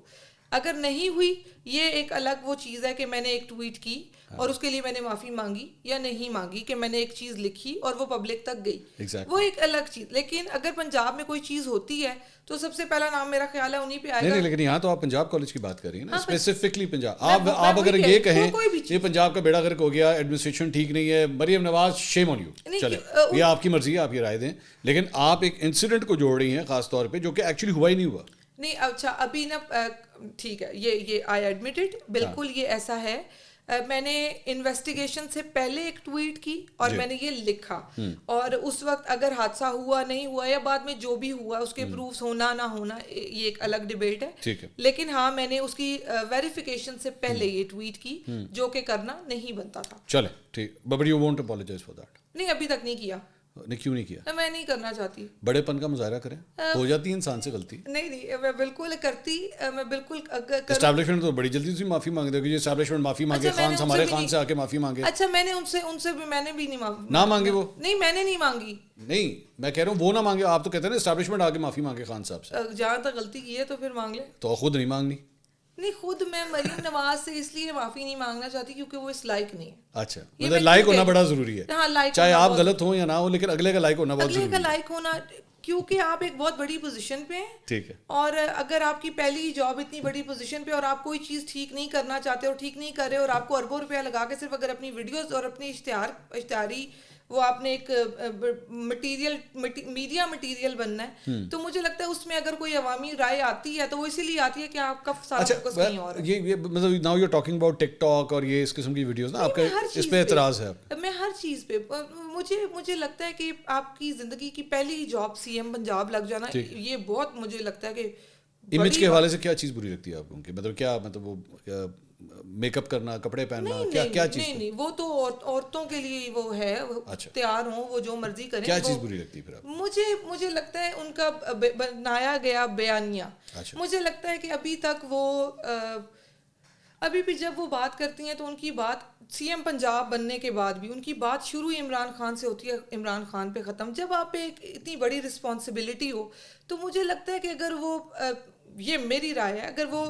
اگر نہیں ہوئی یہ ایک الگ وہ چیز ہے کہ میں نے ایک ٹویٹ کی اور اس کے لیے میں نے معافی مانگی یا نہیں مانگی، کہ میں نے ایک چیز لکھی اور وہ پبلک تک گئی، وہ ایک الگ چیز. لیکن اگر پنجاب میں کوئی چیز ہوتی ہے تو سب سے پہلا نام میرا خیال ہے انہیں پہ آئے گا. نہیں لیکن یہاں تو آپ پنجاب کالج کی بات کر رہی ہیں نا، اسپیسیفکلی پنجاب. آپ اگر یہ کہیں یہ پنجاب کا بیڑا غرق ہو گیا، ایڈمنسٹریشن ٹھیک نہیں ہے، مریم نواز شیم آن یو، چلے یہ آپ کی مرضی ہے، آپ یہ رائے دیں. لیکن آپ ایک انسیڈنٹ کو جوڑ رہی ہیں خاص طور پہ جو کہ ایکچولی ہوا ہی نہیں ہوا. نہیں اچھا ابھی نا ٹھیک ہے یہ آئی ایڈمٹ اٹ، بالکل یہ ایسا ہے. میں نے انویسٹیگیشن سے پہلے ایک ٹویٹ کی اور میں نے یہ لکھا، اور اس وقت اگر حادثہ ہوا نہیں ہوا یا بعد میں جو بھی ہوا اس کے پروفس ہونا نہ ہونا یہ ایک الگ ڈیبیٹ ہے. لیکن ہاں میں نے اس کی ویریفیکیشن سے پہلے یہ ٹویٹ کی جو کہ کرنا نہیں بنتا تھا. چلے ٹھیک، but you want to apologise for that. نہیں ابھی تک نہیں کیا. کیوں نہیں کیا؟ میں نہیں کرنا چاہتی. بڑے پن کا مظاہرہ کریں، ہو جاتی ہے انسان سے غلطی. نہیں میں بالکل کرتی، میں بالکل. اسٹیبلشمنٹ تو بڑی جلدی سے معافی مانگ دے گی. اسٹیبلشمنٹ معافی مانگے، خان ہمارے خان سے آ کے معافی مانگے. اچھا میں نے ان سے بھی میں نے بھی نہیں نہ مانگے. وہ نہیں میں نے نہیں مانگی. نہیں میں کہہ رہا ہوں وہ نہ مانگے. آپ تو کہتے ہیں نا اسٹیبلشمنٹ آ کے معافی مانگے خان صاحب سے. جہاں تک غلطی کی ہے تو پھر مانگ لے. تو خود نہیں مانگنی. نہیں خود میں مریم نواز سے اس لیے معافی نہیں مانگنا چاہتی کیونکہ وہ اس لائق نہیں ہے. اچھا مطلب لائق ہونا بڑا ضروری ہے. ہاں لائق، چاہے آپ غلط ہوں یا نہ ہو لیکن اگلے کا لائق ہونا بہت ضروری ہے. اگلے کا لائق ہونا کیونکہ آپ ایک بہت بڑی پوزیشن پہ ہیں. ٹھیک ہے. اور اگر آپ کی پہلی جاب اتنی بڑی پوزیشن پہ اور آپ کوئی چیز ٹھیک نہیں کرنا چاہتے اور ٹھیک نہیں کر رہے اور آپ کو اربوں روپیہ لگا کے صرف اگر اپنی ویڈیوز اور اپنی اشتہاری وہ آپ نے ایک میڈیا مٹیریل بننا ہے، تو مجھے لگتا ہے اس میں اگر کوئی عوامی رائے آتی ہے تو وہ اسی لیے آتی ہے کہ آپ کا سارا فوکس کہیں اور ہے. یہ مطلب now you talking about TikTok اور یہ اس قسم کی ویڈیوز نا، آپ کا اس پہ اعتراض ہے؟ میں ہر چیز پہ مجھے لگتا ہے کہ آپ کی زندگی کی پہلی جاب سی ایم پنجاب لگ جانا یہ بہت مجھے لگتا ہے کہ امیج کے حوالے سے کیا چیز بری لگتی ہے آپ کو؟ مطلب کیا مطلب وہ میک اپ کرنا، کپڑے پہننا، کیا چیز؟ نہیں وہ تو عورتوں کے لیے وہ ہے، تیار ہوں وہ جو مرضی کریں. کیا چیز بری لگتی ہے پھر آپ؟ مجھے لگتا ہے ان کا بنایا گیا بیانیہ. مجھے لگتا ہے کہ ابھی تک وہ ابھی بھی جب وہ بات کرتی ہیں تو ان کی بات سی ایم پنجاب بننے کے بعد بھی ان کی بات شروع عمران خان سے ہوتی ہے، عمران خان پہ ختم. جب آپ پہ ایک اتنی بڑی رسپانسبلٹی ہو تو مجھے لگتا ہے کہ اگر وہ یہ میری رائے ہے اگر وہ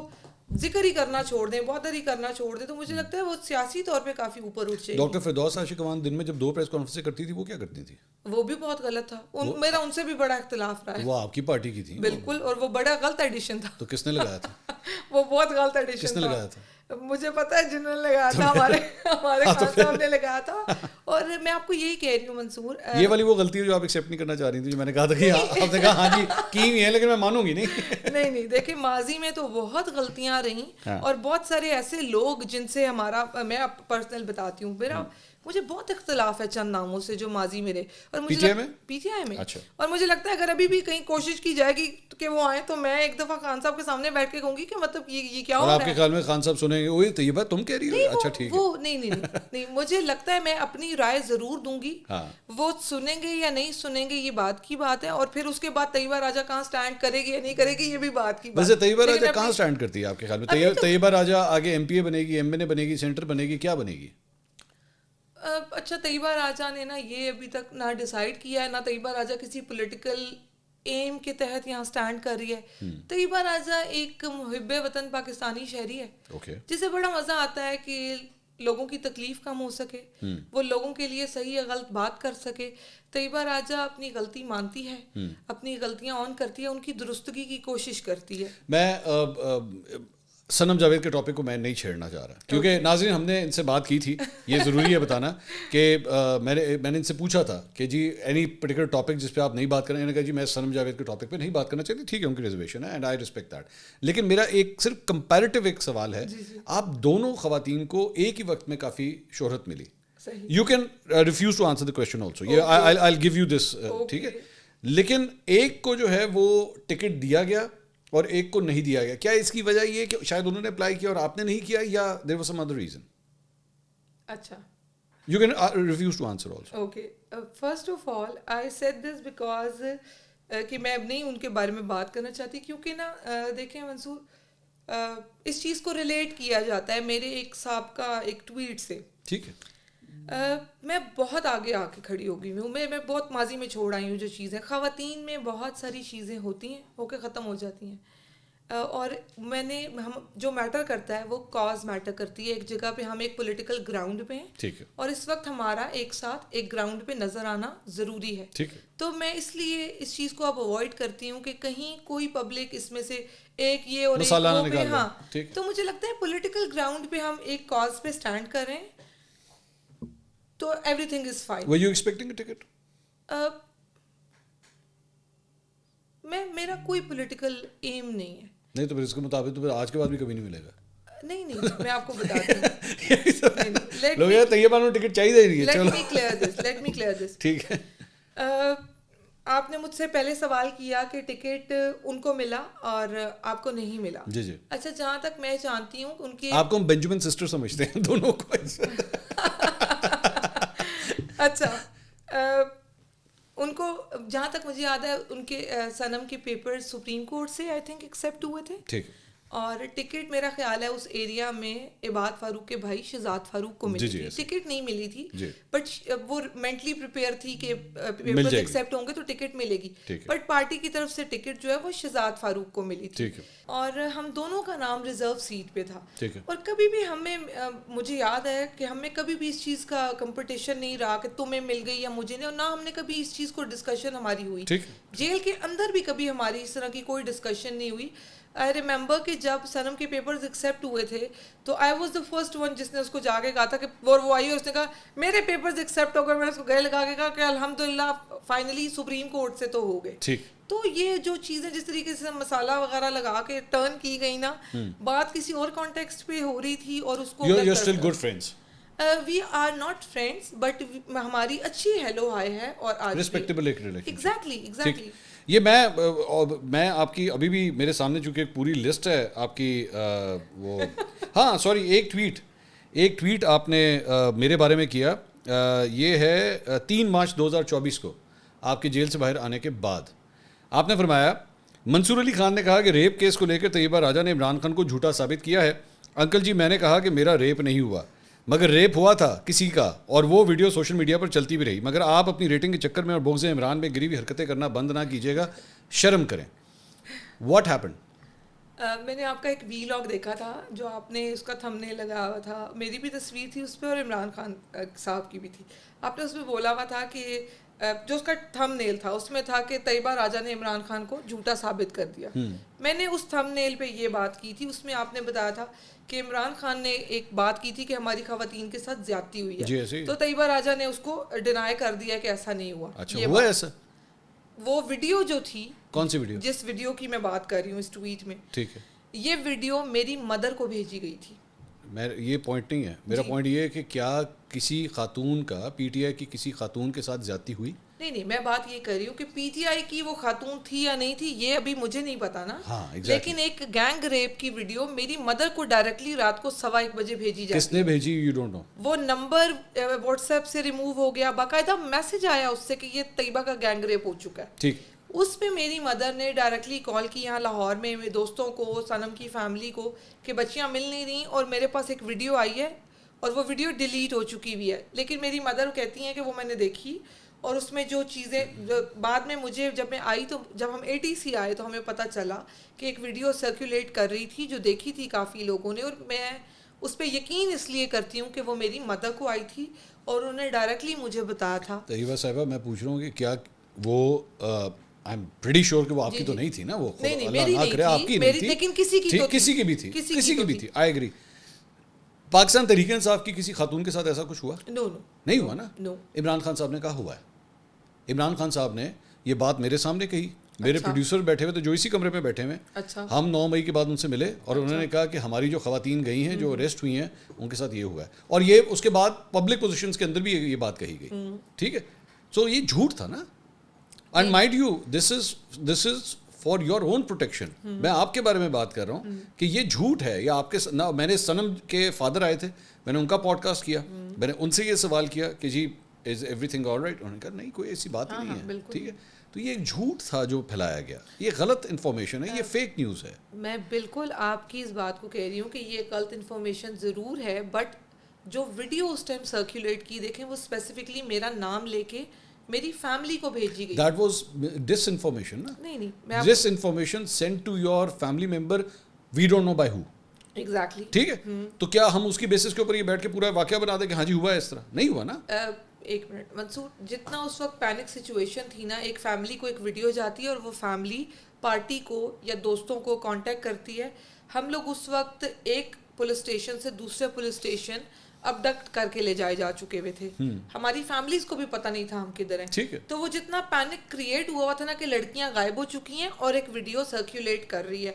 ذکر ہی کرنا چھوڑ دیں، بہتر ہی کرنا چھوڑ دیں تو مجھے لگتا ہے وہ سیاسی طور پہ کافی اوپر اٹھ جائے. ڈاکٹر فردوس عاشقوان دن میں جب 2 پریس کانفرنسیں کرتی تھی وہ کیا کرتی تھی؟ وہ بھی بہت غلط تھا. میرا ان سے بھی بڑا اختلاف رہا ہے. وہ آپ کی پارٹی کی تھی بالکل، اور وہ بڑا غلط ایڈیشن تھا. تو کس نے لگایا تھا؟ وہ بہت غلط ایڈیشن تھا. کس نے لگایا تھا؟ مجھے پتا ہے جنہوں نے لگایا تھا، ہمارے خان صاحب نے لگایا تھا. اور میں آپ کو یہی کہہ رہی ہوں منصور، یہ والی وہ غلطی ہے جو آپ ایکسیپٹ نہیں کرنا چاہ رہی تھی، جو میں نے کہا تھا کہ آپ نے کہا ہاں جی کی ہوئی ہے لیکن میں مانوں گی نہیں. نہیں دیکھیں ماضی میں تو بہت غلطیاں رہیں اور بہت سارے ایسے لوگ جن سے ہمارا، میں پرسنل بتاتی ہوں، مجھے بہت اختلاف ہے چند ناموں سے جو ماضی میرے اور مجھے پی ٹی آئی میں. اور مجھے لگتا ہے اگر ابھی بھی کہیں کوشش کی جائے گی کہ وہ آئیں تو میں ایک دفعہ خان صاحب کے سامنے بیٹھ کے کہوں گی کہ مطلب یہ کیا ہو رہا ہے. آپ کے خیال میں خان صاحب سنیں گے وہی طیبہ تم کہہ رہی ہو؟ اچھا ٹھیک ہے. وہ نہیں مجھے لگتا ہے میں اپنی رائے ضرور دوں گی، وہ سنیں گے یا نہیں سنیں گے یہ بات کی بات ہے. اور پھر اس کے بعد طیبہ راجہ کہاں سٹینڈ کرے گی یا نہیں کرے گی یہ بھی بات کی بات. ویسے طیبہ راجہ کہاں سٹینڈ کرتی ہے آپ کے خیال میں؟ طیبہ راجہ آگے ایم پی اے بنے گی، ایم این اے بنے گی، سینٹر بنے گی، کیا بنے گی؟ اچھا طیبہ راجہ نے نا یہ ابھی تک نہ ڈیسائیڈ کیا ہے، نہ طیبہ راجہ کسی پولیٹیکل ایم کے تحت یہاں سٹینڈ کر رہی ہے. طیبہ راجہ ایک محب وطن پاکستانی شہری ہے جسے بڑا مزہ آتا ہے کہ لوگوں کی تکلیف کم ہو سکے، وہ لوگوں کے لیے صحیح یا غلط بات کر سکے. طیبہ راجہ اپنی غلطی مانتی ہے، اپنی غلطیاں آن کرتی ہے، ان کی درستگی کی کوشش کرتی ہے. میں سنم جاوید کے ٹاپک کو میں نہیں چھیڑنا چاہ رہا کیونکہ ناظرین ہم نے ان سے بات کی تھی, یہ ضروری ہے بتانا کہ میں نے ان سے پوچھا تھا کہ جی اینی پرٹیکولر ٹاپک جس پہ آپ نہیں بات کریں. انہوں نے کہا جی میں سنم جاوید کے ٹاپک پہ نہیں بات کرنا چاہتی, ٹھیک ہے ان کی ریزرویشن ہے اینڈ آئی رسپیکٹ دیٹ. لیکن میرا ایک صرف کمپیریٹیو ایک سوال ہے, آپ دونوں خواتین کو ایک ہی وقت میں کافی شہرت ملی. You can refuse to answer the question also, I will give you this, ٹھیک ہے. لیکن ایک کو جو ہے وہ ٹکٹ دیا گیا اور ایک کو نہیں دیا گیا, کیا اس کی وجہ یہ کہ شاید انہوں نے اپلائی کیا اور آپ نے نہیں کیا, یا there was some other reason? اچھا, you can refuse to answer also. Okay, first of all I said this because کہ میں اب نہیں ان کے بارے میں بات کرنا چاہتی, کیونکہ نا دیکھیں منصور, اس چیز کو ریلیٹ کیا جاتا ہے میرے ایک سابقہ ایک ٹویٹ سے. ٹھیک ہے, میں بہت آگے آ کے کھڑی ہو گئی ہوں, میں بہت ماضی میں چھوڑ آئی ہوں جو چیزیں. خواتین میں بہت ساری چیزیں ہوتی ہیں ہو کے ختم ہو جاتی ہیں, اور ہم جو میٹر کرتا ہے وہ کاز میٹر کرتی ہے. ایک جگہ پہ ہم ایک پولیٹیکل گراؤنڈ پہ ہیں, ٹھیک ہے, اور اس وقت ہمارا ایک ساتھ ایک گراؤنڈ پہ نظر آنا ضروری ہے. ٹھیک ہے, تو میں اس لیے اس چیز کو اب اوائڈ کرتی ہوں کہ کہیں کوئی پبلک اس میں سے ایک یہ اور ایک وہ پہ, ہاں. تو مجھے لگتا ہے پولیٹیکل گراؤنڈ پہ ہم ایک کاز پہ اسٹینڈ کریں تو everything is fine. were you expecting a ticket? میرا کوئی پولیٹیکل ایم نہیں ہے. نہیں تو پھر اس کے مطابق تو پھر آج کے بعد بھی کبھی نہیں ملے گا. نہیں میں آپ کو بتاتی ہوں. لوگ یار طیبہ کو ٹکٹ چاہیے ہی نہیں ہے. Let me clear this. ٹھیک ہے, آپ نے مجھ سے پہلے سوال کیا کہ ٹکٹ ان کو ملا اور آپ کو نہیں ملا. جی جی. اچھا, جہاں تک میں جانتی ہوں ان کی, آپ کو ہم بینجامن سسٹر سمجھتے ہیں دونوں کو. اچھا, ان کو جہاں تک مجھے یاد ہے ان کے سنم کے پیپر سپریم کورٹ سے آئی تھنک ایکسیپٹ ہوئے تھے. ٹھیک, اور ٹکٹ میرا خیال ہے اس ایریا میں عباد فاروق کے بھائی شہزاد فاروق کو ملی تھی. ٹکٹ نہیں ملی تھی, بٹ وہ مینٹلی پریپیئر تھی کہ پیپرز ایکسیپٹ ہوں گے تو ٹکٹ ملے گی, بٹ پارٹی کی طرف سے ٹکٹ جو ہے وہ شہزاد فاروق کو ملی تھی. اور ہم دونوں کا نام ریزرو سیٹ پہ تھا. اور کبھی بھی ہمیں, مجھے یاد ہے کہ ہمیں کبھی بھی اس چیز کا کمپٹیشن نہیں رہا کہ تمہیں مل گئی یا مجھے نہیں, اور نہ ہم نے کبھی اس چیز کو ڈسکشن ہماری ہوئی. جیل کے اندر بھی کبھی ہماری اس طرح کی کوئی ڈسکشن نہیں ہوئی. آئی ریممبر کہ جب سنم کے پیپرز ایکسیپٹ ہوئے تھے تو آئی واز دا فرسٹ ون جس نے اس کو جا کے کہا تھا کہ وہ آئی اور اس نے کہا میرے پیپرز ایکسیپٹ ہو گئے. میں نے اس کو گلے لگا کے کہا کہ الحمدللہ فائنلی سپریم کورٹ سے تو ہو گئے. تو یہ جو چیزیں جس طریقے سے مسالہ وغیرہ لگا کے ٹرن کی گئی نا, بات کسی اور کانٹیکسٹ پہ ہو رہی تھی اور اس کو you're still good friends. We are not friends but ہماری اچھی ہیلو ہائی ہے اور آج ریسپیکٹیبل ایک ریلیشن. ایگزیکٹلی. یہ میں آپ کی ابھی بھی میرے سامنے چونکہ ایک پوری لسٹ ہے آپ کی, وہ ہاں سوری ایک ٹویٹ آپ نے میرے بارے میں کیا, یہ ہے 3 مارچ 2024 کو آپ کے جیل سے باہر آنے کے بعد. آپ نے فرمایا منصور علی خان نے کہا کہ ریپ کیس کو لے کر طیبہ راجہ نے عمران خان کو جھوٹا ثابت کیا ہے. انکل جی میں نے کہا کہ میرا ریپ نہیں ہوا, مگر ریپ ہوا تھا کسی کا, اور وہ ویڈیو سوشل میڈیا پر چلتی بھی رہی. مگر آپ اپنی ریٹنگ کے چکر میں اور بغض عمران میں گری ہوئی حرکتیں کرنا بند نہ کیجیے گا, شرم کریں. What happened? میں نے آپ کا ایک ویلاگ دیکھا تھا جو آپ نے اس کا تھمبنیل لگایا ہوا تھا, میری بھی تصویر تھی اس پہ اور عمران خان صاحب کی بھی تھی. آپ نے اس میں بولا ہوا تھا کہ جو اس کا تھمبنیل تھا اس میں تھا کہ طیبہ راجہ نے عمران خان کو جھوٹا ثابت کر دیا. میں نے اس تھمبنیل پہ یہ بات کی تھی, اس میں آپ نے بتایا تھا کہ عمران خان نے ایک بات کی تھی کہ ہماری خواتین کے ساتھ زیادتی ہوئی ہے, تو طیبہ راجہ نے اس کو ڈینائی کر دیا کہ ایسا نہیں ہوا. اچھا ہوا ایسا؟ وہ ویڈیو جو تھی, کون سی ویڈیو؟ جس ویڈیو کی میں بات کر رہی ہوں اس ٹویٹ میں, ٹھیک ہے, یہ ویڈیو میری مدر کو بھیجی گئی تھی. یہ پوائنٹ نہیں ہے میرا. پوائنٹ یہ ہے کہ کیا کسی خاتون کا پی ٹی آئی کی کسی خاتون کے ساتھ زیادتی ہوئی؟ نہیں, میں بات یہ کر رہی ہوں کہ پی ٹی آئی کی وہ خاتون تھی یا نہیں تھی یہ ابھی مجھے نہیں پتا نا. لیکن ایک گینگ ریپ کی ویڈیو میری مدر کو ڈائریکٹلی رات کو 1:15 بجے بھیجی جاتی. کس نے بھیجی؟ You don't know. وہ نمبر واٹس ایپ سے ریموو ہو گیا, باقاعدہ میسج آیا اس سے کہ یہ طیبہ کا گینگ ریپ ہو چکا ہے. ٹھیک. اس پہ میری مدر نے ڈائریکٹلی کال کی یہاں لاہور میں میرے دوستوں کو, سنم کی فیملی کو, کہ بچیاں مل نہیں رہیں, اور میرے پاس ایک ویڈیو آئی ہے اور وہ ویڈیو ڈیلیٹ ہو چکی ہوئی ہے. لیکن میری مدر کہتی ہیں کہ وہ میں نے دیکھی, اور اس میں جو چیزیں بعد میں مجھے جب میں آئی تو جب ہم ATC آئے تو ہمیں پتہ چلا کہ ایک ویڈیو سرکولیٹ کر رہی تھی جو دیکھی تھی کافی لوگوں نے, اور میں اس پہ یقین اس لیے کرتی ہوں کہ وہ میری مدر کو آئی تھی اور انہوں نے ڈائریکٹلی مجھے بتایا تھا. طیبہ صاحبہ میں پوچھ رہا ہوں کہ کیا وہ آئی ایم پریٹی شیور کہ وہ آپ کی تو نہیں تھی نا, وہ اللہ نہ کرے آپ کی نہیں تھی, لیکن کسی کی بھی تھی, کسی کی بھی تھی. I agree. پاکستان تحریک انصاف کی کسی خاتون کے ساتھ ایسا کچھ ہوا؟ نہیں ہوا نا. عمران خان صاحب نے کہا ہوا ہے. عمران خان صاحب نے یہ بات میرے سامنے کہی, میرے پروڈیوسر بیٹھے ہوئے تو جو اسی کمرے میں بیٹھے ہوئے, ہم 9 مئی کے بعد ان سے ملے اور انہوں نے کہا کہ ہماری جو خواتین گئی ہیں جو اریسٹ ہوئی ہیں ان کے ساتھ یہ ہوا ہے, اور یہ اس کے بعد پبلک پوزیشنز کے اندر بھی یہ بات کہی گئی. ٹھیک ہے, سو یہ جھوٹ تھا نا. And mind you this is for your own protection. میں آپ کے بارے میں بات کر رہا ہوں کہ یہ جھوٹ ہے. یا آپ کے میں نے سنم کے فادر آئے تھے, میں نے ان کا پوڈ کاسٹ کیا, میں نے ان سے یہ سوال کیا کہ جی is everything all right, انہوں نے کہا نہیں کوئی ایسی بات ہی نہیں ہے. ٹھیک ہے, تو یہ ایک جھوٹ تھا جو پھیلایا گیا, یہ غلط انفارمیشن ہے, یہ فیک نیوز ہے. میں بالکل آپ کی اس بات کو کہہ رہی ہوں کہ یہ غلط انفارمیشن ضرور ہے, بٹ جو ویڈیو اس ٹائم سرکولیٹ کی دیکھیں وہ اسپیسیفکلی میرا نام لے کے میری فیملی کو بھیجی گئی. دیٹ واز ڈس انفارمیشن نا. نہیں, disinformation send to your family member, we don't know by who. Exactly. ٹھیک ہے, تو کیا ہم اس کی بیسس کے اوپر یہ بیٹھ کے پورا واقعہ بنا دیں کہ ہاں جی ہوا ہے؟ اس طرح نہیں ہوا نا. ایک منٹ منصور, جتنا اس وقت پینک سچویشن تھی نا, ایک فیملی کو ایک ویڈیو جاتی ہے اور وہ فیملی پارٹی کو یا دوستوں کو کانٹیکٹ کرتی ہے. ہم لوگ اس وقت ایک پولیس اسٹیشن سے دوسرے پولیس اسٹیشن ابڈکٹ کر کے لے جائے جا چکے ہوئے تھے. ہماری فیملیز کو بھی پتہ نہیں تھا ہم کدھر ہیں. تو وہ جتنا پینک کریٹ ہوا تھا نا کہ لڑکیاں غائب ہو چکی ہیں اور ایک ویڈیو سرکولیٹ کر رہی ہے,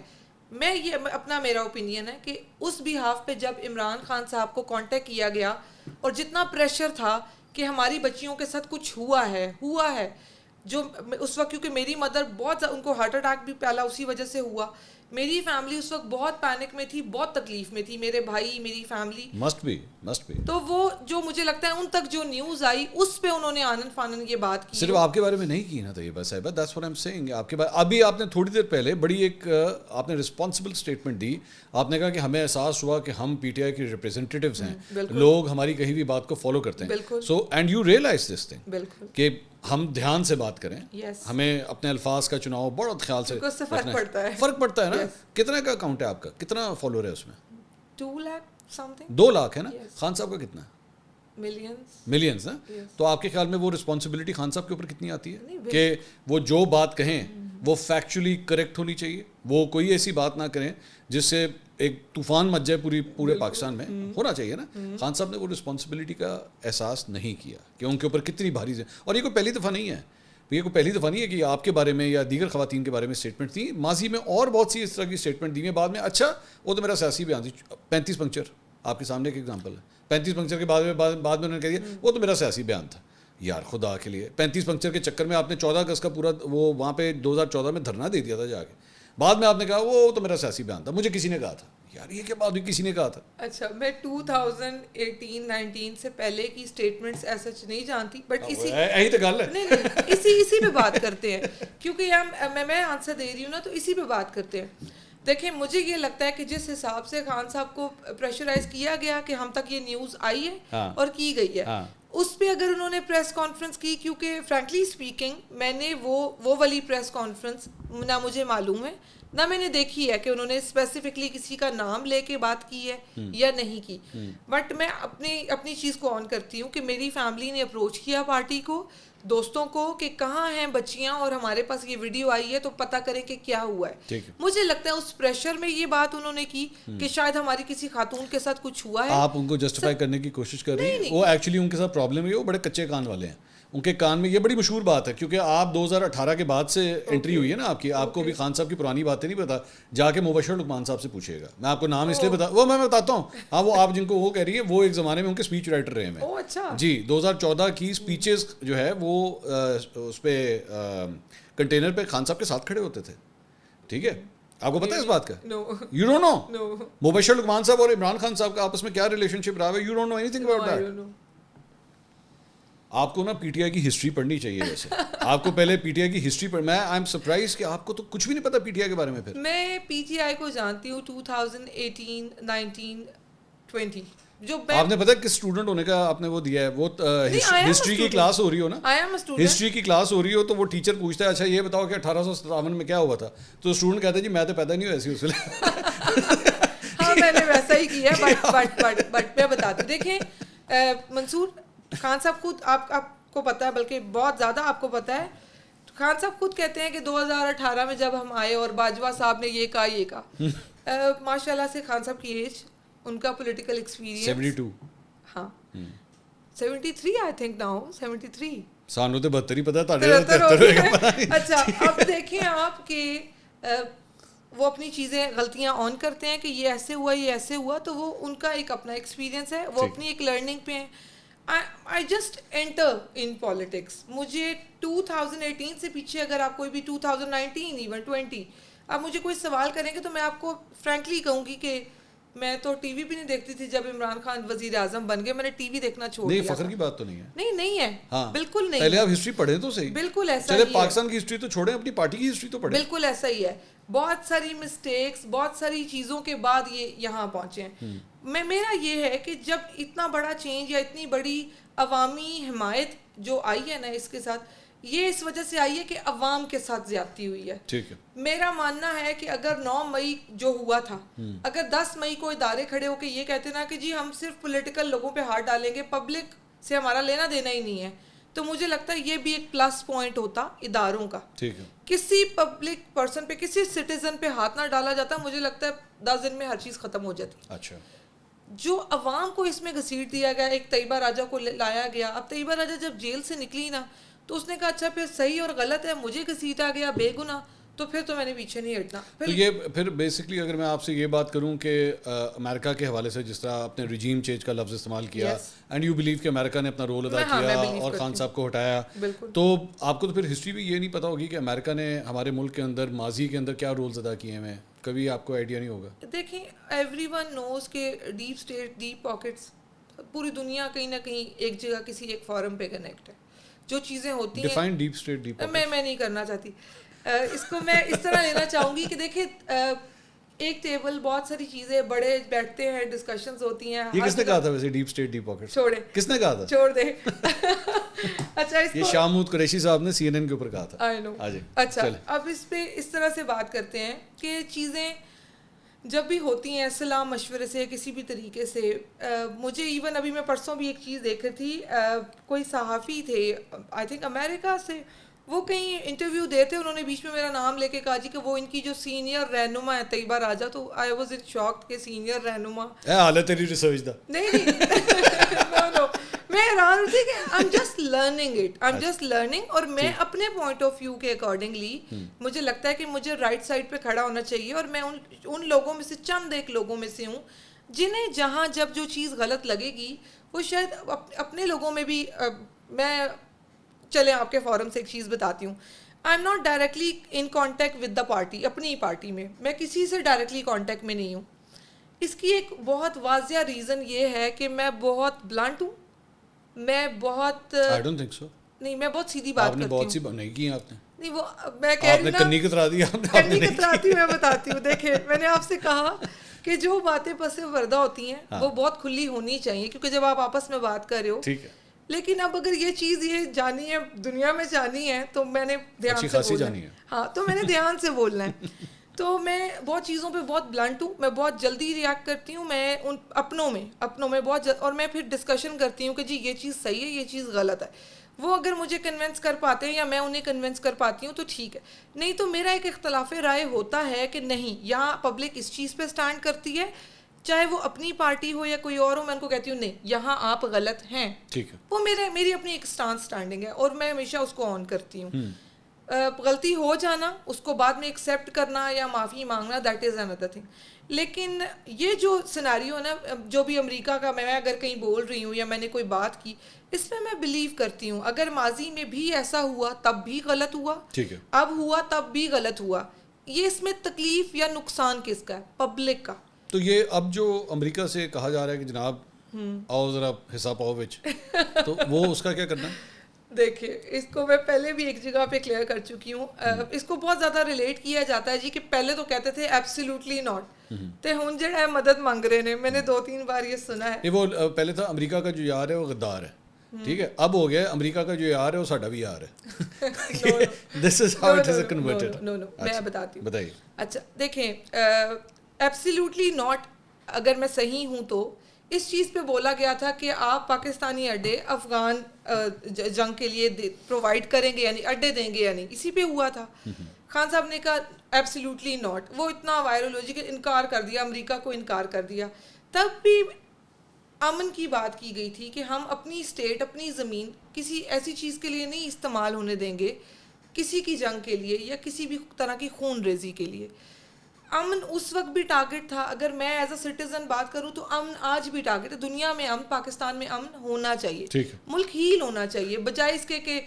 میں یہ اپنا میرا اوپینین ہے کہ اس بیہاف پہ جب عمران خان صاحب کو کانٹیکٹ کیا گیا اور جتنا پریشر تھا کہ ہماری بچیوں کے ساتھ کچھ ہوا ہے جو اس وقت, کیونکہ میری مدر بہت, ان کو ہارٹ اٹیک بھی پہلا اسی وجہ سے ہوا, میری فیملی اس وقت بہت پینک میں تھی, بہت تکلیف میں تھی, میرے بھائی, میری فیملی. Must be. تو وہ جو مجھے لگتا ہے ان تک جو نیوز آئی اس پہ انہوں نے آنن فانن یہ بات کی. صرف آپ کے بارے میں نہیں کی نا تو یہ بس ہے, that's what I am seeing. آپ کے بارے ابھی آپ نے تھوڑی دیر پہلے بڑی ایک آپ نے رسپانسبل اسٹیٹمنٹ دی. آپ نے کہا کہ ہمیں احساس ہوا کہ ہم پی ٹی آئی کے ریپرزینٹیوز ہیں, لوگ ہماری کہی ہوئی بات کو فالو کرتے ہیں. So and you realise this thing کہ ہم دھیان سے بات کریں, ہمیں اپنے الفاظ کا چناؤ بہت خیال سے فرق پڑتا ہے نا. کتنے کا اکاؤنٹ ہے آپ کا, کتنا فالوور ہے اس میں؟ 2 لاکھ ہے نا. خان صاحب کا کتنا ہے؟ ملینز نا. تو آپ کے خیال میں وہ رسپانسبلٹی خان صاحب کے اوپر کتنی آتی ہے کہ وہ جو بات کہیں وہ فیکچولی کریکٹ ہونی چاہیے, وہ کوئی ایسی بات نہ کریں جس سے ایک طوفان مچ جائے پورے پاکستان میں. ہونا چاہیے نا. خان صاحب نے وہ رسپانسبلٹی کا احساس نہیں کیا کہ ان کے اوپر کتنی بھاری ہے. اور یہ کوئی پہلی دفعہ نہیں ہے, یہ کوئی پہلی دفعہ نہیں ہے کہ آپ کے بارے میں یا دیگر خواتین کے بارے میں اسٹیٹمنٹ تھی. ماضی میں اور بہت سی اس طرح کی اسٹیٹمنٹ دی ہیں بعد میں. اچھا وہ تو میرا سیاسی بیان تھی. 35 پنکچر آپ کے سامنے ایک ایگزامپل ہے. 35 پنکچر کے بعد میں انہوں نے کہہ دیا وہ تو میرا سیاسی بیان تھا. یار خدا کے لیے 35 پنکچر کے چکر میں آپ نے 14 اگست کا پورا وہ وہاں پہ 2014 میں دھرنا دے دیا تھا جا کے. بعد میں آپ نے کہا وہ تو میرا سیاسی بیان تھا, مجھے کسی نے کہا تھا. یار یہ کیا بات ہوئی, کسی نے کہا تھا. اچھا میں 2018-19 سے پہلے کی اسٹیٹمنٹس ایسا نہیں جانتی, بٹ یہی تو گل ہے. اسی پہ بات کرتے ہیں کیونکہ میں آنسر دے رہی ہوں نا, تو اسی پہ بات کرتے ہیں. دیکھیں مجھے یہ لگتا ہے کہ جس حساب سے خان صاحب کو پریشرائز کیا گیا کہ ہم تک یہ نیوز آئی ہے اور کی گئی ہے, اس پہ اگر انہوں نے پریس کانفرنس کی, کیونکہ فرینکلی اسپیکنگ میں نے وہ والی پریس کانفرنس نہ مجھے معلوم ہے نہ میں نے دیکھی ہے کہ انہوں نے اسپیسیفکلی کسی کا نام لے کے بات کی ہے یا نہیں کی. بٹ میں اپنی چیز کو آن کرتی ہوں کہ میری فیملی نے اپروچ کیا پارٹی کو, دوستوں کو, کہ کہاں ہیں بچیاں اور ہمارے پاس یہ ویڈیو آئی ہے تو پتہ کریں کہ کیا ہوا ہے. مجھے لگتا ہے اس پریشر میں یہ بات انہوں نے کی کہ شاید ہماری کسی خاتون کے ساتھ کچھ ہوا ہے. آپ ان کو جسٹیفائی کرنے کی کوشش کر رہی ہیں. وہ ایکچولی ان کے ساتھ پرابلم ہے, وہ بڑے کچے کان والے ہیں. ان کے کان میں یہ بڑی مشہور بات ہے کیونکہ آپ 2018 کے بعد سے انٹری ہوئی ہے نا آپ کی, آپ کو بھی خان صاحب کی پرانی باتیں نہیں پتا. جا کے مبشر لقمان صاحب سے پوچھیے گا, میں آپ کو نام اس لیے وہ میں بتاتا ہوں. ہاں وہ آپ جن کو وہ کہہ رہی ہے وہ ایک زمانے میں ان کے اسپیچ رائٹر رہے ہیں. جی 2014 کی اسپیچز جو ہے وہ اس پہ کنٹینر پہ خان صاحب کے ساتھ کھڑے ہوتے تھے. ٹھیک ہے, آپ کو پتا ہے اس بات کا؟ یو ڈونٹ نو مبشر لقمان صاحب اور عمران خان صاحب کا آپس میں کیا ریلیشن شپ رہا ہے؟ You don't know anything about that. آپ کو نا پی ٹی آئی کی ہسٹری پڑھنی چاہیے. ویسے آپ کو پہلے پی ٹی آئی کی ہسٹری پڑھ, میں آئی ایم سرپرائز کہ آپ کو تو کچھ بھی نہیں پتا پی ٹی آئی کے بارے میں. پھر میں پی ٹی آئی کو جانتی ہوں 2018, 19, 20. جو آپ نے پتا کس اسٹوڈنٹ ہونے کا آپ نے وہ دیا ہے, وہ ہسٹری کی کلاس ہو رہی ہو نا, ہسٹری کی کلاس ہو رہی ہو تو وہ ٹیچر پوچھتا ہے اچھا یہ بتاؤ کہ 1857 میں کیا ہوا تھا, تو اسٹوڈنٹ کہتا ہے جی میں تو پیدا نہیں ہوا ایسی اس وقت. ہاں میں نے ویسا ہی کیا, بٹ میں بتاتی ہوں. دیکھیں منصور خان صاحب خود آپ کو پتہ ہے, بلکہ بہت زیادہ آپ کو پتہ ہے, خان صاحب خود کہتے ہیں کہ 2018 میں جب ہم آئے اور باجوہ صاحب نے یہ کہا ماشاء اللہ سے خان صاحب کی ایج, ان کا پولیٹیکل ایکسپیرینس 72 ہاں 73 آئی تھنک ناؤ 73 سانو تو 72 ہی پتا تھا. اچھا اب دیکھیں آپ کہ وہ اپنی چیزیں غلطیاں آن کرتے ہیں کہ یہ ایسے ہوا یہ ایسے ہوا, تو وہ ان کا ایک اپنا ایکسپیرینس ہے, وہ اپنی ایک لرننگ پہ ہیں. I just enter in politics. مجھے 2018 سے پیچھے اگر آپ کوئی بھی 2019 ایون 20 آپ مجھے کوئی سوال کریں گے تو میں آپ کو فرینکلی کہوں گی کہ میں تو ٹی وی بھی نہیں دیکھتی تھی جب عمران خان وزیر اعظم بن گئے, میں نے ٹی وی دیکھنا چھوڑ دیا. نہیں فخر کی بات تو نہیں ہے. نہیں ہے, بالکل نہیں. پہلے آپ ہسٹری پڑھیں تو صحیح. بالکل ایسا چلے پاکستان کی ہسٹری تو چھوڑیں, اپنی پارٹی کی ہسٹری تو پڑھیں. بالکل ایسا ہی ہے. بہت ساری مسٹیکس, بہت ساری چیزوں کے بعد یہ یہاں پہنچے ہیں. میرا یہ ہے کہ جب اتنا بڑا چینج یا اتنی بڑی عوامی حمایت جو آئی ہے نا اس کے ساتھ, یہ اس وجہ سے آئی ہے کہ عوام کے ساتھ زیادتی ہوئی ہے. ٹھیک ہے. میرا ماننا ہے کہ اگر 9 مئی جو ہوا تھا, اگر 10 مئی کو ادارے کھڑے ہو کے یہ کہتے نا کہ جی ہم صرف پولیٹیکل لوگوں پہ ہاتھ ڈالیں گے, پبلک سے ہمارا لینا دینا ہی نہیں ہے, تو مجھے لگتا ہے یہ بھی ایک پلس پوائنٹ ہوتا اداروں کا. ٹھیک ہے. کسی پبلک پرسن پہ, کسی سٹیزن پہ ہاتھ نہ ڈالا جاتا, مجھے لگتا ہے 10 دن میں ہر چیز ختم ہو جاتی. اچھا. جو عوام کو اس میں گھسیٹ دیا گیا, ایک طیبہ راجہ کو لایا گیا. اب طیبہ راجہ جب جیل سے نکلی نا تو اس نے کہا اچھا پھر صحیح اور غلط ہے, مجھے گھسیٹا گیا بے گناہ, تو پھر تو میں نے پیچھے نہیں ہٹنا. تو یہ پھر بیسکلی اگر میں آپ سے یہ بات کروں کہ امریکہ کے حوالے سے جس طرح آپ نے ریجیم چینج کا لفظ استعمال کیا, اینڈ یو بلیو کہ امریکہ نے اپنا رول ادا کیا اور خان صاحب کو ہٹایا, تو آپ کو تو پھر ہسٹری بھی یہ نہیں پتا ہوگی کہ امریکہ نے ہمارے ملک کے اندر ماضی کے اندر کیا رولز ادا کیے ہیں, کبھی آپ کو آئیڈیا نہیں ہوگا. دیکھیں ایوری ون نوز کہ ڈیپ اسٹیٹ, ڈیپ پاکٹس, پوری دنیا کہیں نہ کہیں ایک جگہ کسی ایک فورم پہ کنیکٹ ہے. جو چیزیں ہوتی ہیں ڈیفائن ڈیپ اسٹیٹ, ڈیپ میں نہیں کرنا چاہتی اس کو, میں اس طرح لینا چاہوں گی کہ دیکھیں ایک ٹیبل, بہت ساری چیزیں, بڑے بیٹھتے ہیں, ڈسکشنز ہوتی ہیں. یہ کس نے کہا تھا ویسے ڈیپ اسٹیٹ ڈیپ پاکٹ؟ چھوڑے, کس نے کہا تھا؟ چھوڑ دے. اچھا یہ شامود قریشی صاحب نے CNN کے اوپر کہا تھا. آئی نو. اچھا اب اس پہ اس طرح سے بات کرتے ہیں کہ چیزیں جب بھی ہوتی ہیں صلاح مشورے سے کسی بھی طریقے سے. مجھے ایون ابھی میں پرسوں بھی ایک چیز دیکھ رہی تھی, کوئی صحافی تھے آئی تھنک امریکہ سے, وہ کہیں انٹرویو دیتے, انہوں نے بیچ میں میرا نام لے کے کہا جی کہ وہ ان کی جو سینئر رہنما ہے طیبہ راجہ, تو آئی واز ان شاکڈ کہ سینئر رہنما حالت تیری ریسرچ دا نہیں نو میں حیران ہوتی کہ I am just learning it, I am just learning, اور میں اپنے پوائنٹ آف ویو کے اکارڈنگلی مجھے لگتا ہے کہ مجھے رائٹ سائڈ پہ کھڑا ہونا چاہیے, اور میں ان لوگوں میں سے چند ایک لوگوں میں سے ہوں جنہیں جہاں جب جو چیز غلط لگے گی وہ شاید اپنے لوگوں میں بھی. میں چلیں آپ کے فورم سے ایک چیز بتاتی ہوں, I am not directly in contact with the party, اپنی پارٹی میں کسی سے ڈائریکٹلی کانٹیکٹ میں نہیں ہوں. اس کی ایک بہت واضح ریزن یہ ہے کہ میں بہت بلانٹ ہوں, میں بہت نہیں, میں بہت سیدھی بات کرتی ہوں. بہت سی نہیں کی آپ نے, نہیں وہ میں کہہ رہی ہوں نا, کنی کترا دیا, کنی کتراتی میں بتاتی ہوں. دیکھیں میں نے آپ سے کہا کہ جو باتیں پس پردہ ہوتی ہیں وہ بہت کھلی ہونی چاہیے, کیونکہ جب آپ آپس میں بات کر رہے ہو, ٹھیک ہے, لیکن اب اگر یہ چیز یہ جانی ہے, دنیا میں جانی ہے, تو میں نے دھیان سے بولنا ہے. ہاں تو میں نے دھیان سے بولنا ہے. تو میں بہت چیزوں پہ بہت بلنٹ ہوں, میں بہت جلدی ریئیکٹ کرتی ہوں, میں ان اپنوں میں بہت اور میں پھر ڈسکشن کرتی ہوں کہ جی یہ چیز صحیح ہے, یہ چیز غلط ہے. وہ اگر مجھے کنونس کر پاتے ہیں یا میں انہیں کنونس کر پاتی ہوں تو ٹھیک ہے, نہیں تو میرا ایک اختلاف رائے ہوتا ہے کہ نہیں یہاں پبلک اس چیز پہ اسٹینڈ کرتی ہے, چاہے وہ اپنی پارٹی ہو یا کوئی اور ہو, میں ان کو کہتی ہوں نہیں یہاں آپ غلط ہیں. ٹھیک ہے, وہ میری اپنی ایک اسٹینڈنگ ہے, اور میں ہمیشہ اس کو آن کرتی ہوں. غلطی ہو جانا, اس کو بعد میں ایکسیپٹ کرنا یا معافی مانگنا, دیٹ از اندر تھنگ. لیکن یہ جو سیناریو ہے نا, جو بھی امریکہ کا, میں اگر کہیں بول رہی ہوں یا میں نے کوئی بات کی, اس میں بلیو کرتی ہوں اگر ماضی میں بھی ایسا ہوا تب بھی غلط ہوا, ٹھیک ہے, اب ہوا تب بھی غلط ہوا, یہ اس میں تکلیف یا نقصان کس کا ہے؟ پبلک کا. تو یہ اب جو امریکہ سے کہا جا رہا ہے کہ جناب آؤ ذرا حصہ پاؤ وچ, تو وہ اس کا کیا کرنا ہے؟ دیکھیے اس کو میں پہلے بھی ایک جگہ پہ کلیئر کر چکی ہوں. اس کو بہت زیادہ ریلیٹ کیا جاتا ہے جی کہ پہلے تو کہتے تھے ایبسلیوٹلی ناٹ, تے ہن جڑا ہے مدد مانگ رہے نے. میں نے 2-3 بار یہ سنا ہے. وہ پہلے تھا امریکہ کا جو یار ہے وہ غدار ہے, ٹھیک ہے, اب ہو گیا امریکہ کا جو یار ہے وہ ساڈا بھی یار ہے. This is how it is converted. No میں بتاتی ہوں. بتائیے. اچھا دیکھیں ایبسلیوٹلی ناٹ اگر میں صحیح ہوں تو اس چیز پہ بولا گیا تھا کہ آپ پاکستانی اڈے افغان جنگ کے لیے پرووائڈ کریں گے یعنی اڈے دیں گے یا نہیں, اسی پہ ہوا تھا. خان صاحب نے کہا ایبسلیوٹلی ناٹ, وہ اتنا وائرولوجیکل انکار کر دیا, امریکہ کو انکار کر دیا. تب بھی امن کی بات کی گئی تھی کہ ہم اپنی اسٹیٹ, اپنی زمین کسی ایسی چیز کے لیے نہیں استعمال ہونے دیں گے, کسی کی جنگ کے لیے یا کسی بھی طرح کی خون ریزی کے لیے. امن اس وقت بھی ٹارگٹ تھا. اگر میں ایز اے سٹیزن بات کروں تو امن آج بھی ٹارگٹ ہے. دنیا میں امن, پاکستان میں امن ہونا چاہیے, ملک ہیل ہونا چاہیے, بجائے اس کے کہ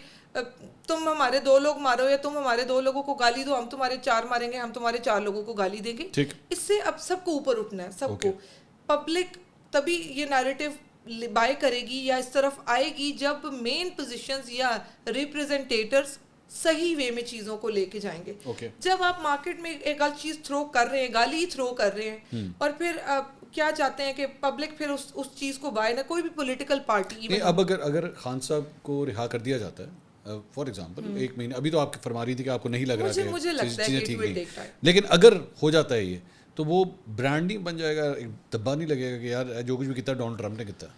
تم ہمارے 2 لوگ مارو یا تم ہمارے 2 لوگوں کو گالی دو, ہم تمہارے 4 ماریں گے, ہم تمہارے 4 لوگوں کو گالی دیں گے. اس سے اب سب کو اوپر اٹھنا ہے, سب کو. پبلک تبھی یہ نیریٹو بائی کرے گی یا اس طرف آئے گی جب مین پوزیشنز یا ریپرزنٹیٹرز صحیح وے میں چیزوں کو لے کے جائیں گے. جب آپ مارکیٹ میں ایک غلط چیز تھرو کر رہے ہیں, گالی تھرو کر رہے ہیں, اور پھر کیا چاہتے ہیں کہ پبلک پھر اس چیز کو بائے نہ, کوئی بھی پولیٹیکل پارٹی. اب اگر خان صاحب کو رہا کر دیا جاتا ہے فار ایگزامپل 1 مہینے, ابھی تو آپ فرما رہی تھی کہ آپ کو نہیں لگ رہا کہ چیزیں ٹھیک نہیں, لیکن اگر ہو جاتا ہے یہ تو وہ برانڈ نہیں بن جائے گا, ایک دبا نہیں لگے گا کہ یار جو کچھ بھی کیا ڈونلڈ ٹرمپ نے کیا.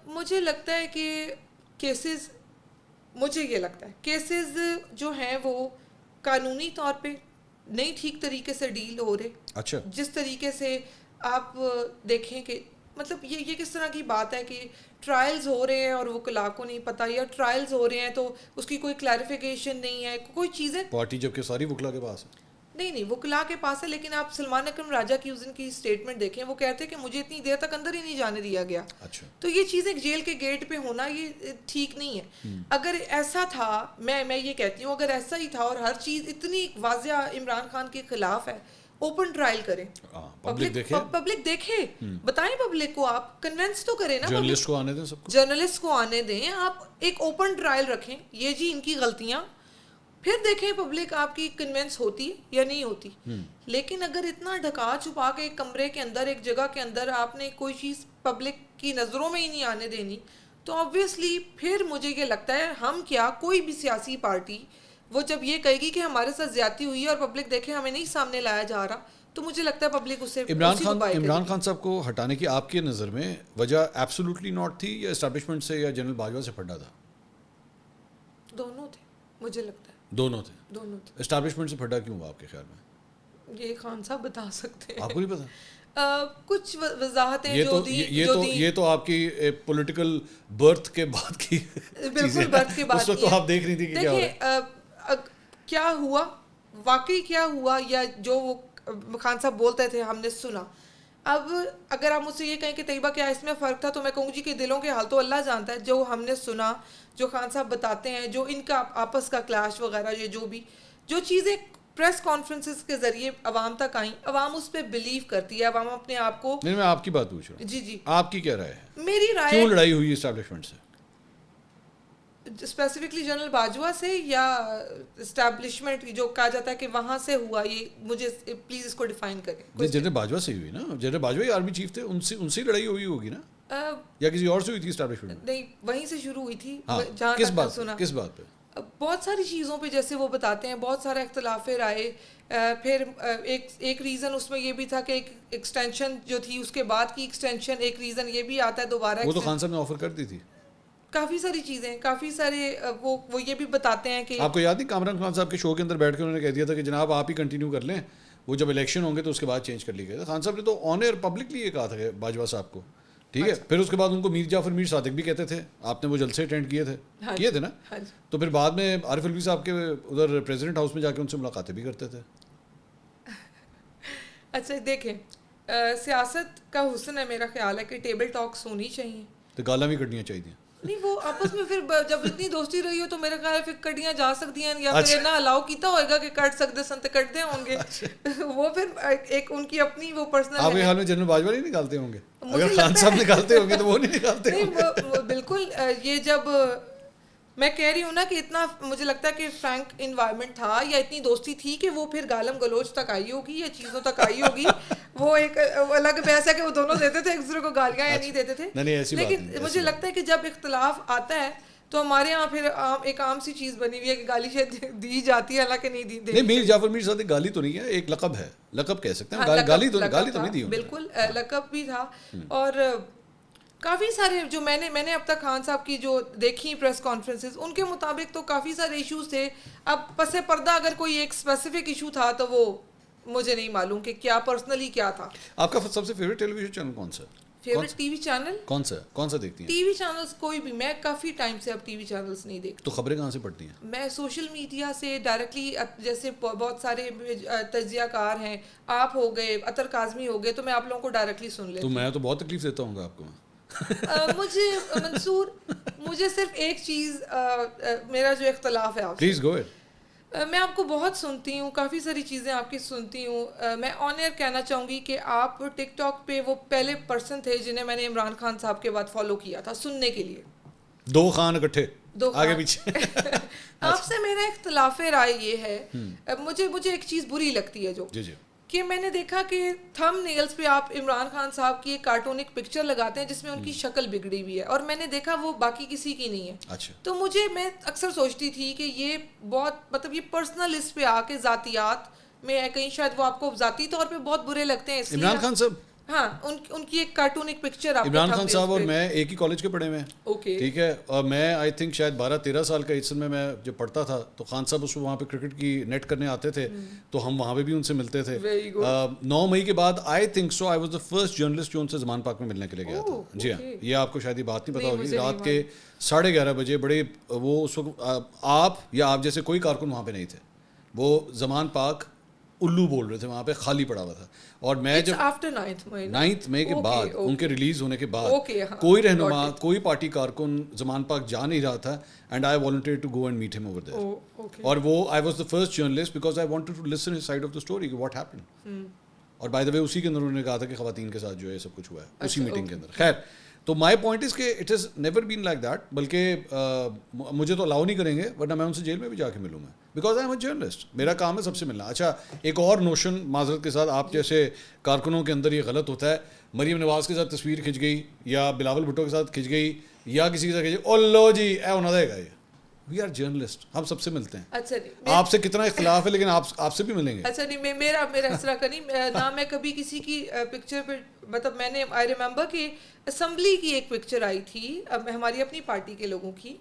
مجھے لگتا ہے کہ کیسز, مجھے یہ لگتا ہے کیسز جو ہیں وہ قانونی طور پہ نہیں ٹھیک طریقے سے ڈیل ہو رہے. اچھا, جس طریقے سے آپ دیکھیں کہ مطلب یہ کس طرح کی بات ہے کہ ٹرائلز ہو رہے ہیں اور وکلاء کو نہیں پتہ, یا ٹرائلز ہو رہے ہیں تو اس کی کوئی کلیریفیکیشن نہیں ہے, کوئی چیزیں پارٹی جبکہ ساری وکلاء کے پاس ہے. نہیں وکلاء کے پاس ہے, لیکن آپ سلمان اکرم راجہ کی اس دن کی اسٹیٹمنٹ دیکھیں, وہ کہتے ہیں کہ مجھے اتنی دیر تک اندر ہی نہیں جانے دیا گیا. اچھا, تو یہ چیزیں جیل کے گیٹ پہ ہونا یہ ٹھیک نہیں ہے. اگر ایسا تھا, میں یہ کہتی ہوں اگر ایسا ہی تھا اور ہر چیز اتنی واضح عمران خان کے خلاف ہے, اوپن ٹرائل کریں, پبلک دیکھے, بتائیں پبلک کو, آپ کنونس تو کریں نا, جرنلسٹ کو آنے دیں, سب کو جرنلسٹ کو آنے دیں, آپ ایک اوپن ٹرائل رکھیں, یہ جی ان کی غلطیاں, پھر دیکھیں پبلک آپ کی کنونس ہوتی یا نہیں ہوتی. لیکن اگر اتنا ڈھکا چھپا کے ایک کمرے کے اندر, ایک جگہ کے اندر آپ نے کوئی چیز پبلک کی نظروں میں ہی نہیں آنے دینی, تو آبویسلی پھر مجھے یہ لگتا ہے ہم کیا, کوئی بھی سیاسی پارٹی وہ جب یہ کہے گی کہ ہمارے ساتھ زیادتی ہوئی ہے اور پبلک دیکھے ہمیں نہیں سامنے لایا جا رہا, تو مجھے لگتا ہے پبلک اسے. عمران خان صاحب کو ہٹانے کی آپ کی نظر میں وجہ ایبسولوٹلی ناٹ تھی یا اسٹیبلشمنٹ سے یا جنرل باجوہ سے پھٹا تھا؟ دونوں تھے, مجھے لگتا ہے دونوں تھے. اسٹیبلشمنٹ سے پھٹا کیوں آپ کے خیال میں؟ یہ خان صاحب بتا سکتے ہیں. آپ کو نہیں پتا؟ کچھ وضاحتیں یہ تو آپ کی پولیٹیکل برتھ کے بعد کی, بالکل برتھ کے بعد, اس وقت تو آپ دیکھ رہی تھی کہ کیا ہو رہا ہے, کیا ہوا واقعی کیا ہوا, یا جو وہ خان صاحب بولتے تھے ہم نے سنا. اب اگر آپ مجھ سے یہ کہیں کہ طیبہ کیا اس میں فرق تھا, تو میں کہوں گی کہ دلوں کے حال تو اللہ جانتا ہے. جو ہم نے سنا, جو خان صاحب بتاتے ہیں, جو ان کا آپس کا کلاش وغیرہ, یہ جو چیزیں پریس کانفرنسز کے ذریعے عوام تک آئیں, عوام اس پہ بلیو کرتی ہے, عوام اپنے آپ کو. نہیں, میں آپ کی بات پوچھ رہا ہوں. جی آپ کی کیا رائے ہے؟ میری رائے, کیوں لڑائی ہوئی اسٹیبلشمنٹ سے, اسپیسیفکلی جنرل باجوہ سے, یا اسٹیبلشمنٹ جو کہا جاتا ہے کہ وہاں سے ہوا, یہ مجھے پلیز اس کو ڈیفائن کریں. جنرل باجوہ سے ہوئی نا, جنرل باجوہ آرمی چیف تھے, ان سے لڑائی ہوئی ہوگی نا, یا کسی اور سے ہوئی تھی اسٹیبلشمنٹ؟ نہیں, وہیں سے شروع ہوئی تھی. کس بات پہ؟ بہت ساری چیزوں پہ, جیسے وہ بتاتے ہیں بہت سارا اختلاف رائے. پھر ایک ریزن اس میں یہ بھی تھا کہ ایک ایکسٹینشن جو تھی, اس کے بعد کی ایکسٹینشن, ایک ریزن یہ بھی آتا ہے دوبارہ. وہ تو خان صاحب نے آفر کر دی تھی. کافی ساری چیزیں, کافی سارے وہ یہ بھی بتاتے ہیں کہ آپ کو یاد نہیں کامران خان صاحب کے شو کے اندر بیٹھ کے انہوں نے کہہ دیا تھا کہ جناب آپ ہی کنٹینیو کر لیں, وہ جب الیکشن ہوں گے تو اس کے بعد چینج کر لی گئی. خان صاحب نے تو آن ایئر پبلکلی یہ کہا تھا کہ باجوہ صاحب کو, ٹھیک ہے. پھر اس کے بعد ان کو میر جعفر میر صادق بھی کہتے تھے, آپ نے وہ جلسے اٹینڈ کیے تھے نا. تو پھر بعد میں عارف الوی صاحب کے ادھر پریزیڈنٹ ہاؤس میں جا کے ان سے ملاقاتیں بھی کرتے تھے. اچھا دیکھیں, سیاست کا حسن ہے میرا خیال ہے کہ ٹیبل ٹاکس ہونی چاہیے, تو گالاں بھی کٹنیاں چاہیے. نہیں, وہ آپس میں پھر جب اتنی دوستی رہی ہو تو میرا خیال ہے پھر کٹیاں جا سکتی ہیں, یا پھر نہ الاؤ کیتا ہوئے گا کہ کٹ سکتے سنتے کٹتے ہوں گے. وہ پھر ایک ان کی اپنی وہ پرسنل. آپ کے خیال میں جنرل باجوہ نہیں نکالتے ہوں گے؟ اگر خان صاحب نکالتے ہوں گے تو وہ نہیں نکالتے. نہیں, بالکل. یہ جب میں کہہ رہی ہوں نا کہ اتنا مجھے لگتا ہے کہ فرینک انوائرمنٹ تھا, یا اتنی دوستی تھی کہ وہ پھر گالم گلوچ تک آئی ہوگی, یا چیزوں تک آئی ہوگی. وہ ایک الگ بحث ہے کہ وہ دونوں دیتے تھے ایک دوسرے کو گالیاں یا نہیں دیتے تھے. لیکن مجھے لگتا ہے کہ جب اختلاف آتا ہے تو ہمارے یہاں پھر ایک عام سی چیز بنی ہوئی ہے کہ گالی شاید دی جاتی ہے، حالانکہ نہیں دی. نہیں، میر جعفر میر صادق گالی تو نہیں ہے، ایک لقب ہے، لقب کہہ سکتے ہیں، گالی تو نہیں دی. بالکل لقب بھی تھا. اور کافی سارے جو میں نے اب تک خان صاحب کی جو دیکھی پریس کانفرنسز، ان کے مطابق تو کافی سارے ایشوز تھے. اب پس پردہ اگر کوئی ایک اسپیسیفک ایشو تھا تو وہ مجھے نہیں معلوم کہ کیا پرسنلی کیا تھا. آپ کا سب سے فیوریٹ ٹیلی ویژن چینل کون سا ہے؟ فیوریٹ ٹی وی چینل کون سا دیکھتی ہیں؟ ٹی وی چینلز کوئی بھی، میں کافی ٹائم سے اب ٹی وی چینلز نہیں دیکھتی. تو خبریں کہاں سے پڑھتی ہیں؟ میں سوشل میڈیا سے ڈائریکٹلی، جیسے بہت سارے تجزیہ کار ہیں، آپ ہو گئے، اطہر کاظمی ہو گئے، تو میں آپ لوگوں کو ڈائریکٹلی سن لیتی ہوں. تو میں تو بہت تکلیف دیتا ہوں گا آپ کو. مجھے منصور، مجھے صرف ایک چیز، میرا جو اختلاف ہے آپ سے، پلیز گو اہیڈ. میں آپ کو بہت سنتی ہوں، کافی ساری چیزیں آپ کی سنتی ہوں. میں آن ایئر کہنا چاہوں گی کہ آپ ٹک ٹاک پہ وہ پہلے پرسن تھے جنہیں میں نے عمران خان صاحب کے بعد فالو کیا تھا سننے کے لیے. 2 خان اکٹھے آگے پیچھے. آپ سے میرا اختلاف رائے یہ ہے، مجھے ایک چیز بری لگتی ہے جو کہ میں نے دیکھا کہ تھم نیلز پہ آپ عمران خان صاحب کی ایک کارٹونک پکچر لگاتے ہیں جس میں ان کی شکل بگڑی ہوئی ہے، اور میں نے دیکھا وہ باقی کسی کی نہیں ہے. اچھا. تو میں اکثر سوچتی تھی کہ یہ بہت مطلب یہ پرسنل اس پہ آ کے ذاتیات میں ہے، کہیں شاید وہ آپ کو ذاتی طور پہ بہت برے لگتے ہیں. اس لیے عمران خان صاحب، ہاں، ان کی ایک کارٹونک پکچر. عمران خان صاحب اور میں ایک ہی کالج کے پڑھے ہوئے ہیں، ٹھیک ہے، اور میں آئی تھنک شاید 12-13 سال کا اس میں جب پڑھتا تھا تو خان صاحب اس وہاں پہ کرکٹ کی نیٹ کرنے آتے تھے، تو ہم وہاں پہ بھی ان سے ملتے تھے. 9 مئی کے بعد I think so I was the first journalist جو ان سے زمان پاک میں ملنے کے لیے گیا تھا. جی ہاں، یہ آپ کو شاید یہ بات نہیں پتا ہوگی. رات کے 11:30 بجے بڑے وہ اس وقت آپ یا آپ جیسے کوئی کارکن وہاں پہ نہیں تھے، وہ زمان پاک الو بول رہے تھے وہاں پہ، خالی پڑا ہوا تھا. اور میں جب 9 مئی کے بعد ان کے ریلیز ہونے کے بعد کوئی رہنما، کوئی پارٹی کارکن زمان پاک جا نہیں رہا تھا، and I volunteered to go and meet him over there. اور وہ I was the first journalist because I wanted to listen his side of the story کہ واٹ ہیپنڈ. اور بائی دا وے اسی کے اندر انہوں نے کہا تھا کہ خواتین کے ساتھ جو ہے سب کچھ ہوا ہے اسی میٹنگ کے اندر. خیر، تو مائی پوائنٹ از کہ it has never been like that. بلکہ مجھے تو الاؤ نہیں کریں گے، ورنہ میں ان سے جیل میں بھی جا کے ملوں گا، because I am a journalist. میرا کام ہے سب سے ملنا. اچھا، ایک اور نوشن معذرت کے ساتھ آپ جیسے کارکنوں کے اندر یہ غلط ہوتا ہے، مریم نواز کے ساتھ تصویر کھنچ گئی یا بلاول بھٹو کے ساتھ کھنچ گئی یا کسی کے ساتھ کھنچ گئی، او لو جی اے ہونا دے گا. یہ وی آر جرنلسٹ، ہم سب سے ملتے ہیں. اچھا، آپ سے کتنا اختلاف ہے لیکن آپ سے بھی ملیں گے. اچھا نہیں، میرا اس طرح کا نہیں. نہ میں کبھی کسی کی پکچر پہ، مطلب میں نے آئی ریممبر کہ اسمبلی کی ایک پکچر آئی تھی ہماری اپنی پارٹی کے لوگوں کی،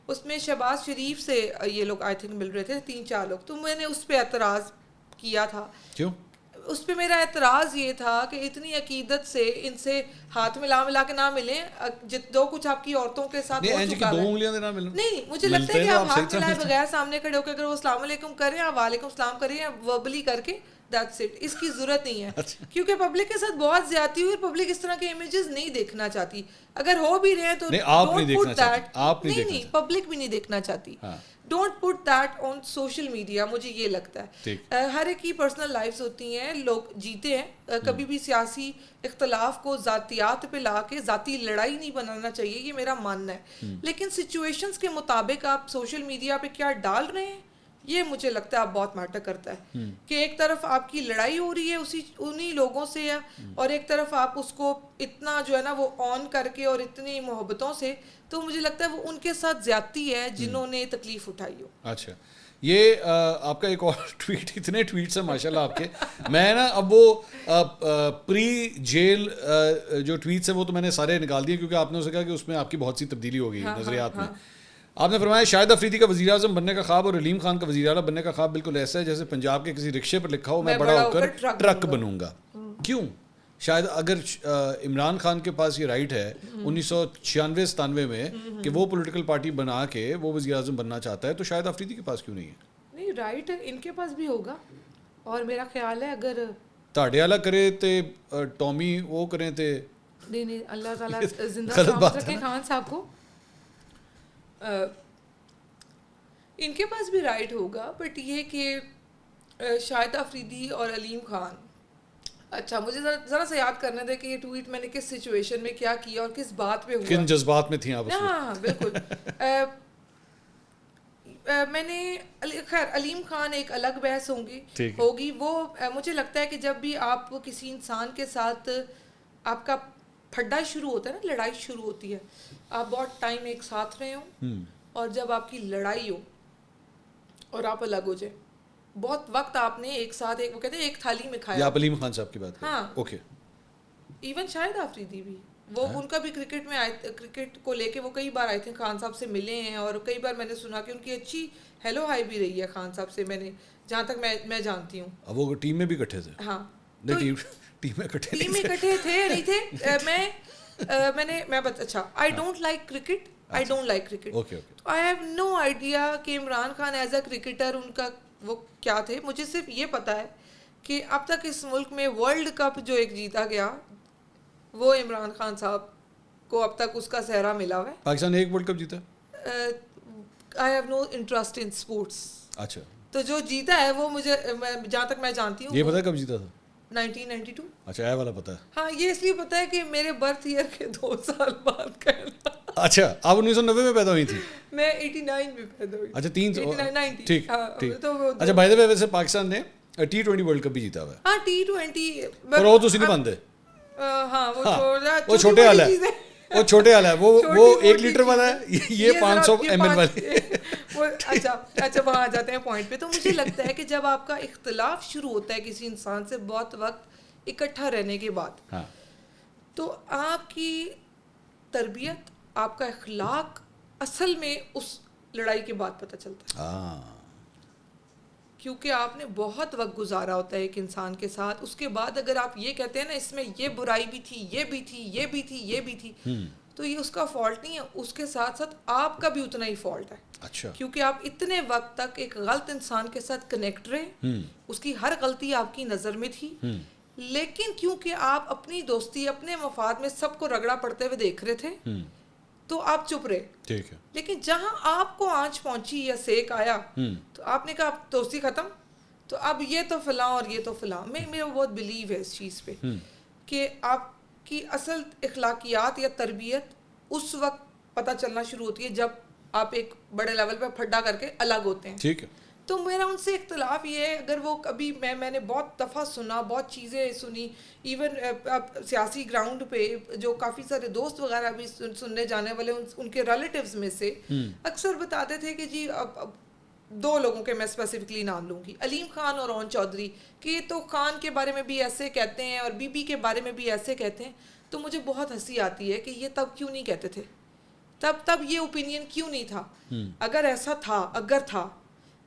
اس میں شہباز شریف سے یہ لوگ آئی تھنک مل رہے تھے 3-4 لوگ. تو میں نے اس پہ اعتراض کیا تھا. کیوں؟ اس پہ میرا اعتراض یہ تھا کہ اتنی عقیدت سے ان سے ہاتھ ملا کے نہ ملیں، جو کچھ آپ کی عورتوں کے ساتھ ہو چکا ہے. نہیں، مجھے لگتا ہے کہ آپ ہاتھ ملائے بغیر سامنے کھڑے ہو کے اگر وہ السلام علیکم کریں یا وعلیکم السلام کریں یا وربلی کر کے، دیٹس اٹ. اس کی ضرورت نہیں ہے، کیونکہ پبلک کے ساتھ بہت زیادتی ہوئی. پبلک اس طرح کے امیجز نہیں دیکھنا چاہتی. اگر ہو بھی رہے ہیں تو نہیں، پبلک بھی نہیں دیکھنا چاہتی. Don't put that on social media. مجھے یہ لگتا ہے ہر ایک کی پرسنل لائفز ہوتی ہیں، لوگ جیتے ہیں. کبھی بھی سیاسی اختلاف کو ذاتیات پہ لا کے ذاتی لڑائی نہیں بنانا چاہیے، یہ میرا ماننا ہے. لیکن سچویشنز کے مطابق آپ سوشل میڈیا پہ کیا ڈال رہے ہیں، یہ مجھے لگتا ہے اب بہت میٹر کرتا ہے. کہ ایک طرف آپ کی لڑائی ہو رہی ہے انہی لوگوں سے، اور ایک طرف آپ اس کو اتنا جو ہے نا وہ آن کر کے اور اتنی محبتوں سے، تو مجھے لگتا ہے وہ ان کے ساتھ زیادتی ہے جنہوں نے تکلیف اٹھائی ہو. اچھا، یہ آپ کا ایک اور ٹویٹ، اتنے ٹویٹس ہیں ماشاء اللہ آپ کے. میں نا اب وہ پری جیل جو ٹویٹس ہیں وہ تو میں نے سارے نکال دیے، کیونکہ آپ نے اسے کہا کہ اس میں آپ کی بہت سی تبدیلی ہو گئی نظریات میں. آپ نے فرمایا شاہد افریدی کا وزیر اعظم بننے کا خواب اور علیم خان کا وزیر اعلیٰ بننے کا خواب بالکل ایسا ہے جیسے پنجاب کے کسی رکشے پر لکھا ہو میں بڑا ہو کر ٹرک بنوں گا. کیوں؟ شاید اگر عمران خان کے پاس یہ رائٹ ہے 1996-97 میں کہ وہ پولیٹیکل پارٹی بنا کے وہ وزیر اعظم بننا چاہتا ہے، تو شاید افریدی کے پاس کیوں نہیں ہے؟ نہیں، رائٹ ان کے پاس بھی ہوگا. اور میرا خیال ہے اگر تاڑے والا کرے تے ٹامی وہ کریں تے نہیں، اللہ تعالیٰ زندہ سلامت رکھے خان صاحب کو. ان کے پاس بھی رائٹ ہوگا، بٹ یہ کہ شاہد افریدی اور علیم خان، اچھا مجھے ذرا سے یاد کرنے دے کہ یہ ٹویٹ میں نے کس سچویشن میں کیا کیا اور کس بات پہ ہوا، کن جذبات میں تھیں آپ؟ ہاں بالکل. میں نے خیر علیم خان ایک الگ بحث ہوگی. وہ مجھے لگتا ہے کہ جب بھی آپ کسی انسان کے ساتھ آپ کا پھڈا شروع ہوتا ہے نا, لڑائی شروع ہوتی ہے, آپ بہت ٹائم ایک ساتھ رہے ہوں اور جب آپ کی لڑائی ہو اور آپ الگ ہو جائیں, بہت وقت آپ نے ایک ساتھ, ایک وہ کہتے ہیں ایک تھالی میں کھایا. آپ علیم خان صاحب کی بات کریں؟ ہاں, اوکے. ایون شاہد آفریدی بھی, وہ ان کا بھی کرکٹ میں آئے, کرکٹ کو لے کے وہ کئی بار آئے تھے, خان صاحب سے ملے ہیں, اور کئی بار میں نے سنا کہ ان کی اچھی ہیلو ہائی بھی رہی ہے خان صاحب سے, میں نے جہاں تک میں جانتی ہوں. اب وہ ٹیم میں بھی اکٹھے تھے؟ ہاں, ٹیم میں اکٹھے تھے نہیں تھے. میں اچھا, I don't like cricket, I don't like cricket. I have no idea کہ Imran Khan as a cricketer ان کا وہ کیا تھے. مجھے صرف یہ پتا ہے کہ اب تک اس ملک میں ورلڈ کپ جو ایک جیتا گیا وہ عمران خان صاحب کو اب تک اس کا سہرا ملا ہوا ہے. پاکستان نے ایک ورلڈ کپ جیتا؟ آئی have no interest in sports. اچھا, تو جو جیتا ہے وہ مجھے جہاں تک میں جانتی ہوں. یہ پتا کب جیتا تھا؟ 1992. اچھا, یہ والا پتا ہے. ہاں, یہ اس لیے پتا ہے کہ میرے برتھ ایئر کے 2 سال بعد کہنا. اچھا, آپ 1990 میں پیدا ہوئی تھی؟ میں 89 میں پیدا ہوئی. اچھا, 3 ٹھیک. اچھا, بائی دا وے ویسے پاکستان نے T20 ورلڈ کپ بھی جیتا ہوا ہے. ہاں, T20 پر وہ تو نہیں بنتے. ہاں, وہ چھوٹے والا ہے, وہ چھوٹے والا ہے, وہ 1 لیٹر والا ہے, یہ 500 ml والے. اچھا, وہاں آ جاتے ہیں پوائنٹ پہ. تو مجھے لگتا ہے کہ جب آپ کا اختلاف شروع ہوتا ہے کسی انسان سے بہت وقت اکٹھا رہنے کے بعد, تو آپ کی تربیت, آپ کا اخلاق اصل میں اس لڑائی کے بعد پتہ چلتا ہے, کیونکہ آپ نے بہت وقت گزارا ہوتا ہے ایک انسان کے ساتھ. اس کے بعد اگر آپ یہ کہتے ہیں نا اس میں یہ برائی بھی تھی, یہ بھی تھی, یہ بھی تھی, یہ بھی تھی, تو یہ اس کا فالٹ نہیں ہے, اس کے ساتھ ساتھ آپ کا بھی اتنا ہی فالٹ ہے. اچھا, کیونکہ آپ اتنے وقت تک ایک غلط انسان کے ساتھ کنیکٹ رہے, اس کی ہر غلطی آپ کی نظر میں تھی, لیکن کیونکہ آپ اپنی دوستی, اپنے مفاد میں سب کو رگڑا پڑتے ہوئے دیکھ رہے تھے, تو آپ چپ رہے. ٹھیک ہے. لیکن جہاں آپ کو آنچ پہنچی یا سیک آیا, تو آپ نے کہا دوستی ختم, تو اب یہ تو فلاں اور یہ تو فلاں. میرا بہت بلیو ہے اس چیز پہ کہ آپ کی اصل اخلاقیات یا تربیت اس وقت پتہ چلنا شروع ہوتی ہے جب آپ ایک بڑے لیول پہ پھڈا کر کے الگ ہوتے ہیں. ٹھیک ہے. تو میرا ان سے اختلاف یہ ہے, اگر وہ کبھی میں نے بہت دفعہ سنا, بہت چیزیں سنی, ایون سیاسی گراؤنڈ پہ جو کافی سارے دوست وغیرہ بھی سننے جانے والے ان کے ریلیٹیوز میں سے اکثر بتاتے تھے کہ جی اب 2 لوگوں کے میں اسپیسیفکلی نام لوں گی, علیم خان اور اون چودھری, کہ یہ تو خان کے بارے میں بھی ایسے کہتے ہیں اور بی بی کے بارے میں بھی ایسے کہتے ہیں. تو مجھے بہت ہنسی آتی ہے کہ یہ تب کیوں نہیں کہتے تھے, تب یہ اوپینین کیوں نہیں تھا, اگر ایسا تھا, اگر تھا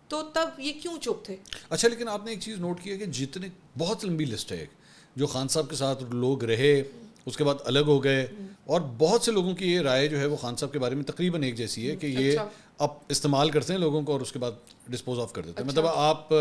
تو تب یہ کیوں چپ تھے. اچھا, لیکن آپ نے ایک چیز نوٹ کی ہے کہ جتنے, بہت لمبی لسٹ ہے ایک, جو خان صاحب کے ساتھ لوگ رہے, اس کے بعد الگ ہو گئے, اور بہت سے لوگوں کی یہ رائے جو ہے وہ خان صاحب کے بارے میں تقریباً ایک جیسی ہے کہ یہ آپ استعمال کرتے ہیں لوگوں کو اور اس کے بعد ڈسپوز آف کر دیتے ہیں. مطلب آپ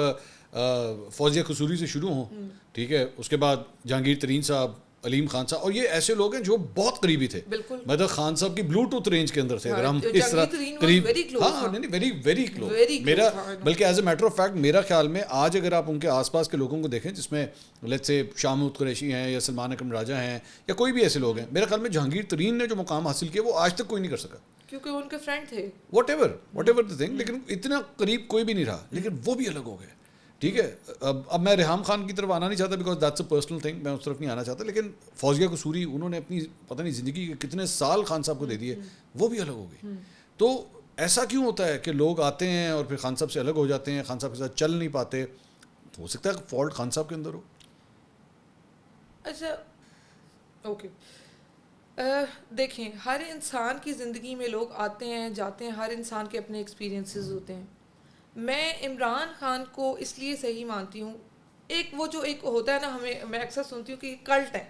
فوزیہ قصوری سے شروع ہوں, ٹھیک ہے, اس کے بعد جہانگیر ترین صاحب, علیم خان صاحب, اور یہ ایسے لوگ ہیں جو بہت قریبی تھے. مطلب خان صاحب کی بلوٹوتھ رینج کے اندر تھے, اگر ہم اس طرح قریب, ہاں نہیں, ویری ویری کلوز. میرا بلکہ as a matter of fact میرا خیال میں آج اگر آپ ان کے آس پاس کے لوگوں کو دیکھیں, جس میں لیٹس سے شاہ محمود قریشی ہیں یا سلمان اکرم راجہ ہیں یا کوئی بھی ایسے لوگ ہیں, میرے خیال میں جہانگیر ترین نے جو مقام حاصل کیا وہ آج تک کوئی نہیں کر سکا, کیونکہ ان کے فرینڈ تھے, واٹ ایور دی تھنگ, لیکن اتنا قریب کوئی بھی نہیں رہا, لیکن وہ بھی الگ ہو گئے. ٹھیک ہے, اب میں ریحام خان کی طرف آنا نہیں چاہتا because that's a personal thing, میں اس طرف نہیں آنا چاہتا, لیکن فوزیہ قصوری انہوں نے اپنی پتہ نہیں زندگی کے کتنے سال خان صاحب کو دے دیے, وہ بھی الگ ہو گئی. تو ایسا کیوں ہوتا ہے کہ لوگ آتے ہیں اور پھر خان صاحب سے الگ ہو جاتے ہیں, خان صاحب کے ساتھ چل نہیں پاتے؟ ہو سکتا ہے فالٹ خان صاحب کے اندر ہو. اچھا اوکے, دیکھیں, ہر انسان کی زندگی میں لوگ آتے ہیں جاتے ہیں, ہر انسان کے اپنے ایکسپیرینسز ہوتے ہیں. میں عمران خان کو اس لیے صحیح مانتی ہوں, ایک وہ جو ایک ہوتا ہے نا, میں اکثر سنتی ہوں کہ کلٹ ہے,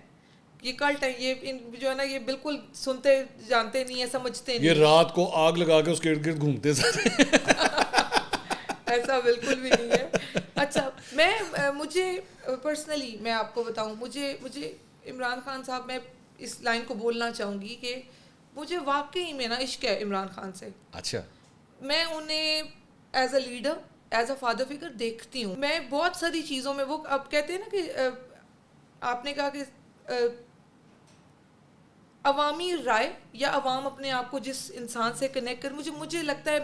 یہ کلٹ ہے, یہ جو ہے نا یہ بالکل سنتے جانتے نہیں ہیں, سمجھتے نہیں, یہ رات کو آگ لگا کے اس کے ارد گرد گھومتے ایسا بالکل بھی نہیں ہے. اچھا, مجھے پرسنلی میں آپ کو بتاؤں, مجھے عمران خان صاحب, میں اس لائن کو بولنا چاہوں گی کہ مجھے واقعی میں نا عشق ہے عمران خان سے. اچھا, میں انہیں as a leader, as a father figure دیکھتی ہوں. میں بہت ساری چیزوں میں, وہ اب کہتے ہیں نا کہ آپ نے کہا کہ عوامی رائے یا عوام اپنے آپ کو جس انسان سے کنیکٹ کر, مجھے لگتا ہے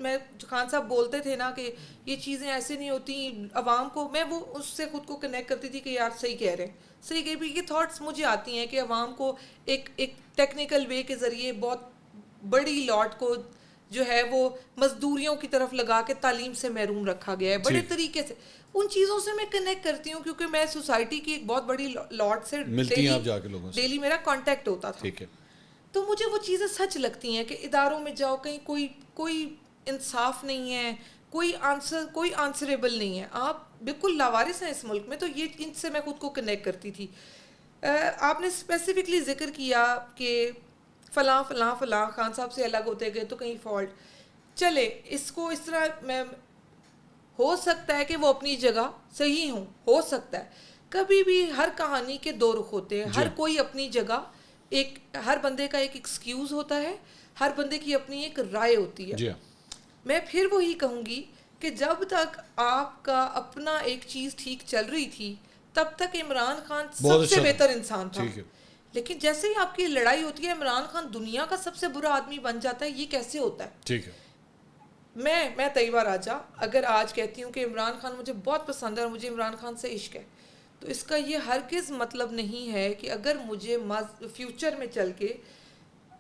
میں خان صاحب بولتے تھے نا کہ یہ چیزیں ایسے نہیں ہوتی عوام کو, میں وہ اس سے خود کو کنیکٹ کرتی تھی کہ یار صحیح کہہ رہے ہیں, صحیح کہہ بھی. یہ تھاٹس مجھے آتی ہیں کہ عوام کو ایک ٹیکنیکل وے کے ذریعے بہت بڑی لاٹ کو جو ہے وہ مزدوریوں کی طرف لگا کے تعلیم سے محروم رکھا گیا ہے بڑے طریقے سے. ان چیزوں سے میں کنیکٹ کرتی ہوں کیونکہ میں سوسائٹی کی ایک بہت بڑی لاٹ سے ڈیلی میرا کانٹیکٹ ہوتا تھا, تو مجھے وہ چیزیں سچ لگتی ہیں کہ اداروں میں جاؤ کہیں کوئی انصاف نہیں ہے, کوئی آنسریبل نہیں ہے, آپ بالکل لاوارث ہیں اس ملک میں. تو یہ ان سے میں خود کو کنیکٹ کرتی تھی. آپ نے اسپیسیفکلی ذکر کیا کہ فلاں فلاں فلاں خان صاحب سے الگ ہوتے گئے تو کہیں فالٹ. چلے اس کو اس طرح میں ہو سکتا ہے کہ وہ اپنی جگہ صحیح ہوں, ہو سکتا ہے. کبھی بھی ہر کہانی کے دو رخ ہوتے ہیں, ہر کوئی اپنی جگہ, ہر بندے کا ایک ایکسکیوز ہوتا ہے, ہر بندے کی اپنی ایک رائے ہوتی ہے. میں پھر وہی کہوں گی کہ جب تک آپ کا اپنا ایک چیز ٹھیک چل رہی تھی تب تک عمران خان سب سے بہتر انسان تھا, لیکن جیسے ہی آپ کی لڑائی ہوتی ہے عمران خان دنیا کا سب سے برا آدمی بن جاتا ہے. یہ کیسے ہوتا ہے؟ ٹھیک ہے, میں طیبہ راجہ اگر آج کہتی ہوں کہ عمران خان مجھے بہت پسند ہے اور مجھے عمران خان سے عشق ہے, تو اس کا یہ ہرگز مطلب نہیں ہے کہ اگر مجھے فیوچر میں چل کے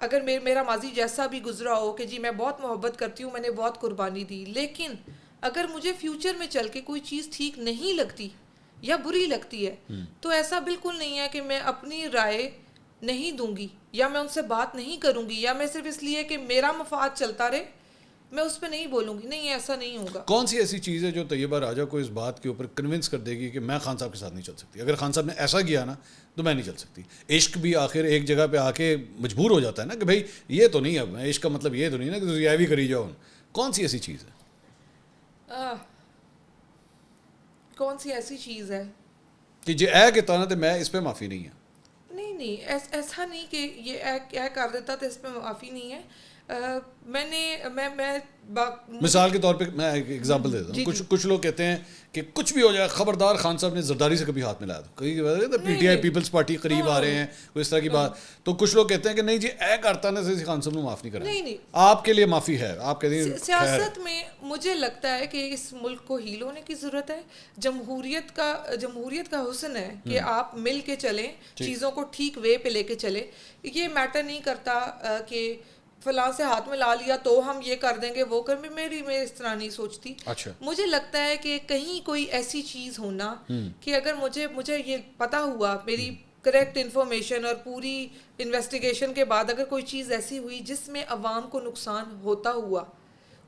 اگر میرا ماضی جیسا بھی گزرا ہو کہ جی میں بہت محبت کرتی ہوں, میں نے بہت قربانی دی, لیکن اگر مجھے فیوچر میں چل کے کوئی چیز ٹھیک نہیں لگتی یا بری لگتی ہے تو ایسا بالکل نہیں ہے کہ میں اپنی رائے نہیں دوں گی یا میں ان سے بات نہیں کروں گی یا میں صرف اس لیے کہ میرا مفاد چلتا رہے میں اس پہ نہیں بولوں گی. نہیں, ایسا نہیں ہوگا. کون سی ایسی چیز ہے جو طیبہ راجہ کو اس بات کے اوپر کنونس کر دے گی کہ میں خان صاحب کے ساتھ نہیں چل سکتی؟ اگر خان صاحب نے ایسا کیا نا تو میں نہیں چل سکتی. عشق بھی آخر ایک جگہ پہ آ کے مجبور ہو جاتا ہے نا کہ بھائی یہ تو نہیں, اب عشق کا مطلب یہ تو نہیں نا کہ یہ بھی کری جاؤ. کون سی ایسی چیز ہے کون سی ایسی چیز ہے کہ جو اے کہتا نا تو میں اس پہ معافی نہیں ہے؟ نہیں, ایسا نہیں کہ یہ اے کر دیتا تو اس پہ معافی نہیں ہے. میں مثال کے طور پہ میں ایک ایگزامپل دیتا ہوں. کچھ لوگ کہتے ہیں کہ کچھ بھی ہو جائے خبردار خان صاحب نے زرداری سے کبھی ہاتھ ملایا تھا, کئی P T I Peoples Party قریب آ رہے ہیں, کوئی اس طرح کی بات, تو کچھ لوگ کہتے ہیں کہ نہیں جی اے کرتا نا سے خان صاحب نے معاف نہیں کرا. نہیں, آپ کے لیے معافی ہے, آپ کہتے ہیں سیاست میں مجھے لگتا ہے کہ اس ملک کو ہیل ہونے کی ضرورت ہے. جمہوریت کا حسن ہے کہ آپ مل کے چلیں, چیزوں کو ٹھیک وے پہ لے کے چلیں. یہ میٹر نہیں کرتا کہ فلاں سے ہاتھ میں لا لیا تو ہم یہ کر دیں گے وہ میں اس طرح نہیں سوچتی. مجھے لگتا ہے کہ کہیں کوئی ایسی چیز ہونا کہ اگر مجھے یہ پتا ہوا, میری کریکٹ انفارمیشن اور پوری انویسٹیگیشن کے بعد اگر کوئی چیز ایسی ہوئی جس میں عوام کو نقصان ہوتا ہوا,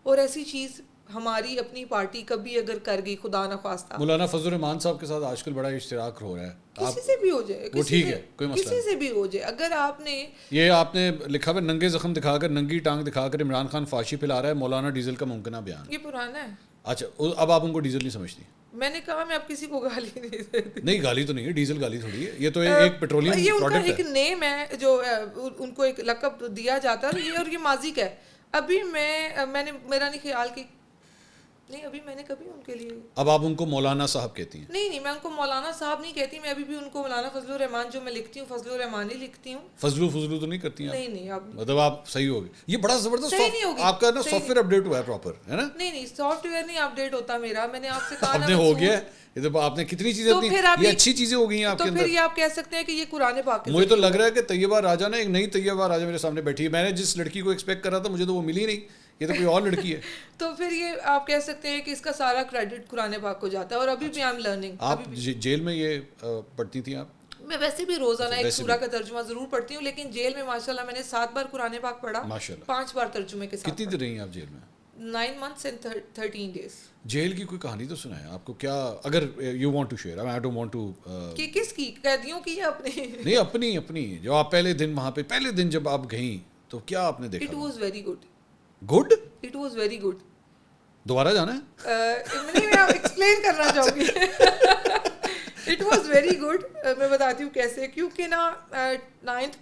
اور ایسی چیز ہماری اپنی پارٹی کبھی اگر کر گئی خدا نخواستہ. مولانا فضل الرحمان صاحب کے ساتھ آج کل بڑا اشتراک ہو رہا ہے, کسی سے بھی ہو جائے, وہ ٹھیک ہے, کوئی مسئلہ کسی سے بھی ہو جائے. اگر آپ نے لکھا ہوا ننگے زخم دکھا کر ننگی ٹانگ دکھا کر عمران خان فاشی پھیلا رہا ہے, مولانا ڈیزل کا ممکنہ بیان. یہ پرانا ہے. اچھا, اب آپ ان کو ڈیزل نہیں سمجھتی؟ میں نے کہا میں اب کسی کو گالی نہیں دیتی. نہیں, گالی تو نہیں ہے, ڈیزل گالی تھوڑی ہے, یہ تو ایک پیٹرولیم پروڈکٹ ہے. یہ ان کا ایک نیم ہے جو ان کو ایک لقب دیا جاتا ہے, اور یہ ماضی کا ہے. ابھی میں نے میرا نہیں خیال کہ نہیں, ابھی میں نے کبھی ان کے لیے. اب آپ ان کو مولانا صاحب کہتی ہیں؟ نہیں, میں ان کو مولانا صاحب نہیں کہتی. میں ابھی بھی ان کو مولانا فضل الرحمان جو میں لکھتی ہوں فضل الرحمان ہی لکھتی ہوں. فضلو تو نہیں کرتی ہیں؟ نہیں, اب مطلب آپ صحیح ہوگی. یہ بڑا زبردست آپ کا نا سافٹ ویئر اپڈیٹ ہوا ہے پراپر, ہے نا؟ نہیں, سافٹ ویئر نہیں اپڈیٹ ہوتا میرا. میں نے آپ سے کہا آپ نے ہو گیا یہ تو آپ نے کتنی چیزیں اپنی یہ اچھی چیزیں ہو گئی ہیں آپ کے اندر. تو پھر یہ آپ کہہ سکتے ہیں کہ یہ قرآن پاک. مجھے تو لگ رہا ہے کہ طیبہ راجہ نا ایک نئی طیبہ راجہ میرے سامنے بیٹھی ہے. میں نے جس لڑکی کو ایکسپیکٹ کرا تھا مجھے تو وہ ملی نہیں, یہ تو کوئی اور لڑکی ہے. تو پھر یہ آپ کہہ سکتے ہیں کہ اس کا سارا کریڈٹ قرآن پاک کو جاتا ہے. اور ابھی بھی آئی ایم لرننگ. آپ جیل میں یہ پڑھتی تھیں آپ؟ میں ویسے بھی روزانہ ایک سورہ کا ترجمہ ضرور پڑھتی ہوں, لیکن جیل میں ماشاءاللہ میں نے 7 بار قرآن پاک پڑھا, 5 بار ترجمے کے ساتھ. کتنی دیر رہی ہیں آپ جیل میں؟ 9 months and 13 days. جیل کی کوئی کہانی تو سنائیں آپ کو, کیا اگر you want to share. I don't want to. کہ کس کی, قیدیوں کی یا اپنی؟ نہیں, اپنی جو آپ پہلے دن وہاں پہ پہلے دن جب آپ گئیں تو کیا آپ نے دیکھا؟ It was very good. Good. It was very good. دوبارہ جانا ہے؟ میں ایکسپلین کرنا چاہوں گی. It was very good. میں بتاتی ہوں کیسے. کیونکہ نا 10th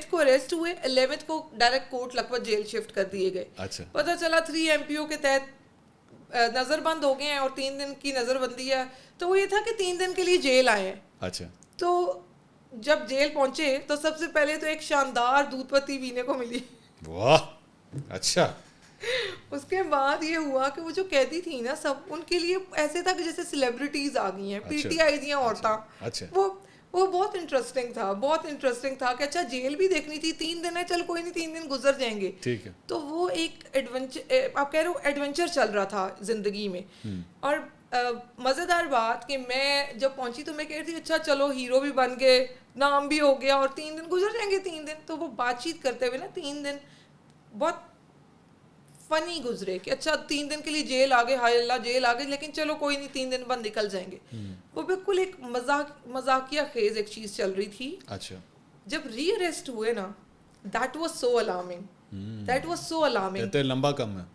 کو اریسٹ ہوئے, 11th کو direct Kot Lakhpat jail shift کر دیے گئے. اچھا. پتہ چلا 3 MPO کے تحت نظر بند ہو گئے ہیں اور 3 دن کی نظر بندی ہے. تو وہ یہ تھا کہ 3 دن کے لیے جیل آئے ہیں. اچھا. تو جب جیل پہنچے تو سب سے پہلے تو ایک شاندار دودھ پتی پینے کو ملی. واہ اچھا. اس کے بعد یہ ہوا کہ وہ جو قیدی تھی نا سب ان کے لیے ایسے تھا کہ جیسے سیلیبریٹیز آ گئی ہیں, پی ٹی آئی تھیں عورتیں. وہ بہت انٹرسٹنگ تھا کہ اچھا جیل بھی دیکھنی تھی, 3 دن ہے, چل کوئی نہیں 3 دن گزر جائیں گے. تو وہ ایک ایڈونچر, آپ کہہ رہے ہو ایڈونچر چل رہا تھا زندگی میں. اور مزیدار بات کہ میں جب پہنچی تو میں کہہ رہی تھی اچھا چلو ہیرو بھی بن گئے, نام بھی ہو گیا اور 3 دن گزر جائیں گے. 3 دن تو وہ بات چیت کرتے ہوئے نا 3 دن بہت فنی گزرے کہ اچھا 3 دن کے لیے جیل آ گئے, ہائے اللہ جیل آ گئے, لیکن چلو کوئی نہیں 3 دن بعد نکل جائیں گے. وہ بالکل ایک مذاقیہ خیز ایک چیز چل رہی تھی. اچھا جب ری اریسٹ ہوئے نا دیٹ واز سو الارمنگ. لمبا کم ہے.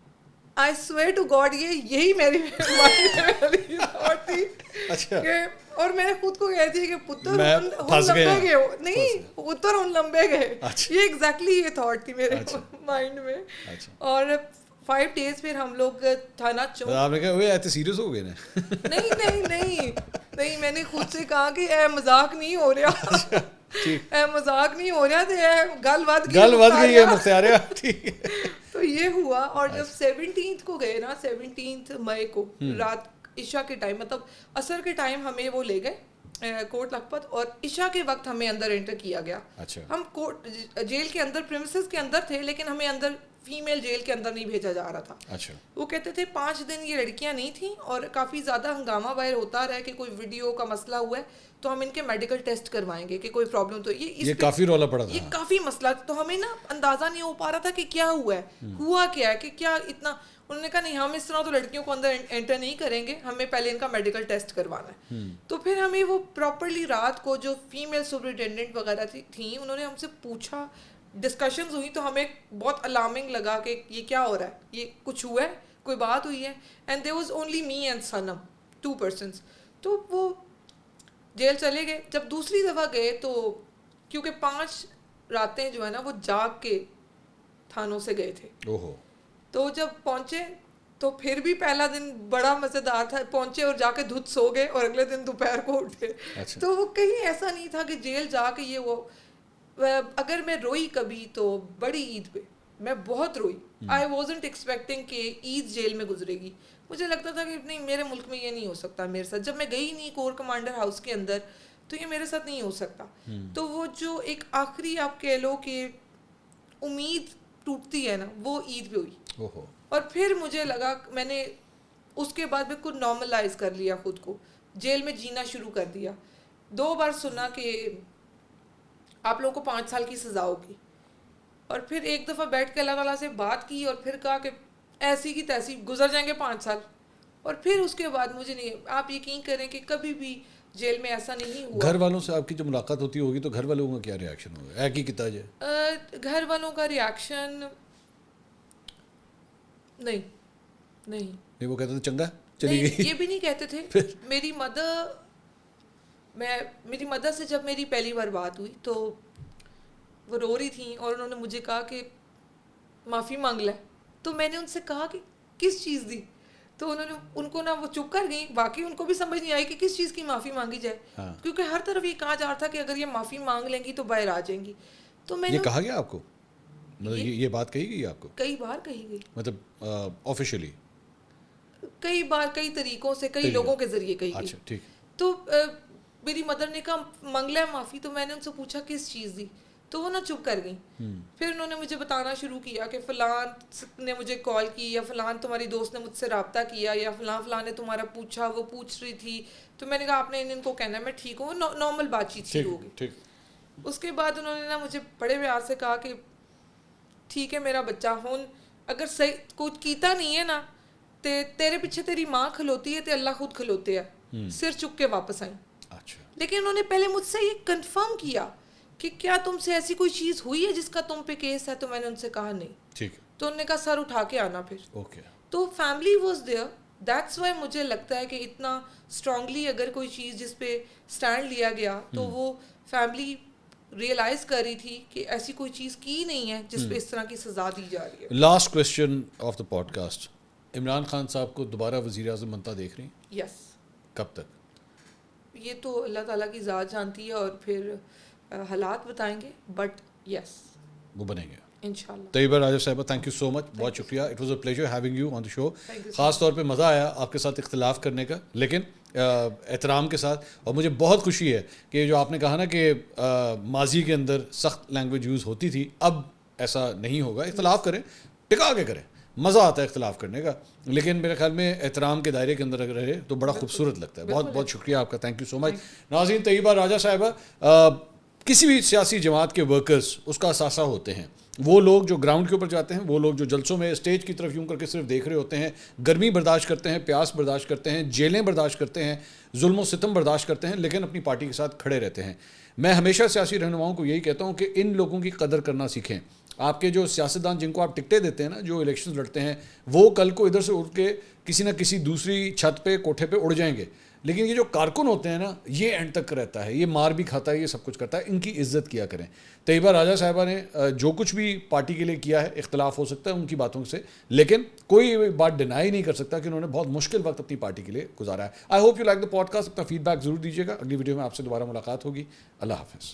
I swear to God یہی میری تھاٹ تھی. اور میں نے خود کو کہتی تھی کہ پتر لمبے گئے ہو, نہیں پتر ہم لمبے گئے. یہ ایگزیکٹلی یہ تھاٹ تھی میرے مائنڈ میں. اور 5 days پھر ہم لوگ تھانہ چوک. آپ نے کہا ایسے سیریس ہو گئے نا؟ نہیں میں نے خود سے کہا کہ اے مذاق نہیں ہو رہا, مذاق نہیں ہو رہا, تو گل ود گئی ہے مختاریہ. تو یہ ہوا. اور جب 17 کو گئے نا, 17 مئی کو رات عشاء کے ٹائم, مطلب عصر کے ٹائم ہمیں وہ لے گئے کوٹ لکھپت, اور عشاء کے وقت ہمیں اندر انٹر کیا گیا. ہم کوٹ جیل کے اندر پریمیسز کے اندر تھے, لیکن ہمیں اندر فیمیل جیل کے اندر نہیں بھیجا جا رہا تھا. وہ کہتے تھے 5 دن یہ لڑکیاں نہیں تھیں, اور کافی زیادہ ہنگامہ باہر ہوتا رہا کہ کوئی ویڈیو کا مسئلہ ہوا ہے تو ہم ان کے میڈیکل ٹیسٹ کروائیں گے کہ کوئی پرابلم. تو یہ کافی رولا پڑا تھا, یہ کافی مسئلہ, تو ہمیں نا اندازہ نہیں ہو پا رہا تھا کہ کیا ہوا ہے, ہوا کیا ہے, کہ کیا اتنا. انہوں نے کہا نہیں ہم اس طرح تو لڑکیوں کو اندر انٹر نہیں کریں گے, ہمیں پہلے ان کا میڈیکل ٹیسٹ کروانا ہے. تو پھر ہمیں وہ پراپرلی رات کو جو فیمیل سپرنٹینڈنٹ وغیرہ تھیں انہوں نے ہم سے پوچھا, ڈسکشنز ہوئی, تو ہمیں بہت الارمنگ لگا کہ یہ کیا ہو رہا ہے, یہ کچھ ہوا ہے, کوئی بات ہوئی ہے. And there was only me and Sanam, 2 persons. تو وہ جیل چلے گئے. جب دوسری دفعہ گئے تو کیونکہ 5 راتیں جو ہے نا وہ جاگ کے تھانوں سے گئے تھے. تو جب پہنچے تو پھر بھی پہلا دن بڑا مزیدار تھا. پہنچے اور جا کے دھت سو گئے, اور اگلے دن دوپہر کو اٹھے. تو وہ کہیں ایسا نہیں تھا کہ جیل جا کے یہ وہ. اگر میں روئی کبھی تو بڑی عید پہ میں بہت روئی. آئی وازنٹ ایکسپیکٹنگ کہ عید جیل میں گزرے گی. مجھے لگتا تھا کہ نہیں میرے ملک میں یہ نہیں ہو سکتا میرے ساتھ. جب میں گئی نہیں کور کمانڈر ہاؤس کے اندر تو یہ میرے ساتھ نہیں ہو سکتا. تو وہ جو ایک آخری آپ کہہ لو کہ امید ٹوٹتی ہے نا, وہ عید پہ ہوئی. اور پھر مجھے لگا, میں نے اس کے بعد بالکل نارملائز کر لیا خود کو, جیل میں جینا شروع کر دیا. 2 بار سنا کہ آپ لوگوں کو 5 سال کی سزا ہوگی, اور پھر ایک دفعہ بیٹھ کے اللہ تعالیٰ سے بات کی, اور پھر کہا کہ ایسی کی تیسی گزر جائیں گے 5 سال. اور پھر اس کے بعد مجھے نہیں, آپ یقین کریں کہ کبھی بھی جیل میں ایسا نہیں ہوا. گھر والوں سے آپ کی جو ملاقات ہوتی ہوگی تو گھر والوں کا کیا ریاکشن ہوگا, ایک ہی کتا جائے؟ گھر والوں کا ریاکشن نہیں, وہ کہتے تھے چنگا چلی گئی. یہ بھی نہیں کہتے تھے. میری مدر سے جب میری پہلی بار بات ہوئی تو وہ رو رہی تھیں, اور انہوں نے مجھے کہا کہ معافی مانگ لے. تو میں نے ان سے کہا کہ کس چیز دی, تو انہوں نے ان کو نا وہ چپ کر گئی. باقی ان کو بھی سمجھ نہیں آئی کہ کس چیز کی معافی مانگی جائے, کیونکہ ہر طرف یہ کہا جا رہا تھا کہ اگر یہ معافی مانگ لیں گی تو باہر آ جائیں گی. تو میں نے یہ کہا گیا آپ کو, مطلب یہ بات کہی گئی آپ کو؟ کئی بار کہی گئی, مطلب آفیشلی کئی بار کئی طریقوں سے کئی لوگوں کے ذریعے کہی گئی. اچھا ٹھیک. تو میری مدر نے کہا مانگ لے معافی. تو میں نے ان سے پوچھا کس چیز دی, تو وہ نا چپ کر گئی. پھر انہوں نے مجھے بتانا شروع کیا کہ فلاں نے مجھے کال کی, یا فلاں تمہاری دوست نے مجھ سے رابطہ کیا, یا فلاں نے تمہارا پوچھا, وہ پوچھ رہی تھی. تو میں نے کہا آپ نے ان کو کہنا ہے میں ٹھیک ہوں, نارمل بات چیت شروع ہوگی. اس کے بعد انہوں نے نا مجھے بڑے پیار سے کہا کہ ٹھیک ہے میرا بچہ, ہوں اگر صحیح کچھ کیتا نہیں ہے نا تیرے پیچھے تیری ماں کھلوتی ہے تے اللہ خود کھلوتے ہے, سر چک کے واپس آئیں. لیکن انہوں نے پہلے مجھ سے یہ کنفرم کیا کہ کیا تم سے ایسی کوئی چیز ہوئی ہے جس کا تم پہ کیس ہے. تو میں نے ان سے کہا نہیں. تو انہوں نے کہا سر اٹھا کے آنا پھر. تو family was there. That's why مجھے لگتا ہے کہ اتنا اسٹرانگلی اگر کوئی چیز جس پہ اسٹینڈ لیا گیا تو وہ فیملی ریئلائز کر رہی تھی کہ ایسی کوئی چیز کی نہیں ہے جس پہ اس طرح کی سزا دی جا رہی ہے. Last question of the podcast, Imran Khan صاحب کو دوبارہ وزیر اعظم بنتا دیکھ رہی ہیں؟ یس. کب تک؟ یہ تو اللہ تعالیٰ کی ذات جانتی ہے اور پھر حالات بتائیں گے, بٹ یس وہ بنیں گے انشاءاللہ. طیبہ راجب صاحبہ, تھینک یو سو مچ, بہت شکریہ. It was a pleasure having you on the show. خاص طور پہ مزہ آیا آپ کے ساتھ اختلاف کرنے کا, لیکن احترام کے ساتھ. اور مجھے بہت خوشی ہے کہ جو آپ نے کہا نا کہ ماضی کے اندر سخت لینگویج یوز ہوتی تھی, اب ایسا نہیں ہوگا. اختلاف کریں, ٹکا کے کریں, مزہ آتا ہے اختلاف کرنے کا, لیکن میرے خیال میں احترام کے دائرے کے اندر اگر رہے تو بڑا خوبصورت لگتا ہے. بہت بہت شکریہ آپ کا, تھینک یو سو مچ. ناظرین, طیبہ راجہ صاحبہ کسی بھی سیاسی جماعت کے ورکرز اس کا اثاثہ ہوتے ہیں. وہ لوگ جو گراؤنڈ کے اوپر جاتے ہیں, وہ لوگ جو جلسوں میں اسٹیج کی طرف یوں کر کے صرف دیکھ رہے ہوتے ہیں, گرمی برداشت کرتے ہیں, پیاس برداشت کرتے ہیں, جیلیں برداشت کرتے ہیں, ظلم و ستم برداشت کرتے ہیں, لیکن اپنی پارٹی کے ساتھ کھڑے رہتے ہیں. میں ہمیشہ سیاسی رہنماؤں کو یہی کہتا ہوں کہ ان لوگوں کی قدر کرنا سیکھیں. آپ کے جو سیاستدان جن کو آپ ٹکٹیں دیتے ہیں نا, جو الیکشن لڑتے ہیں, وہ کل کو ادھر سے اٹھ کے کسی نہ کسی دوسری چھت پہ, کوٹھے پہ اڑ جائیں گے, لیکن یہ جو کارکن ہوتے ہیں نا, یہ اینڈ تک رہتا ہے, یہ مار بھی کھاتا ہے, یہ سب کچھ کرتا ہے. ان کی عزت کیا کریں. طیبہ راجہ صاحبہ نے جو کچھ بھی پارٹی کے لیے کیا ہے, اختلاف ہو سکتا ہے ان کی باتوں سے, لیکن کوئی بات ڈینائی نہیں کر سکتا کہ انہوں نے بہت مشکل وقت اپنی پارٹی کے لیے گزارا ہے. I hope you like the podcast. اپنا فیڈ بیک ضرور دیجیے گا. اگلی ویڈیو میں آپ سے دوبارہ ملاقات ہوگی. اللہ حافظ.